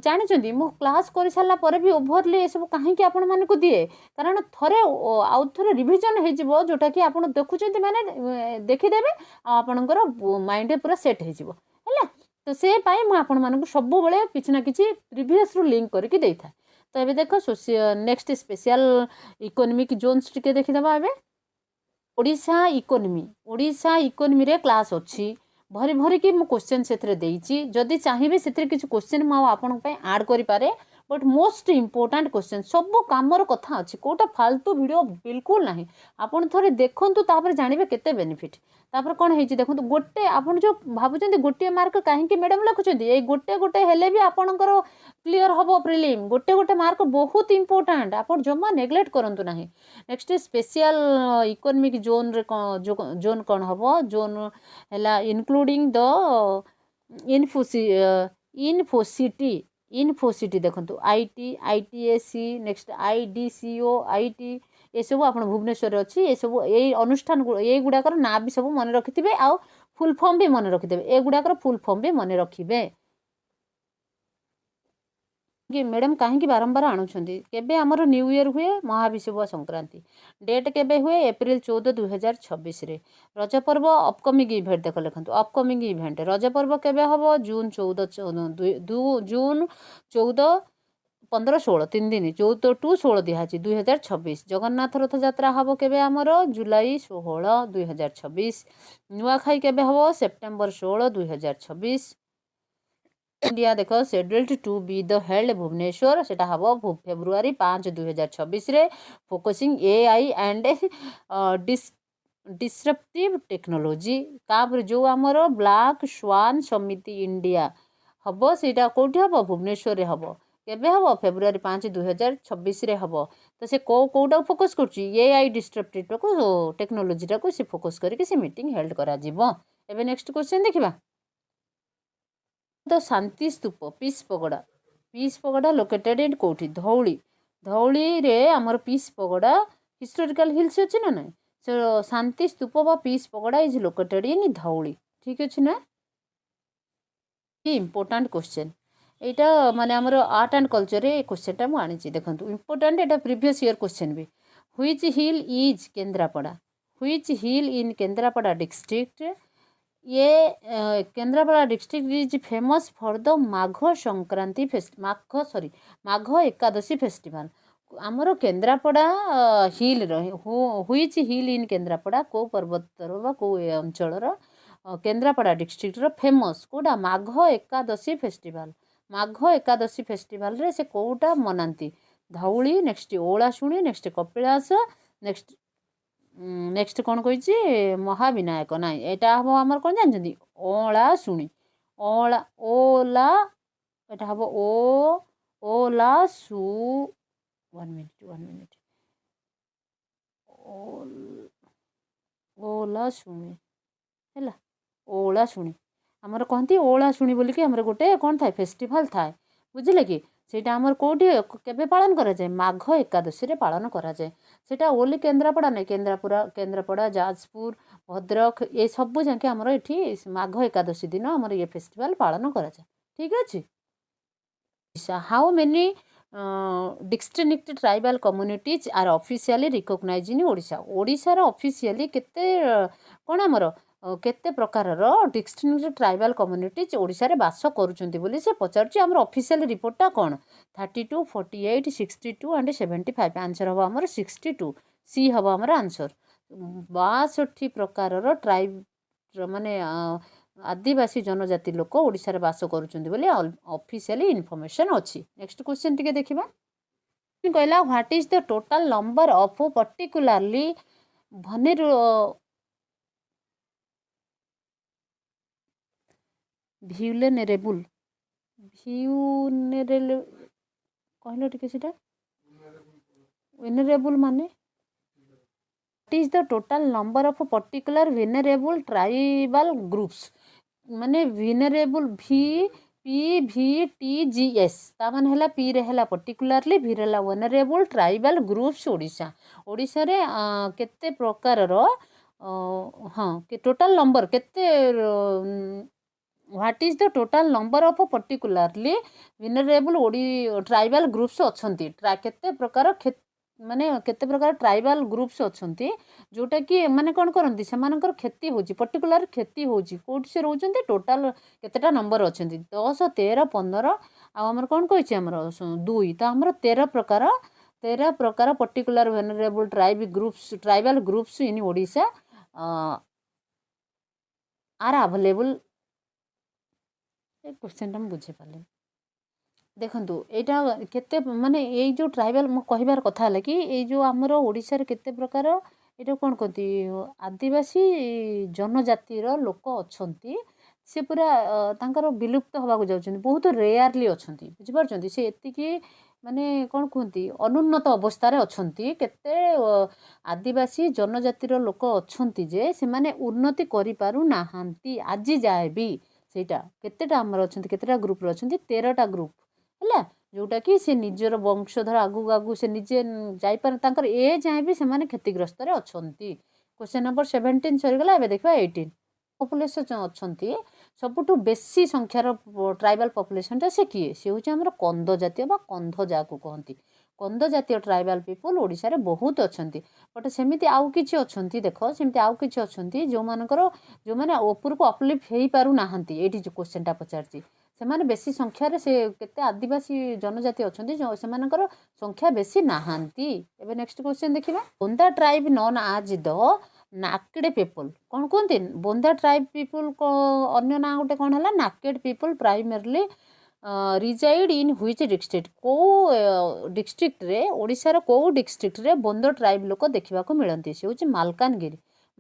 जानिचंदी मो क्लास कर सारा पर भी ओभरली ए सब काहे कि आपण मानकु दिए कारण थरे आउ थरे रिवीजन हे जिवो जोटा कि आपण देखुचंती माने देखि देबे आपनकर माइंड पूरा सेट हे जिवो हैला। तो से पाई मु आपण मानकु सब बेले किछि ना किछि प्रीवियस रु लिंक करके देई था। तो एबे देखो नेक्स्ट स्पेशल इकोनॉमिक जोन्स टिके देखि दबा। एबे ओडिशा इकोनॉमी रे क्लास अच्छी भरी भरी कि क्वेश्चन से देइछि जदि चाहिए से किसी क्वेश्चन मुझे आपण ऐड करि पारे बट मोस्ट इम्पोर्टाट क्वेश्चन सब कामर कथा अच्छी कोटा फालतू वीडियो बिल्कुल ना आपड़ थे देखूँ तापर जानवे केते बेनिफिट तापर कौन है देखो गोटे आप जो भावुं गोटे मार्क कहीं मैडम लिखुं ये गोटे गोटे हेले भी आपणकर क्लीयर हम प्रिलिम गोटे गोटे मार्क बहुत इंपोर्टाट आप जमा नेग्लेक्ट करूँ ना। नेक्स्ट स्पेशल इकोनॉमिक जोन रे जोन कौन हम जोन है इनक्लूडिंग द इनफोसिटी देखो आईटी आईटीएसी नेक्स्ट आईडीसीओ आईटी ये सब आप भुवनेश्वर अच्छी ये सब ये अनुष्ठान ये गुड़ाकर ना भी सब मन रखिथे आउ फुल फॉर्म भी मन रखिथे ए गुड़ाकर फुल फॉर्म भी मन रखिए कि मैडम कहीं बारंबार आणुंट केबे आमर न्यू ईयर हुए महाविषुव संक्रांति डेट केबे हुए एप्रिल 14 2026 रे रज पर्व अपकमिंग इवेंट देख लिखु अपकमिंग इवेंट रज पर्व केबे हम जून 14 15 16 3 दिन 14 टू 16 दिहाची 2026 जगन्नाथ रथ यात्रा हम केबे आमर जुलाई 16 2026 नुआखाई केबे हम सेप्टेम्बर 16 2026 इंडिया देख scheduled to be the held Bhubaneswar से हम फेब्रुआरी 5 2026 रे focusing AI and disruptive technology कापर जो आमर ब्लैक स्वान समिति इंडिया हम सीटा कौटी हम भुवनेश्वर हम केबे हम फेब्रुआरी 5 2026 रे हम तो से कौटा फोकस कर डिस्ट्रप्टिव टेक्नोलॉजी को से फोकस करके मीटिंग हेल्ड करा जीवो। एबे नेक्स्ट क्वेश्चन देखिबा तो Shanti Stupa peace pagoda located in कौटी धौली धौली रे आमर पीस पगोड़ा हिस्टोरिकल हिल्स अच्छी ना ना सो शांति स्तूप बा peace pagoda is located in Dhauli ठीक अच्छे ना। इम्पोर्टाट क्वेश्चन यहाँ माने आमर आर्ट एंड कल्चर रे क्वेश्चन मुझे आनी देखो इम्पोर्टाट यहाँ प्रीवियस ईयर क्वेश्चन भी which hill is Kendrapara which hill in Kendrapara district ये Kendrapara district is famous for the Magha Sankranti Magha Ekadashi festival आमर Kendrapara hill which hill in Kendrapara को पर्वतर को अंचल केन्द्रापड़ा डिस्ट्रिक्ट फेमस कोटा माघ एकादशी फेस्टिवल रे से कोटा मनाती Dhauli next Olasuni next Kapilas next कौन कही महाविनायक ना यहाँ हम आम कौन जानते ओलाशुणी ओला यहाँ हम ओलाशु 1 मिनिट ओलाशुणी है ओलाशुणी आमर कहती ओलाशुणी बोलिकी आमर गोटे कौन थाए फेस्टिवल थाए बुझे कि सेटा आमर कोठी केबे पालन करा जाए माघ एकादशी रे पालन करा जाए सेटा ओनली केन्द्रापड़ा नहीं केन्द्रापड़ा जाजपुर भद्रक ये सब जाके आमर एठी माघ एकादशी दिन आमर ये फेस्टिवल पालन करा जाए ठीक अच्छे। How many district tribal communities are officially recognize in Odisha Odisha रो ऑफिशियली केते कौन आमर केते प्रकार डिस्ट्रिक्ट ट्राइबल कम्युनिटीज ओडिशा रे बास करुचंती बोली से पचारुची हमर ऑफिशियल रिपोर्टटा कौन 32 48 62 एंड 75 आंसर हम हमर 62 सी हम हमर आंसर 62 प्रकार ट्राइब माने आदिवासी जनजाति लोक ओडिशा रे बास करुचंती बोली ऑफिशियली इन्फॉर्मेशन अछि। नेक्स्ट क्वेश्चन टिके देखिबा कहला what is the total number of particularly vulnerable ଭ୍ୟୁନେରେଲ କହିଲ ଟିକେ ସେଇଟା vulnerable ମାନେ what is the total number of particular vulnerable tribal groups ମାନେ vulnerable PVTGS ତା ମାନେ ହେଲା P ରେ ହେଲା particularly V ରେ ହେଲା vulnerable tribal groups ଓଡ଼ିଶା ରେ କେତେ ପ୍ରକାରର ହଁ ଟୋଟାଲ ନମ୍ବର କେତେ what is the total number of particularly vulnerable tribal groups ଅଛନ୍ତି କେତେ ପ୍ରକାର ମାନେ କେତେ ପ୍ରକାର ଟ୍ରାଇବାଲ ଗ୍ରୁପ୍ସ ଅଛନ୍ତି ଯୋଉଟା କି ମାନେ କ'ଣ କରନ୍ତି ସେମାନଙ୍କର କ୍ଷତି ହେଉଛି ପର୍ଟିକୁଲାର କ୍ଷତି ହେଉଛି କୋଉଠି ସେ ରହୁଛନ୍ତି ଟୋଟାଲ କେତେଟା ନମ୍ବର ଅଛନ୍ତି 10 13 15 ଆଉ ଆମର କ'ଣ କହିଛି ଆମର 2 ତ ଆମର 13 ପ୍ରକାର particular vulnerable tribal groups in Odisha are available ଏ କ୍ୱେଶ୍ଚନଟା ମୁଁ ବୁଝିପାରିଲି ଦେଖନ୍ତୁ ଏଇଟା କେତେ ମାନେ ଏଇ ଯେଉଁ ଟ୍ରାଇବାଲ ମୁଁ କହିବାର କଥା ହେଲା କି ଏଇ ଯେଉଁ ଆମର ଓଡ଼ିଶାରେ କେତେ ପ୍ରକାର ଏଇଟା କ'ଣ କହନ୍ତି ଆଦିବାସୀ ଜନଜାତିର ଲୋକ ଅଛନ୍ତି ସେ ପୁରା ତାଙ୍କର ବିଲୁପ୍ତ ହେବାକୁ ଯାଉଛନ୍ତି ବହୁତ ରେୟାରଲି ଅଛନ୍ତି ବୁଝିପାରୁଛନ୍ତି ସେ ଏତିକି ମାନେ କ'ଣ କୁହନ୍ତି ଅନୁନ୍ନତ ଅବସ୍ଥାରେ ଅଛନ୍ତି କେତେ ଆଦିବାସୀ ଜନଜାତିର ଲୋକ ଅଛନ୍ତି ଯେ ସେମାନେ ଉନ୍ନତି କରିପାରୁନାହାନ୍ତି ଆଜି ଯାଏ ବି ସେଇଟା କେତେଟା ଆମର ଅଛନ୍ତି କେତେଟା ଗ୍ରୁପ୍ରେ ଅଛନ୍ତି 13ଟା ଗ୍ରୁପ୍ ହେଲା ଯୋଉଟା କି ସେ ନିଜର ବଂଶଧର ଆଗକୁ ସେ ନିଜେ ଯାଇପାର ତାଙ୍କର ଏ ଯାଏଁ ବି ସେମାନେ କ୍ଷତିଗ୍ରସ୍ତରେ ଅଛନ୍ତି କ୍ୱେଶ୍ଚନ ନମ୍ବର 17 ସରିଗଲା ଏବେ ଦେଖିବା 18 ପପୁଲେସନ ଅଛନ୍ତି ସବୁଠୁ ବେଶୀ ସଂଖ୍ୟାର ଟ୍ରାଇବାଲ ପପୁଲେସନଟା ସେ କିଏ ସେ ହେଉଛି ଆମର କନ୍ଧ ଜାତୀୟ ବା କନ୍ଧ ଯାହାକୁ କହନ୍ତି କନ୍ଧ ଜାତୀୟ ଟ୍ରାଇବାଲ ପିପୁଲ ଓଡ଼ିଶାରେ ବହୁତ ଅଛନ୍ତି ବଟ୍ ସେମିତି ଆଉ କିଛି ଅଛନ୍ତି ଦେଖ ସେମିତି ଆଉ କିଛି ଅଛନ୍ତି ଯେଉଁମାନେ ଉପରକୁ ଅପଲିଫ୍ଟ ହେଇପାରୁନାହାନ୍ତି ଏଇଠି ଯେଉଁ କ୍ୱେଶ୍ଚନଟା ପଚାରିଛି ସେମାନେ ବେଶୀ ସଂଖ୍ୟାରେ ସେ କେତେ ଆଦିବାସୀ ଜନଜାତି ଅଛନ୍ତି ସେମାନଙ୍କର ସଂଖ୍ୟା ବେଶୀ ନାହାନ୍ତି ଏବେ ନେକ୍ସଟ କ୍ୱେଶ୍ଚନ ଦେଖିବା ବୋନ୍ଦା ଟ୍ରାଇବ୍ ନନ୍ ଆଜ୍ ଦ ନାକେଡ୍ ପିପୁଲ କ'ଣ କୁହନ୍ତି ବୋନ୍ଦା ଟ୍ରାଇବ୍ ପିପୁଲ ଅନ୍ୟ ନାଁ ଗୋଟେ କ'ଣ ହେଲା ନାକେଡ୍ ପିପୁଲ ପ୍ରାଇମେରଲି ରିଜାଇଡ୍ ଇନ୍ ହୁଇଚ୍ ଡିଷ୍ଟ୍ରିକ୍ଟ କେଉଁ ଡିଷ୍ଟ୍ରିକ୍ଟରେ ଓଡ଼ିଶାର କେଉଁ ଡିଷ୍ଟ୍ରିକ୍ଟରେ ବୋନ୍ଦା ଟ୍ରାଇବ୍ ଲୋକ ଦେଖିବାକୁ ମିଳନ୍ତି ସେ ହେଉଛି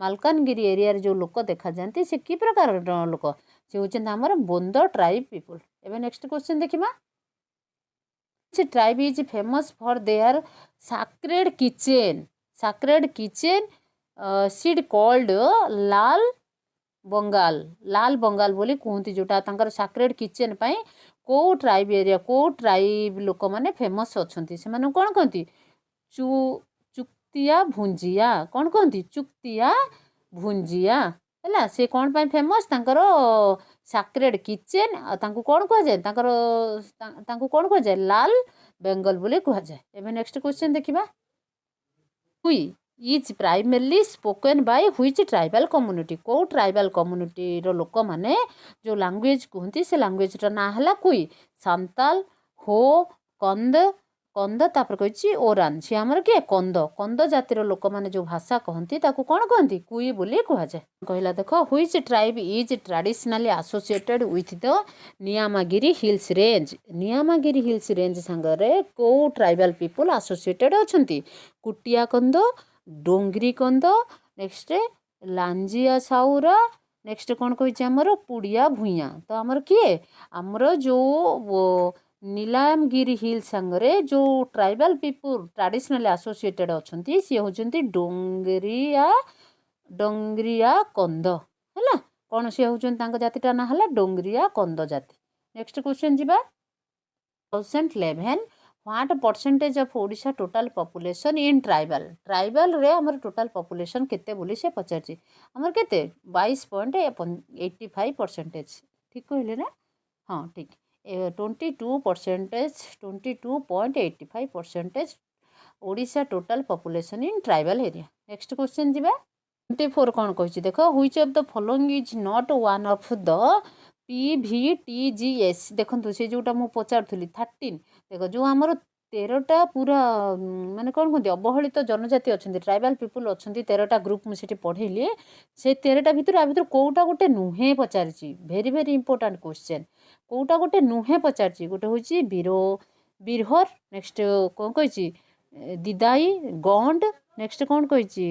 ମାଲକାନଗିରି ଏରିଆରେ ଯେଉଁ ଲୋକ ଦେଖାଯାଆନ୍ତି ସେ କି ପ୍ରକାରର ଲୋକ ସେ ହେଉଛନ୍ତି ଆମର ବୋନ୍ଦା ଟ୍ରାଇବ୍ ପିପୁଲ ଏବେ ନେକ୍ସଟ କ୍ୱେଶ୍ଚନ ଦେଖିବା tribe is famous for their sacred kitchen seed called ଲାଲ ବଙ୍ଗାଲ ବୋଲି କୁହନ୍ତି ଯୋଉଟା ତାଙ୍କର ସାକ୍ରେଡ୍ କିଚେନ୍ ପାଇଁ କେଉଁ ଟ୍ରାଇବ୍ ଲୋକମାନେ ଫେମସ୍ ଅଛନ୍ତି ସେମାନଙ୍କୁ କ'ଣ କହନ୍ତି ଚୁକ୍ତିଆ ଭୁଞ୍ଜିଆ କ'ଣ କହନ୍ତି ଚୁକ୍ତିଆ ଭୁଞ୍ଜିଆ ହେଲା ସେ କ'ଣ ପାଇଁ ଫେମସ୍ ତାଙ୍କର ସାକ୍ରେଡ୍ କିଚେନ୍ ଆଉ ତାଙ୍କୁ କ'ଣ କୁହାଯାଏ ତାଙ୍କୁ କ'ଣ କୁହାଯାଏ ଲାଲ ବେଙ୍ଗଲ ବୋଲି କୁହାଯାଏ ଏବେ ନେକ୍ସଟ କ୍ୱେଶ୍ଚନ ଦେଖିବା who is primarily spoken by which tribal community କେଉଁ ଟ୍ରାଇବାଲ କମ୍ୟୁନିଟିର ଲୋକମାନେ ଯେଉଁ ଲାଙ୍ଗୁଏଜ କୁହନ୍ତି ସେ ଲାଙ୍ଗୁଏଜର ନାଁ ହେଲା କୁଇ ସାନ୍ତାଲ ହୋ କନ୍ଦ ତାପରେ କହିଛି ଓରାନ୍ ସିଏ ଆମର କିଏ କନ୍ଦ ଜାତିର ଲୋକମାନେ ଯେଉଁ ଭାଷା କହନ୍ତି ତାକୁ କ'ଣ କହନ୍ତି କୁଇ ବୋଲି କୁହାଯାଏ କହିଲା ଦେଖ which tribe is traditionally associated with the Niyamgiri hills range ସାଙ୍ଗରେ କେଉଁ ଟ୍ରାଇବାଲ ପିପୁଲ ଆସୋସିଏଟେଡ୍ ଅଛନ୍ତି କୁଟିଆ କନ୍ଦ ଡୋଙ୍ଗରି କନ୍ଦ ନେକ୍ସଟ ଲାଞ୍ଜିଆ ସାଉରା ନେକ୍ସଟ କ'ଣ କହିଛି ଆମର ପୁଡ଼ିଆ ଭୂଇଁଆ ତ ଆମର କିଏ ଆମର ଯେଉଁ ନୀଲାମଗିରି ହିଲ୍ ସାଙ୍ଗରେ ଯେଉଁ ଟ୍ରାଇବାଲ ପିପୁଲ ଟ୍ରାଡିସନାଲି ଆସୋସିଏଟେଡ୍ ଅଛନ୍ତି ସିଏ ହେଉଛନ୍ତି ଡୋଙ୍ଗରିଆ କନ୍ଦ ହେଲା କ'ଣ ସିଏ ହେଉଛନ୍ତି ତାଙ୍କ ଜାତିଟା ନାଁ ହେଲା ଡୋଙ୍ଗରିଆ କନ୍ଦ ଜାତି ନେକ୍ସଟ କ୍ୱେଶ୍ଚନ ଯିବା 2011 what percentage of Odisha total population in ଟ୍ରାଇବାଲରେ ଆମର ଟୋଟାଲ ପପୁଲେସନ୍ କେତେ ବୋଲି ସେ ପଚାରିଛି ଆମର କେତେ 22.85% ଠିକ୍ କହିଲେ ନା ହଁ ଠିକ୍ 22.85% Odisha total population in tribal area next question ଯିବା 24 କ'ଣ କହିଛି ଦେଖ which of the following is not one of the PVTGS ଦେଖନ୍ତୁ ସେ ଯେଉଁଟା ମୁଁ ପଚାରୁଥିଲି 13 ଦେଖ ଯେଉଁ ଆମର 13ଟା ପୁରା ମାନେ କ'ଣ କୁହନ୍ତି ଅବହେଳିତ ଜନଜାତି ଅଛନ୍ତି ଟ୍ରାଇବାଲ ପିପୁଲ ଅଛନ୍ତି 13ଟା ଗ୍ରୁପ୍ ମୁଁ ସେଠି ପଢ଼େଇଲି ସେ 13ଟା ଭିତରୁ କେଉଁଟା ଗୋଟେ ନୁହେଁ ପଚାରିଛି ଭେରି ଭେରି ଇମ୍ପୋର୍ଟାଣ୍ଟ କ୍ୱେଶ୍ଚନ କେଉଁଟା ଗୋଟେ ନୁହେଁ ପଚାରିଛି ଗୋଟେ ହେଉଛି ବିରହର ନେକ୍ସଟ କ'ଣ କହିଛି ଦିଦାଇ ଗଣ୍ଡ ନେକ୍ସଟ କ'ଣ କହିଛି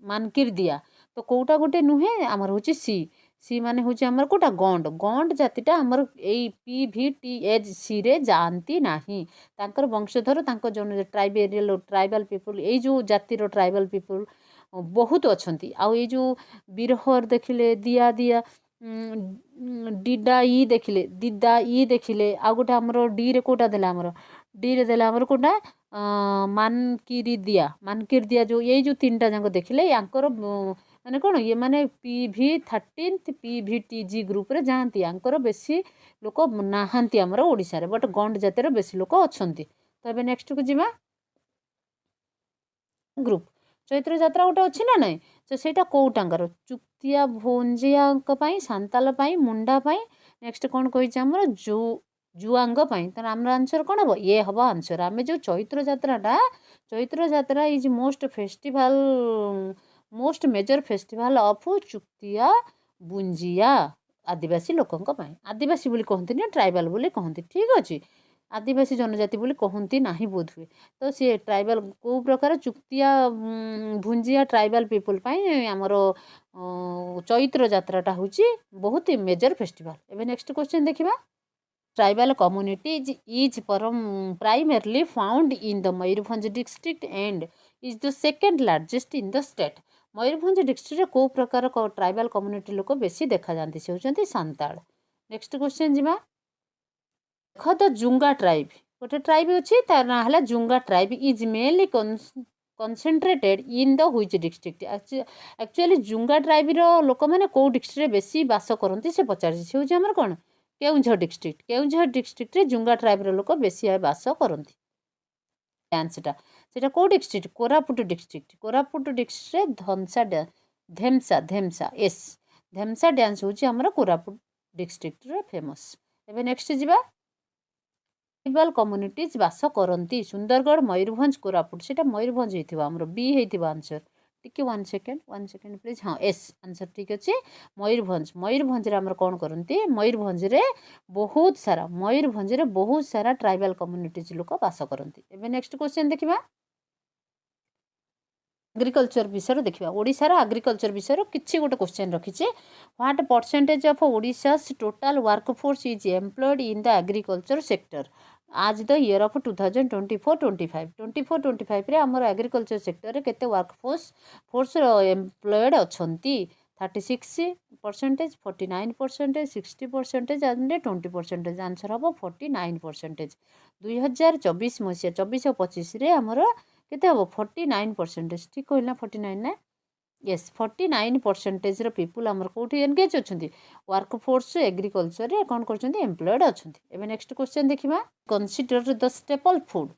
ମାନକିର ଦିଆ ତ କେଉଁଟା ଗୋଟେ ନୁହେଁ ଆମର ହେଉଛି ସି सी माने हूँ आमर कोटा गंड गंड जातिटा आमर PVTHC रे जाती नाही तांकर वंशधर तांकर जन ट्राइबल पीपुल ये जो जातिर ट्राइबल पीपुल बहुत अच्छी आउ ये जो बिरहर देखिले दिया दिया डिडा ई देखिले दिदा ई देखिले आ गोटे आमर डी रे कोटा देला आमर डी रे देला आमर कोटा मानकिर दिया जो ये जो तीन टा जाक देखिले यांकर माने कौन ये माने PV13 PVTG ग्रुप रे जाती यांकर बेसी लोक नाहांती आमर ओडिसा रे बट गंड जातिर बेसी लोक अछंती। तो एबे नेक्स्ट को जिमा ग्रुप चैत्र जात्रा गोटे अच्छी ना नाई तो ସେଇଟା କୋଉଟାଙ୍କର ଚୁକ୍ତିଆ ଭୋଞ୍ଜିଆଙ୍କ ପାଇଁ ସାନ୍ତାଳ ପାଇଁ ମୁଣ୍ଡା ପାଇଁ ନେକ୍ସଟ କ'ଣ କହିଛି ଆମର ଜୁଆଙ୍ଗ ପାଇଁ ତାର ଆମର ଆନ୍ସର କ'ଣ ହେବ ଏ ହେବ ଆନ୍ସର। ଆମେ ଯେଉଁ Chaitra Yatra is most major festival of Chuktia Bhunjia ଆଦିବାସୀ ଲୋକଙ୍କ ପାଇଁ। ଆଦିବାସୀ ବୋଲି କହନ୍ତିନି ଟ୍ରାଇବାଲ ବୋଲି କହନ୍ତି ଠିକ୍ ଅଛି। आदिवासी जनजाति बोली कहती ना बोध हुए तो सी ट्राइबल कौ प्रकार चुक्तिया भुंजिया ट्राइबल पीपुल आमर चैत्र जात्राटा हूँ बहुत मेजर फेस्टिवल। एवं नेक्स्ट क्वेश्चन देखा tribal community is primarily found in the Mayurbhanj district and is the second largest in the state. Mayurbhanj district कौ प्रकार ट्राइबल कम्युनिटी लोक बेसी देखा जाती से होती सांताड़। नेक्स्ट क्वेश्चन जीवा देख द जुंगा ट्राइब गोटे ट्राइब अच्छी तार ना है Juang tribe is mainly concentrated in the which district. Actually Juang tribe लोक मैंने कौ डिस्ट्रिक्ट बेसी बास करती से पचार से हूँ आमर कौन केउझर डिस्ट्रिक्ट रे जुंगा ट्राइब लोक बेसी बास करती। डांसटा से कौ डिस्ट्रिक्ट कोरापुट डिस्ट्रिक्ट रे धेमसा एस धेमसा डांस हूँ आमर कोरापुट डिस्ट्रिक्ट रे फेमस। एबे नेक्स्ट जीवा ट्राइबल कम्युनिटीज बास करती सुंदरगढ़ मयूरभंज कोरापुट से मयूरभंज होता आमर बी होता आंसर टिके वन सेकेंड प्लीज हाँ एस आंसर ठीक अच्छे मयूरभंज आमर कौन करती मयूरभंज बहुत सारा ट्राइबल कम्युनिटीज लोक बास करती। एबे नेक्स्ट क्वेश्चन देखा एग्रीकल्चर विषय देखा ओडिशार एग्रीकल्चर विषय किसी गोटे क्वेश्चन रखीचे what percentage of Odisha's total workforce is employed in the agriculture sector as the year of 2024-25 रे आमर एग्रीकल्चर सेक्टर रे केते वर्कफोर्स एम्प्लॉयड अच्छी 36%, 49%, 60% एंड 20% आंसर हम 49%। 2024 मसीहा 24-25 रे आमर केते हम 49% ठीक कहना 49 ना यस 49% पीपुल आमर कौटी एनगेज अच्छा वर्कफोर्स एग्रीकल्चर रे कौन कर एम्प्लॉयड अच्छा। एवं नेक्स्ट क्वेश्चन देखा consider the staple food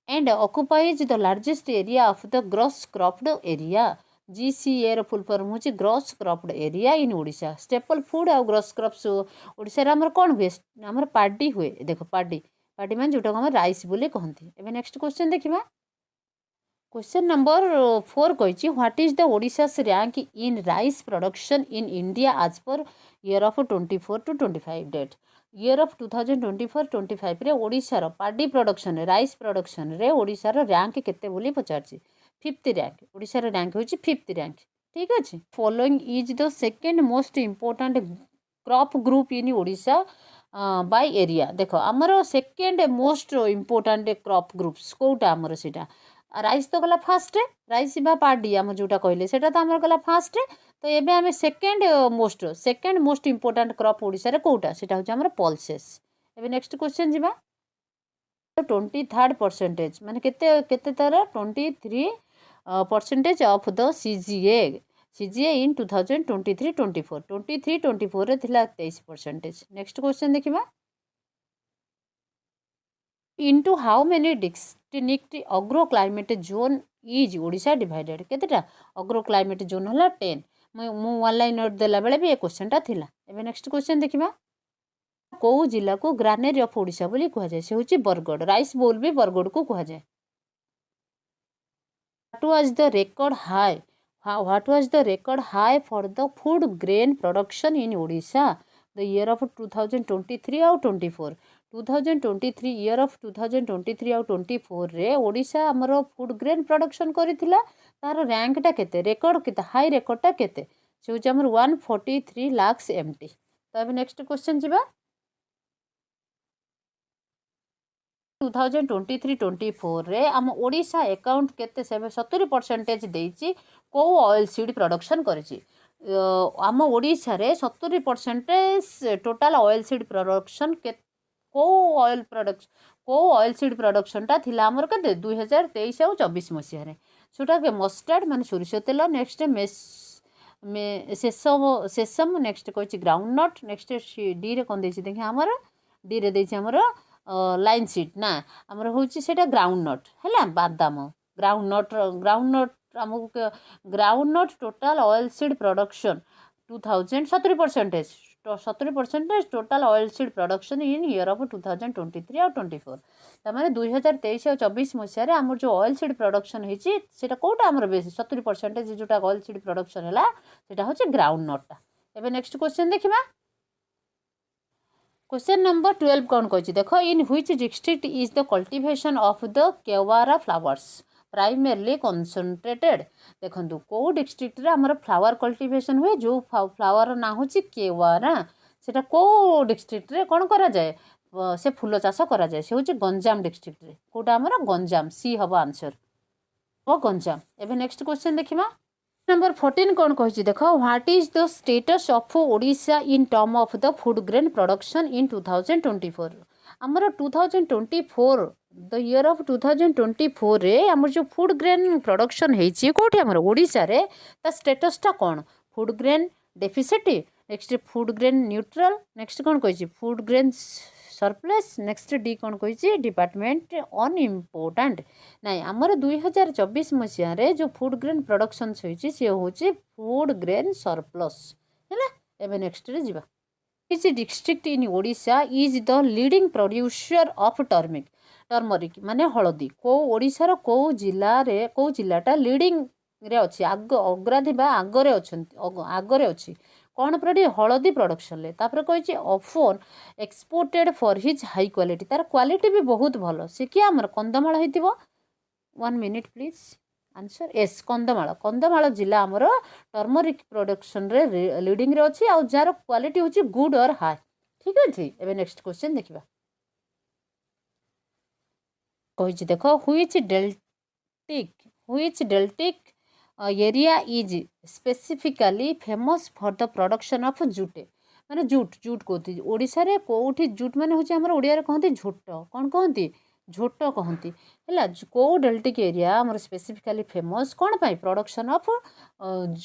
and occupies the largest area of the gross cropped area GCA full form हूँ gross cropped area in Odisha. Staple food आ ग्रॉस क्रॉप्स ओडिशा आमर कौन हुए आमर पार्टी हुए देख पार्टी मान जोटा आम राइस बोली कहती। एवं नेक्स्ट क्वेश्चन देखा क्वेश्चन नंबर 4 कही what is the Odisha's rank in rice production in India as per year of 24-25 date. Year of 2024-25 रे ओडिशार पार्टी प्रोडक्शन राइस प्रोडक्शन रे ओडिशार रैंक केते बोली पचारछि 5th रैंक ओडिशार रैंक होछि 5th रैंक ठीक अछि। Following is the second most important crop group in Odisha by area देख आमर second most important crop groups कौटा आमर सेटा राइस तो गला फास्ट राइस बा पार्टी आम जोटा कहले सेटा तो आमर गला फास्ट तो एबे आमे second most important crop Odisha रे कोउटा सेटा होछ आमर पल्सेस। एबे नेक्स्ट क्वेश्चन जिबा 23% माने केते केते तार 23% ऑफ द CGA इन 2023-24 23-24 रे थिला 23%। नेक्स्ट क्वेश्चन देखिबा into how many distinct agro climate zone is Odisha divided केतेटा अग्रो क्लाइमेट जोन होला 10 मु वन लाइन नोट देला बेले भी ए क्वेश्चन टा थिला। एबे नेक्स्ट क्वेश्चन देखिबा को जिला को ग्रानेरी ऑफ ओडिशा बोली कहा जाय से होची बरगड़ राइस बोल भी बरगड़ को कहा जाय। What was the record high for the food grain production in Odisha the year of 2023 और 24 2023 ईयर ऑफ 2023 और 24 रे ओडिशा हमरो फूड ग्रेन प्रोडक्शन करिथिला तार रैंक टा केते रिकॉर्ड केते हाई रिकॉर्ड टा केते से हूँ आम 143 लाख एमटी। तो अब नेक्स्ट क्वेश्चन जी 2023-24 रे आम ओडिशा अकाउंट केते 70% देइछि को ऑयल सीड प्रोडक्शन करिछि। आम ओडिशा रे 70% टोटल ऑयल सीड प्रोडक्शन के को ऑयल प्रोडक्शन को ऑयल सीड प्रोडक्शन टा थिला हमर केते 2023 और 24 मसिया रे सुटा के मस्टर्ड माने सोरिष तेल नेक्स्ट सेसम नेक्स्ट कहछि ग्राउंड नट नेक्स्ट डी रे कोन देछि देखि हमर डी रे देछि हमर लाइन सीड ना आमर हूँ से ग्राउंड नट है बादाम ग्राउंड नट आमको ground nut total oil seed production 2000 70% total oil seed production in year of 2023 और 24 तमाने 2023 और 24 मसीह आमर जो ऑयल सीड प्रोडक्शन होती है कौटा आमर बेसी 70% जोटा ऑयल सीड प्रोडक्शन है सेटा हूँ ग्राउंड नटा। एबे नेक्स्ट क्वेश्चन देखिबा क्वेश्चन नंबर 12 कौन कही देख in which district is the cultivation of the kewra flowers primarily concentrated. देखो कौ डिस्ट्रिक्ट रे हमर फ्लावर कल्टिवेशन हुए जो फ्लावर ना हूँ केवारा सेटा कौ डिस्ट्रिक्ट रे कौन करा जाए से फूल चाष करा जाए से हूँ गंजाम डिस्ट्रिक्ट रे कोटा हमर गंजाम सी हम आंसर वो गंजाम। एबे नेक्स्ट क्वेश्चन देखिबा नंबर 14 कौन कही देख what is the status of Odisha in term of the food grain production in 2024। आमर 2024 द ईयर ऑफ 2024 रे आमर जो फूड ग्रेन प्रोडक्शन होती कौटी आमर ओडिशा रे ता स्टेटसटा कौन food grain deficit next food grain neutral next कौन कही food grain surplus next D कौन कही डिपार्टमेंट अनइम्पोर्टाट नाई आमर 2024 मसीह जो फूड ग्रेन प्रोडक्शन होती सी हूँ फूड ग्रेन सरप्लस है। एबे नेक्स्ट रे जीवा is district in Odisha is the leading producer of turmeric माने हलदी को ओडिशार को जिल्लाटा लीडिंग रे अच्छी आग अग्राधी आगरे आगरे अच्छी कौन प्रोड्यू हलदी प्रोडक्शन ले तापर कही often exported for his high quality तार क्वालिटी भी बहुत भल सी किए आमर कंधमाल हो 1 minute please answer S Kandhamal जिला आमर टर्मरिक प्रोडक्शन रे लीडिंग रे अच्छी आ जार क्वालिटी होची गुड और हाई ठीक अच्छे। एबे नेक्स्ट क्वेश्चन देखिबा कही देख which deltaic area is specifically famous for the production of जूटे माने जूट कहती ओडिशा रे कोठी जूट माने होची हमर ओडिया रे कहती झोट कौन कहती झोट कहती है को डेल्टिक एरिया आमर स्पेसिफिकली फेमस कौन पाई प्रोडक्शन ऑफ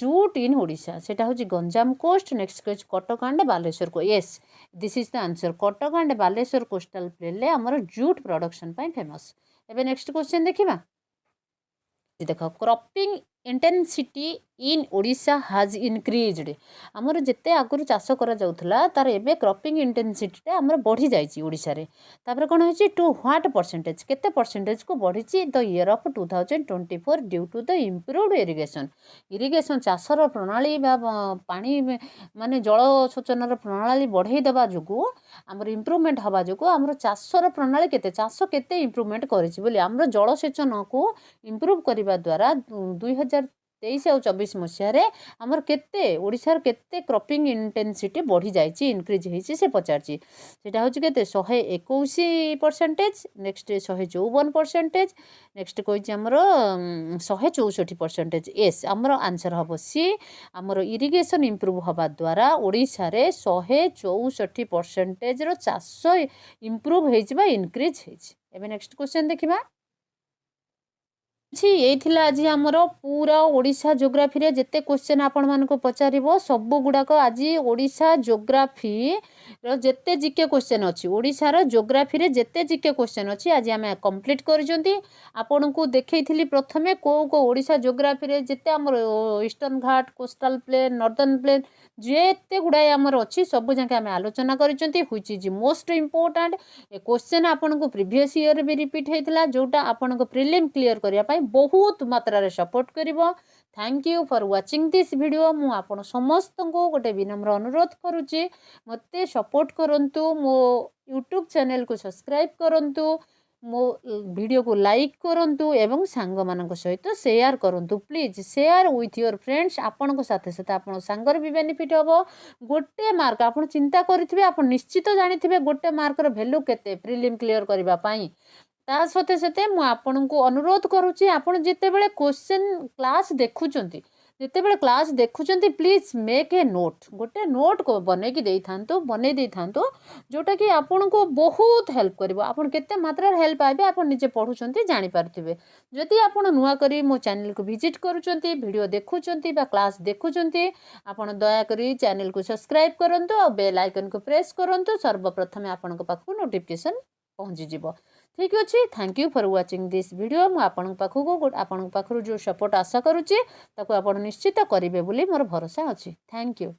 जूट इन ओडिशा सेटा होची गंजाम कोस्ट नेक्स्ट कह कटक एंड बालेश्वर को yes this is the answer Cuttack and Baleshwar coastal plain ले आमर जूट प्रोडक्शन पाई फेमस। एबे नेक्स्ट क्वेश्चन देखिबा देख क्रॉपिंग इंटेंसिटी इन ओडिशा हाज इनक्रीज्ड आमर जिते आगुरी चाष करा तार एबे क्रॉपिंग इंटेंसिटी आमर बढ़ी जाइए ओडिशा रे तापर कौन होची टू व्हाट परसेंटेज केते परसेंटेज को बढ़ी the year of 2024 due to the improved irrigation चाषर प्रणाली पानी माने जल सेचन प्रणाली बढ़ई देवा जो आमर इम्प्रूवमेंट हवा जो आमर चाषर प्रणाली केते चाष केते इम्प्रूवमेंट करिछि बोली आमर जल सेचन को इम्प्रूव करबा द्वारा 2023 और 24 मसीह आमर केते ओडिशार केते क्रॉपिंग इंटेंसिटी बढ़ी जाइए इनक्रीज होती से पचारची सेटा हूँ के 121% नेक्स्ट 154% नेक्स्ट कही आमर 164% एस आमर आंसर हम सी आमर इरिगेशन इम्प्रूव हवा द्वारा ओडिशा रे 164% चाष इम्प्रूव होइछि बा इनक्रीज होइछि। एबे नेक्स्ट क्वेश्चन देखिबा यही आज आमर पूरा ओडिशा जोग्राफी रे जेते क्वेश्चन आपण मानको पचारिबो सब गुड़ाक आज ओडिशा जोग्राफी रो जेते जीके क्वेश्चन अच्छी ओडिशा रो जोग्राफी रे जेते जीके क्वेश्चन अच्छी आज आम कंप्लीट करजंती आपण को देखैथिली प्रथमे को ओडिशा जोग्राफी रे जेते आमर ईस्टर्न घाट कोस्टल प्लेन नॉर्दर्न प्लेन जेते गुड़ाए आमर अच्छी सब जाके आम आलोचना करजंती which is most important a question आपण को प्रीवियस ईयर भी रिपीट होइतिला जोटा आपण को प्रिलिम क्लियर करिया पाई बहुत मात्रा रे सपोर्ट करिवो। Thank you for watching this video मु आपण समस्त को गोटे विनम्र अनुरोध करूची मते सपोर्ट करंतु मो यूट्यूब चैनल को सब्सक्राइब करंतु मो वीडियो को लाइक करंतु एवं सांग मानक सहित शेयर करंतु please share with your friends आपण साथे साथे आपण सांगर भी बेनिफिट हम गोटे मार्क आप चिंता करेंगे आप निश्चित जानी गोटे मार्कर भैल्यू केते प्रिलिम क्लियर करबा पाई ता सते सते मु आपन को अनुरोध करुच्ची आपन जितेबेले क्वेश्चन क्लास देखुचंती जितेबेले क्लास देखुचंती प्लीज मेक ए नोट गोटे नोट को बनै दे थांतु जोटा कि आपन को बहुत हेल्प करिवो आपन केते मात्रा हेल्प पाइबे आपन निजे पढुचंती जानि पारथिबे जदि आपन नुआ करी मो चैनल को विजिट करूचंती वीडियो देखुचंती बा क्लास देखुचंती आपन दया करी चैनल को सब्सक्राइब करंतु और बेल आइकन को प्रेस करंतु सर्वप्रथम आपन को पाखु नोटिफिकेशन पहुंची जिवो ठीक अच्छे thank you for watching this video मु आपन पाखु आपन पाखु जो सपोर्ट आशा करूची ताको आपन निश्चित करिवे बोली मोर भरोसा अछि थैंक यू।